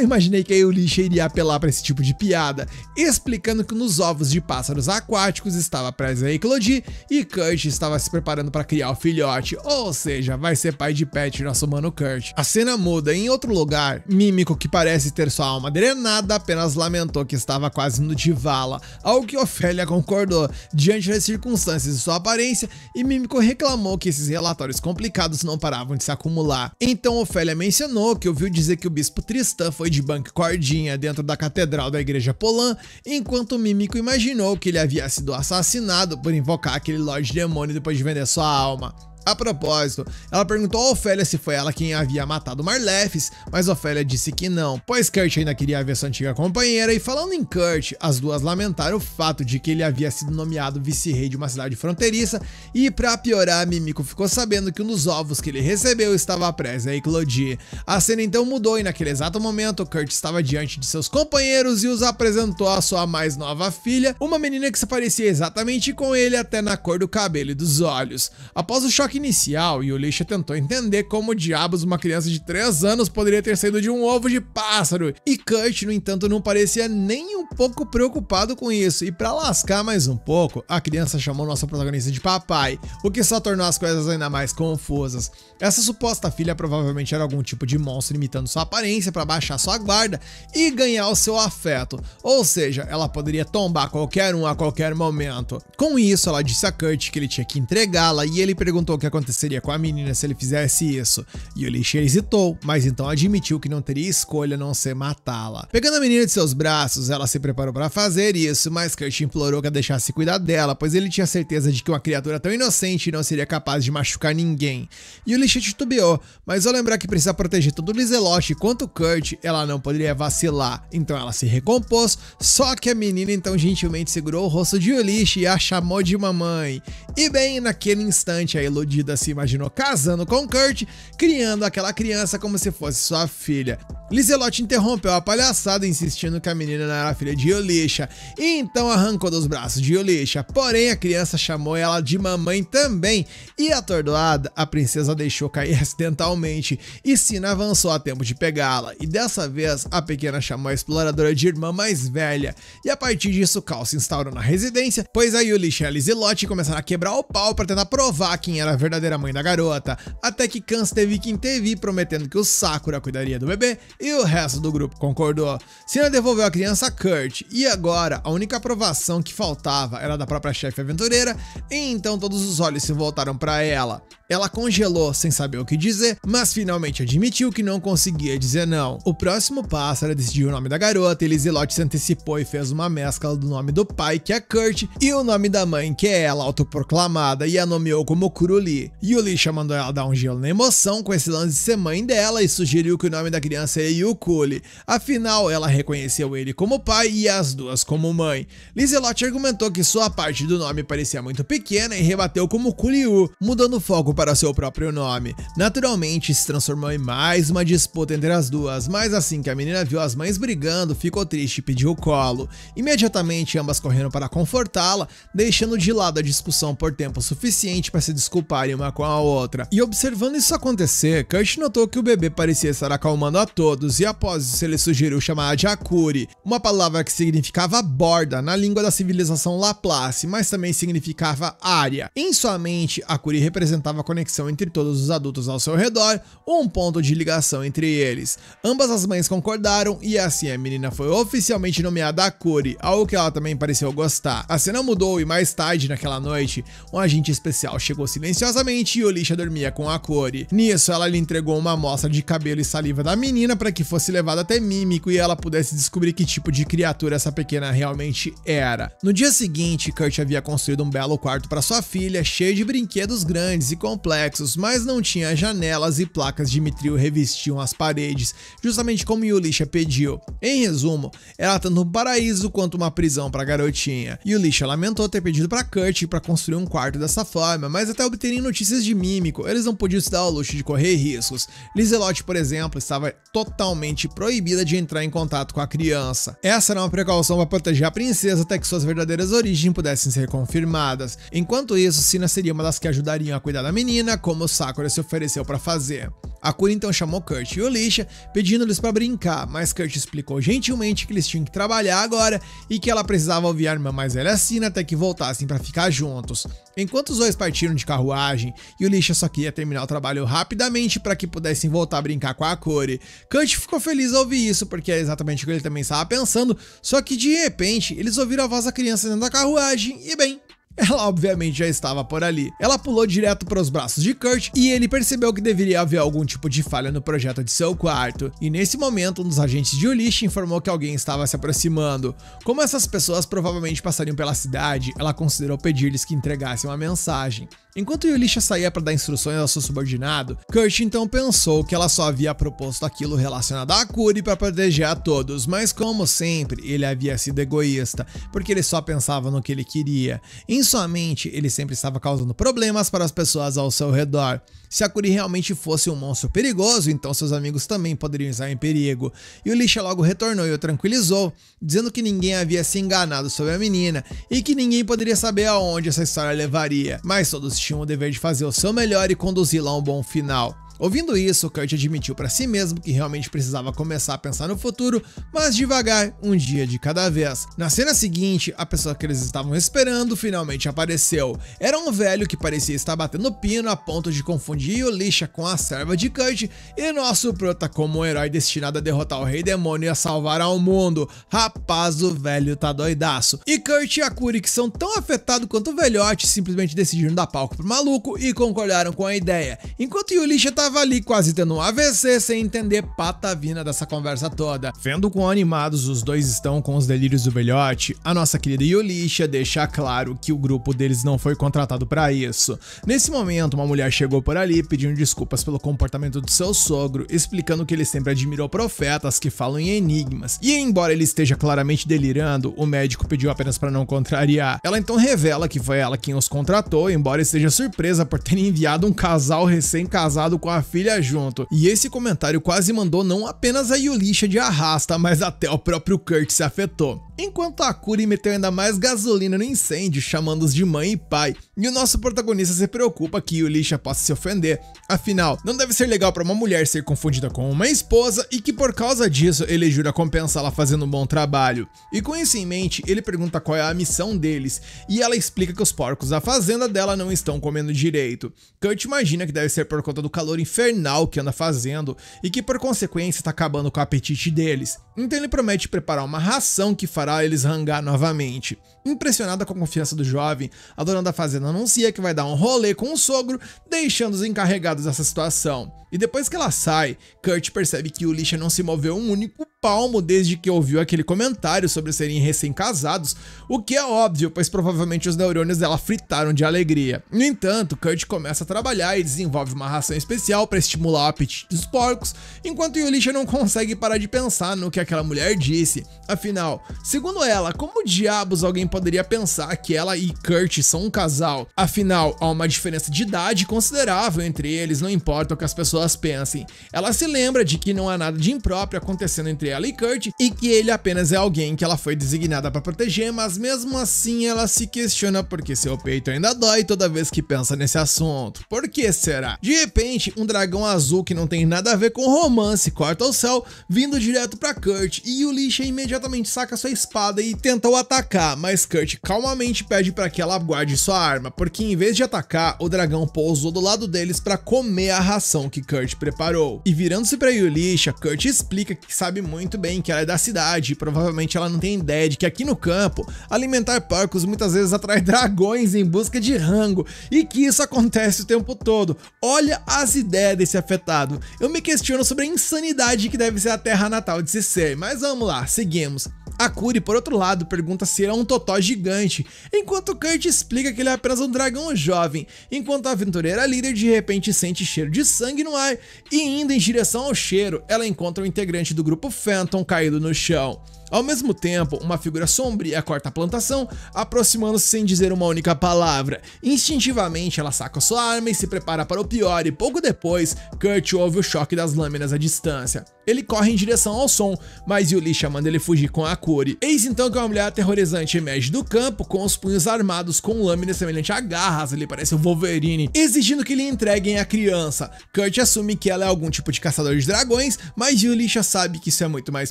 imaginei que a Yulisha iria apelar para esse tipo de piada, explicando que nos ovos de pássaros aquáticos estava prestes a eclodir e Kurt estava se preparando para criar o filhote, ou seja, vai ser pai de pet nosso mano Kurt. A cena muda. Em outro lugar, Mímico, que parece ter sua alma drenada, apenas lamentou que estava quase indo de vala, ao que Ofélia concordou diante das circunstâncias de sua aparência, e Mímico reclamou que esses relatórios complicados não paravam de se acumular. Então Ofélia mencionou que ouviu dizer que o bispo Tristan foi de banco cordinha dentro da catedral da igreja Polan, enquanto Mímico imaginou que ele havia sido assassinado por invocar aquele Lorde Demônio depois de vender sua alma. A propósito, ela perguntou a Ofélia se foi ela quem havia matado Marlefes, mas Ofélia disse que não, pois Kurt ainda queria ver sua antiga companheira, e falando em Kurt, as duas lamentaram o fato de que ele havia sido nomeado vice-rei de uma cidade fronteiriça, e pra piorar, Mímico ficou sabendo que um dos ovos que ele recebeu estava prestes a eclodir. A cena então mudou e naquele exato momento, Kurt estava diante de seus companheiros e os apresentou a sua mais nova filha, uma menina que se parecia exatamente com ele até na cor do cabelo e dos olhos. Após o choque choque inicial, Yulisha tentou entender como diabos uma criança de 3 anos poderia ter saído de um ovo de pássaro, e Kurt, no entanto, não parecia nem um pouco preocupado com isso, e pra lascar mais um pouco, a criança chamou nossa protagonista de papai, o que só tornou as coisas ainda mais confusas. Essa suposta filha provavelmente era algum tipo de monstro imitando sua aparência para baixar sua guarda e ganhar o seu afeto, ou seja, ela poderia tombar qualquer um a qualquer momento. Com isso, ela disse a Kurt que ele tinha que entregá-la e ele perguntou o que aconteceria com a menina se ele fizesse isso. Yulisha hesitou, mas então admitiu que não teria escolha a não ser matá-la. Pegando a menina de seus braços, ela se preparou para fazer isso, mas Kurt implorou que a deixasse cuidar dela, pois ele tinha certeza de que uma criatura tão inocente não seria capaz de machucar ninguém. Yulisha titubeou, mas ao lembrar que precisa proteger tanto Lizelotte quanto Kurt, ela não poderia vacilar, então ela se recompôs, só que a menina então gentilmente segurou o rosto de Yulisha e a chamou de mamãe. E bem, naquele instante a iludida se imaginou casando com Kurt, criando aquela criança como se fosse sua filha. Lizelotte interrompeu a palhaçada, insistindo que a menina não era filha de Yulisha, e então arrancou dos braços de Yulisha, porém a criança chamou ela de mamãe também, e atordoada, a princesa deixou cair acidentalmente, e Sina avançou a tempo de pegá-la, e dessa vez a pequena chamou a exploradora de irmã mais velha, e a partir disso o caos se instaurou na residência, pois a Yulisha e a Lizelotte começaram a quebrar o pau para tentar provar quem era a verdadeira mãe da garota, até que Kans teve que intervir prometendo que o Sakura cuidaria do bebê, e o resto do grupo concordou. Sina devolveu a criança a Kurt, e agora a única aprovação que faltava era da própria chefe aventureira, e então todos os olhos se voltaram para ela. Ela congelou sem saber o que dizer, mas finalmente admitiu que não conseguia dizer não. O próximo passo era decidir o nome da garota, e Lizelotte se antecipou e fez uma mescla do nome do pai, que é Kurt, e o nome da mãe, que é ela autoproclamada, e a nomeou como Kuruli. Yulisha mandou ela dar um gelo na emoção com esse lance de ser mãe dela e sugeriu que o nome da criança é Yukuli. Afinal, ela reconheceu ele como pai e as duas como mãe. Lizelotte argumentou que sua parte do nome parecia muito pequena e rebateu como Kuliu, mudando o foco para seu próprio nome. Naturalmente, se transformou em mais uma disputa entre as duas, mas assim que a menina viu as mães brigando, ficou triste e pediu colo. Imediatamente, ambas correram para confortá-la, deixando de lado a discussão por tempo suficiente para se desculparem uma com a outra. E observando isso acontecer, Kurt notou que o bebê parecia estar acalmando a todos, e após isso ele sugeriu chamar de Akuri, uma palavra que significava borda na língua da civilização Laplace, mas também significava área. Em sua mente, Akuri representava a conexão entre todos os adultos ao seu redor, um ponto de ligação entre eles. Ambas as mães concordaram e assim a menina foi oficialmente nomeada Akuri, algo que ela também pareceu gostar. A cena mudou e mais tarde naquela noite, um agente especial chegou silenciosamente e Yulisha dormia com Akuri. Nisso, ela lhe entregou uma amostra de cabelo e saliva da menina para que fosse levada até Mímico e ela pudesse descobrir que tipo de criatura essa pequena realmente era. No dia seguinte, Kurt havia construído um belo quarto para sua filha, cheio de brinquedos grandes e complexos, mas não tinha janelas e placas de mitril revestiam as paredes, justamente como Yulisha pediu. Em resumo, era tanto um paraíso quanto uma prisão para a garotinha. Yulisha lamentou ter pedido para Kurt para construir um quarto dessa forma, mas até obterem notícias de Mímico, eles não podiam se dar ao luxo de correr riscos. Lizelotte, por exemplo, estava totalmente proibida de entrar em contato com a criança. Essa era uma precaução para proteger a princesa até que suas verdadeiras origens pudessem ser confirmadas. Enquanto isso, Sina seria uma das que ajudariam a cuidar da menina, como Sakura se ofereceu para fazer. Akuri então chamou Kurt e Yulisha, pedindo-lhes para brincar, mas Kurt explicou gentilmente que eles tinham que trabalhar agora e que ela precisava ouvir a irmã mais velha Sina até que voltassem para ficar juntos. Enquanto os dois partiram de carruagem, Yulisha só queria terminar o trabalho rapidamente para que pudessem voltar a brincar com a Akuri. Kurt ficou feliz ao ouvir isso, porque é exatamente o que ele também estava pensando, só que de repente eles ouviram a voz da criança dentro da carruagem e bem, ela obviamente já estava por ali. Ela pulou direto para os braços de Kurt e ele percebeu que deveria haver algum tipo de falha no projeto de seu quarto. E nesse momento, um dos agentes de Yulisha informou que alguém estava se aproximando. Como essas pessoas provavelmente passariam pela cidade, ela considerou pedir-lhes que entregassem uma mensagem. Enquanto Yulisha saía para dar instruções ao seu subordinado, Kurt então pensou que ela só havia proposto aquilo relacionado a Akuri para proteger a todos, mas como sempre, ele havia sido egoísta, porque ele só pensava no que ele queria. Em sua mente, ele sempre estava causando problemas para as pessoas ao seu redor. Se Akuri realmente fosse um monstro perigoso, então seus amigos também poderiam estar em perigo. Yulisha logo retornou e o tranquilizou, dizendo que ninguém havia se enganado sobre a menina e que ninguém poderia saber aonde essa história levaria, mas todos tinham o dever de fazer o seu melhor e conduzi-la a um bom final. Ouvindo isso, Kurt admitiu para si mesmo que realmente precisava começar a pensar no futuro, mas devagar, um dia de cada vez. Na cena seguinte, a pessoa que eles estavam esperando finalmente apareceu. Era um velho que parecia estar batendo pino a ponto de confundir Yulisha com a serva de Kurt e nosso prota como um herói destinado a derrotar o Rei Demônio e a salvar ao mundo. Rapaz, o velho tá doidaço. E Kurt e Akuri, que são tão afetados quanto o velhote, simplesmente decidiram dar palco pro maluco e concordaram com a ideia. Enquanto Yulisha tava ali quase tendo um AVC sem entender patavina dessa conversa toda. Vendo quão animados os dois estão com os delírios do velhote, a nossa querida Yulisha deixa claro que o grupo deles não foi contratado para isso. Nesse momento, uma mulher chegou por ali pedindo desculpas pelo comportamento do seu sogro, explicando que ele sempre admirou profetas que falam em enigmas. E embora ele esteja claramente delirando, o médico pediu apenas para não contrariar. Ela então revela que foi ela quem os contratou, embora esteja surpresa por terem enviado um casal recém-casado com a filha junto. E esse comentário quase mandou não apenas a Yulisha de arrasta, mas até o próprio Kurt se afetou. Enquanto a Akuri meteu ainda mais gasolina no incêndio, chamando-os de mãe e pai. E o nosso protagonista se preocupa que Yulisha possa se ofender. Afinal, não deve ser legal para uma mulher ser confundida com uma esposa e que por causa disso ele jura compensá-la fazendo um bom trabalho. E com isso em mente, ele pergunta qual é a missão deles, e ela explica que os porcos da fazenda dela não estão comendo direito. Kurt imagina que deve ser por conta do calor infernal que anda fazendo e que por consequência está acabando com o apetite deles. Então ele promete preparar uma ração que fará eles rangar novamente. Impressionada com a confiança do jovem, a dona da fazenda anuncia que vai dar um rolê com o sogro, deixando-os encarregados dessa situação. E depois que ela sai, Kurt percebe que Yulisha não se moveu um único palmo desde que ouviu aquele comentário sobre serem recém-casados, o que é óbvio, pois provavelmente os neurônios dela fritaram de alegria. No entanto, Kurt começa a trabalhar e desenvolve uma ração especial para estimular o apetite dos porcos, enquanto Yulisha não consegue parar de pensar no que aquela mulher disse. Afinal, segundo ela, como diabos alguém poderia pensar que ela e Kurt são um casal? Afinal, há uma diferença de idade considerável entre eles, não importa o que as pessoas pensem. Ela se lembra de que não há nada de impróprio acontecendo entre ela e Kurt e que ele apenas é alguém que ela foi designada para proteger, mas mesmo assim ela se questiona porque seu peito ainda dói toda vez que pensa nesse assunto. Por que será? De repente, um dragão azul que não tem nada a ver com romance corta o céu, vindo direto para Kurt, e Yulisha imediatamente saca sua espada e tenta o atacar, mas Kurt calmamente pede para que ela guarde sua arma, porque em vez de atacar, o dragão pousou do lado deles para comer a ração que Kurt preparou. E virando-se para Yulisha, Kurt explica que sabe muito bem que ela é da cidade e provavelmente ela não tem ideia de que aqui no campo, alimentar porcos muitas vezes atrai dragões em busca de rango e que isso acontece o tempo todo. Olha as ideias desse afetado. Eu me questiono sobre a insanidade que deve ser a terra natal desse ser, mas vamos lá, seguimos. Akuri, por outro lado, pergunta se ele é um totó gigante, enquanto Kurt explica que ele é apenas um dragão jovem, enquanto a aventureira líder de repente sente cheiro de sangue no ar e indo em direção ao cheiro, ela encontra um integrante do grupo Phantom caído no chão. Ao mesmo tempo, uma figura sombria corta a plantação, aproximando-se sem dizer uma única palavra. Instintivamente, ela saca sua arma e se prepara para o pior, e pouco depois, Kurt ouve o choque das lâminas à distância. Ele corre em direção ao som, mas Yulisha manda ele fugir com a Akuri. Eis então que uma mulher aterrorizante emerge do campo com os punhos armados com lâminas semelhantes a garras, ele parece um Wolverine, exigindo que lhe entreguem a criança. Kurt assume que ela é algum tipo de caçador de dragões, mas Yulisha sabe que isso é muito mais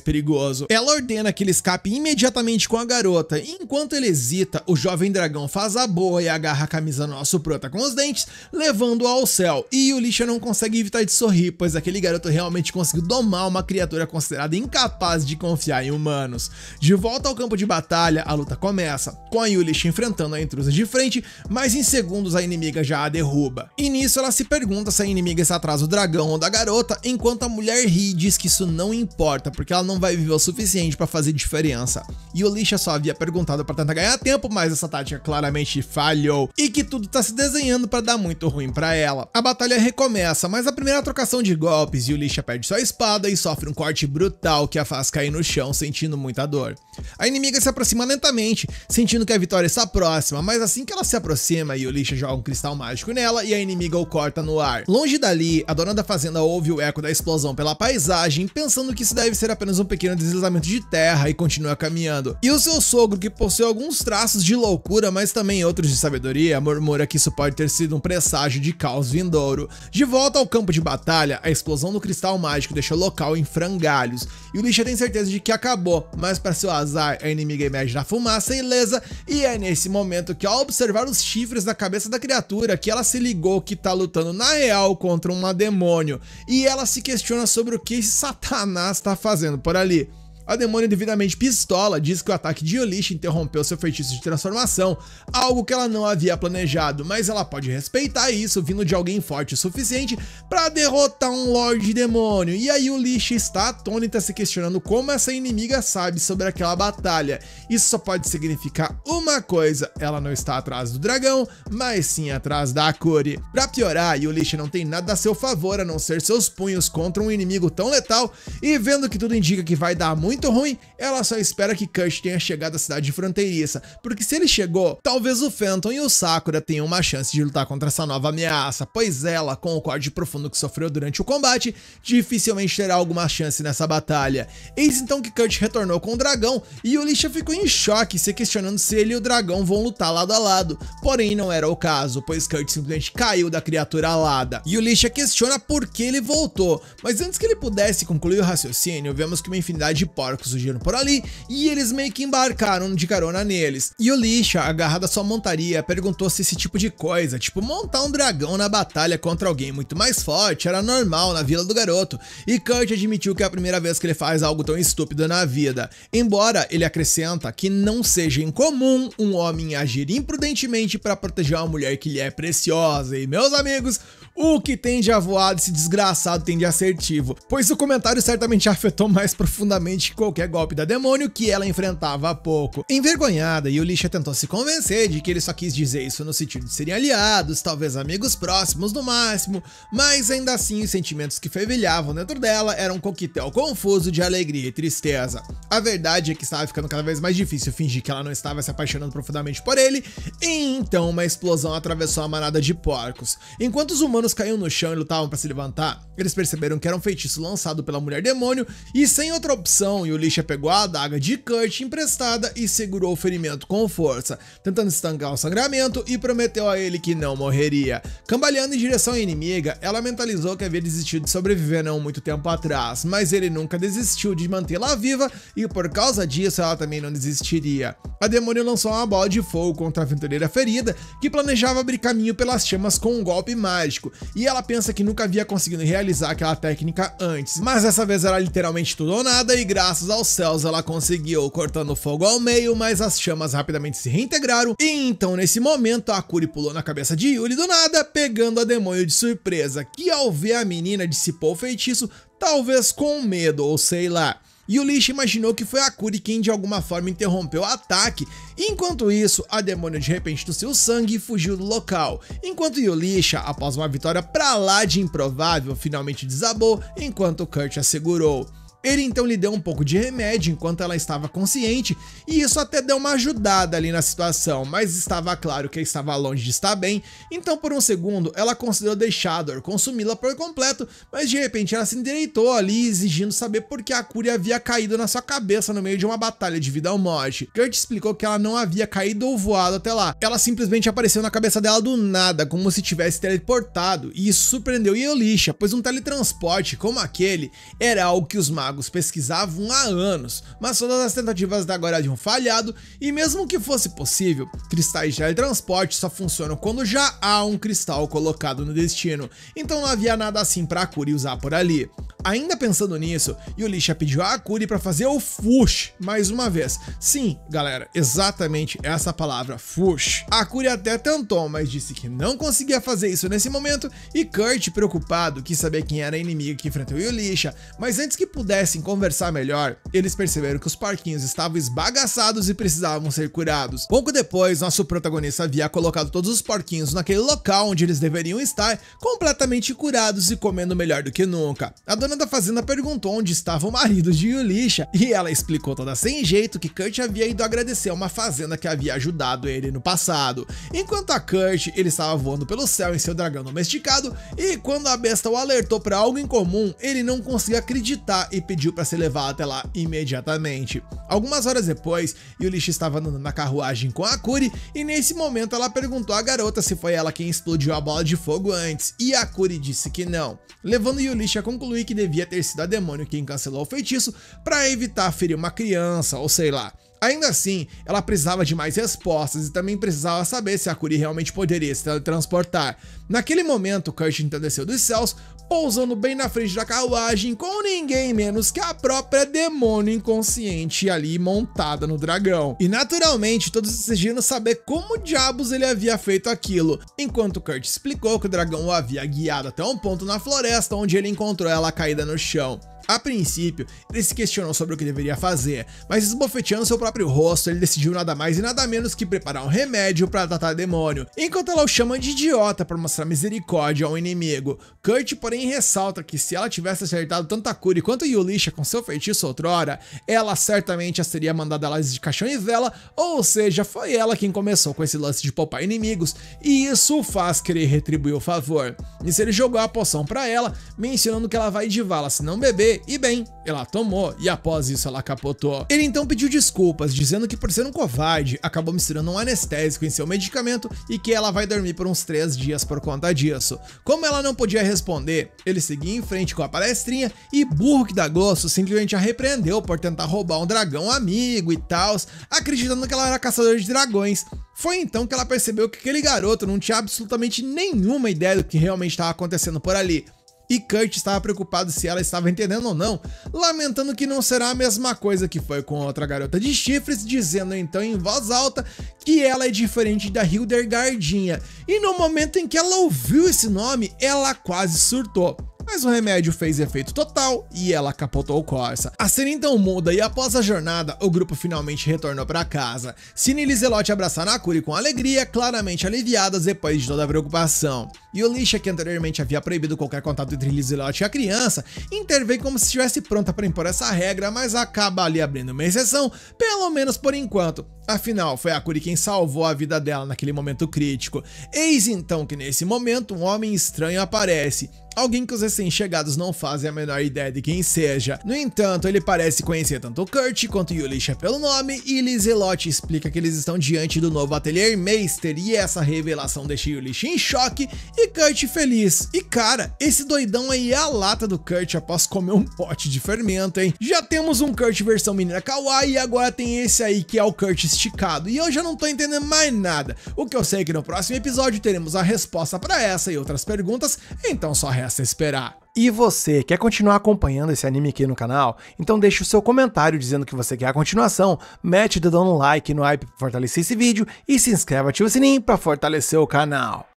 perigoso. Ela ordena que ele escape imediatamente com a garota, e enquanto ele hesita, o jovem dragão faz a boa e agarra a camisa do nosso prota com os dentes, levando-o ao céu, e Yulisha não consegue evitar de sorrir, pois aquele garoto realmente conseguiu domar uma criatura considerada incapaz de confiar em humanos. De volta ao campo de batalha, a luta começa, com a Yulisha enfrentando a intrusa de frente, mas em segundos a inimiga já a derruba. E nisso ela se pergunta se a inimiga está atrás do dragão ou da garota, enquanto a mulher ri e diz que isso não importa, porque ela não vai viver o suficiente para fazer diferença. Yulisha só havia perguntado para tentar ganhar tempo, mas essa tática claramente falhou, e que tudo tá se desenhando para dar muito ruim para ela. A batalha recomeça, mas a primeira trocação de golpes, Yulisha perde sua espada e sofre um corte brutal que a faz cair no chão, sentindo muita dor. A inimiga se aproxima lentamente, sentindo que a vitória está próxima, mas assim que ela se aproxima, Yulisha joga um cristal mágico nela e a inimiga o corta no ar. Longe dali, a dona da fazenda ouve o eco da explosão pela paisagem, pensando que isso deve ser apenas um pequeno deslizamento de terra terra e continua caminhando. E o seu sogro, que possui alguns traços de loucura, mas também outros de sabedoria, murmura que isso pode ter sido um presságio de caos vindouro. De volta ao campo de batalha, a explosão do cristal mágico deixou o local em frangalhos, e o Lisha tem certeza de que acabou, mas para seu azar, a inimiga emerge da fumaça ilesa, e é nesse momento que, ao observar os chifres na cabeça da criatura, que ela se ligou que tá lutando na real contra um demônio, e ela se questiona sobre o que esse Satanás tá fazendo por ali. A demônio, devidamente pistola, diz que o ataque de Yulicha interrompeu seu feitiço de transformação, algo que ela não havia planejado, mas ela pode respeitar isso vindo de alguém forte o suficiente para derrotar um Lorde Demônio. E aí Yulicha está atônita, se questionando como essa inimiga sabe sobre aquela batalha. Isso só pode significar uma coisa: ela não está atrás do dragão, mas sim atrás da Akuri. Pra piorar, Yulicha não tem nada a seu favor a não ser seus punhos contra um inimigo tão letal, e vendo que tudo indica que vai dar muito ruim, ela só espera que Kurt tenha chegado à cidade fronteiriça, porque se ele chegou, talvez o Phantom e o Sakura tenham uma chance de lutar contra essa nova ameaça, pois ela, com o corte profundo que sofreu durante o combate, dificilmente terá alguma chance nessa batalha. Eis então que Kurt retornou com o dragão, e Yulicha ficou em choque, se questionando se ele e o dragão vão lutar lado a lado, porém não era o caso, pois Kurt simplesmente caiu da criatura alada. Yulicha questiona por que ele voltou, mas antes que ele pudesse concluir o raciocínio, vemos que uma infinidade de porcos surgiram por ali, e eles meio que embarcaram de carona neles. Yulicha, agarrada à sua montaria, perguntou se esse tipo de coisa, tipo montar um dragão na batalha contra alguém muito mais forte, era normal na vila do garoto, e Kurt admitiu que é a primeira vez que ele faz algo tão estúpido na vida, embora ele acrescenta que não seja incomum um homem agir imprudentemente para proteger uma mulher que lhe é preciosa. E meus amigos, o que tem de avoado esse desgraçado tem de assertivo, pois o comentário certamente afetou mais profundamente que qualquer golpe da demônio que ela enfrentava há pouco. Envergonhada, Yulicha tentou se convencer de que ele só quis dizer isso no sentido de serem aliados, talvez amigos próximos no máximo, mas ainda assim os sentimentos que fervilhavam dentro dela eram um coquetel confuso de alegria e tristeza. A verdade é que estava ficando cada vez mais difícil fingir que ela não estava se apaixonando profundamente por ele, e então uma explosão atravessou a manada de porcos. Enquanto os humanos caíam no chão e lutavam para se levantar, eles perceberam que era um feitiço lançado pela mulher demônio, e sem outra opção, Yulicha pegou a adaga de Kurt emprestada e segurou o ferimento com força, tentando estancar o sangramento, e prometeu a ele que não morreria. Cambaleando em direção à inimiga, ela mentalizou que havia desistido de sobreviver não muito tempo atrás, mas ele nunca desistiu de mantê-la viva, e por causa disso ela também não desistiria. A demônio lançou uma bola de fogo contra a aventureira ferida, que planejava abrir caminho pelas chamas com um golpe mágico, e ela pensa que nunca havia conseguido realizar aquela técnica antes, mas dessa vez era literalmente tudo ou nada, e graças aos céus ela conseguiu, cortando o fogo ao meio, mas as chamas rapidamente se reintegraram, e então nesse momento a Akuri pulou na cabeça de Yuri do nada, pegando a demônio de surpresa, que ao ver a menina dissipou o feitiço, talvez com medo ou sei lá. Yulicha imaginou que foi a Akuri quem de alguma forma interrompeu o ataque. Enquanto isso, a demônio de repente tossiu sangue e fugiu do local, enquanto Yulicha, após uma vitória pra lá de improvável, finalmente desabou, enquanto Kurt a segurou. Ele então lhe deu um pouco de remédio enquanto ela estava consciente, e isso até deu uma ajudada ali na situação, mas estava claro que ela estava longe de estar bem, então por um segundo ela considerou deixá-la consumi-la por completo, mas de repente ela se endireitou ali, exigindo saber por que a Akuri havia caído na sua cabeça no meio de uma batalha de vida ou morte. Kurt explicou que ela não havia caído ou voado até lá, ela simplesmente apareceu na cabeça dela do nada, como se tivesse teleportado, e isso surpreendeu Yulicha, pois um teletransporte como aquele era algo que os magos pesquisavam há anos, mas todas as tentativas da agora haviam falhado, e mesmo que fosse possível, cristais de teletransporte só funcionam quando já há um cristal colocado no destino, então não havia nada assim para Akuri usar por ali. Ainda pensando nisso, Yulicha pediu a Akuri para fazer o Fush mais uma vez. Sim, galera, exatamente essa palavra, Fush. A Akuri até tentou, mas disse que não conseguia fazer isso nesse momento, e Kurt, preocupado, quis saber quem era a inimiga que enfrentou Yulicha, mas antes que pudessem conversar melhor, eles perceberam que os porquinhos estavam esbagaçados e precisavam ser curados. Pouco depois, nosso protagonista havia colocado todos os porquinhos naquele local onde eles deveriam estar, completamente curados e comendo melhor do que nunca. A dona dona da fazenda perguntou onde estava o marido de Yulisha e ela explicou toda sem jeito que Kurt havia ido agradecer a uma fazenda que havia ajudado ele no passado. Enquanto a Kurt, ele estava voando pelo céu em seu dragão domesticado e quando a besta o alertou para algo incomum, ele não conseguia acreditar e pediu para ser levado até lá imediatamente. Algumas horas depois, Yulisha estava andando na carruagem com a Kuri e nesse momento ela perguntou à garota se foi ela quem explodiu a bola de fogo antes e a Kuri disse que não, levando Yulisha a concluir que devia ter sido a demônio quem cancelou o feitiço para evitar ferir uma criança ou sei lá. Ainda assim, ela precisava de mais respostas e também precisava saber se a Kuri realmente poderia se teletransportar. Naquele momento, Kurt então desceu dos céus, pousando bem na frente da carruagem com ninguém menos que a própria demônio inconsciente ali montada no dragão. E naturalmente, todos exigindo saber como diabos ele havia feito aquilo, enquanto Kurt explicou que o dragão o havia guiado até um ponto na floresta onde ele encontrou ela caída no chão. A princípio, ele se questionou sobre o que deveria fazer, mas esbofeteando seu próprio rosto, ele decidiu nada mais e nada menos que preparar um remédio para tratar o demônio, enquanto ela o chama de idiota para mostrar misericórdia ao inimigo. Kurt, porém, ressalta que se ela tivesse acertado tanto a Kuri quanto Yulisha com seu feitiço outrora, ela certamente as teria mandado elas de caixão e vela, ou seja, foi ela quem começou com esse lance de poupar inimigos, e isso o faz querer retribuir o favor. Nisso ele jogou a poção para ela, mencionando que ela vai de vala se não beber. E bem, ela tomou e após isso ela capotou. Ele então pediu desculpas, dizendo que por ser um covarde, acabou misturando um anestésico em seu medicamento e que ela vai dormir por uns 3 dias por conta disso. Como ela não podia responder, ele seguia em frente com a palestrinha e burro que dá gosto simplesmente a repreendeu por tentar roubar um dragão amigo e tal, acreditando que ela era caçadora de dragões. Foi então que ela percebeu que aquele garoto não tinha absolutamente nenhuma ideia do que realmente estava acontecendo por ali. E Kurt estava preocupado se ela estava entendendo ou não, lamentando que não será a mesma coisa que foi com outra garota de chifres, dizendo então em voz alta que ela é diferente da Hildegardinha. E no momento em que ela ouviu esse nome, ela quase surtou. Mas o remédio fez efeito total e ela capotou o Corsa. A cena então muda e após a jornada, o grupo finalmente retornou para casa. Cine e Lizelotte abraçaram a Kuri com alegria, claramente aliviadas depois de toda a preocupação. Yulisha, que anteriormente havia proibido qualquer contato entre Lizelotte e a criança, interveio como se estivesse pronta para impor essa regra, mas acaba ali abrindo uma exceção, pelo menos por enquanto. Afinal, foi a Kuri quem salvou a vida dela naquele momento crítico. Eis então que nesse momento um homem estranho aparece. Alguém que os recém-chegados não fazem a menor ideia de quem seja. No entanto, ele parece conhecer tanto Kurt quanto Yulisha pelo nome e Lizelotte explica que eles estão diante do novo Atelier Meister e essa revelação deixa Yulisha em choque e Kurt feliz. E cara, esse doidão aí é a lata do Kurt após comer um pote de fermento, hein? Já temos um Kurt versão menina kawaii e agora tem esse aí que é o Kurt esticado e eu já não tô entendendo mais nada. O que eu sei é que no próximo episódio teremos a resposta para essa e outras perguntas, então só resta esperar. E você, quer continuar acompanhando esse anime aqui no canal? Então deixe o seu comentário dizendo que você quer a continuação, mete o dedão no like no hype para fortalecer esse vídeo e se inscreve, ativa o sininho para fortalecer o canal.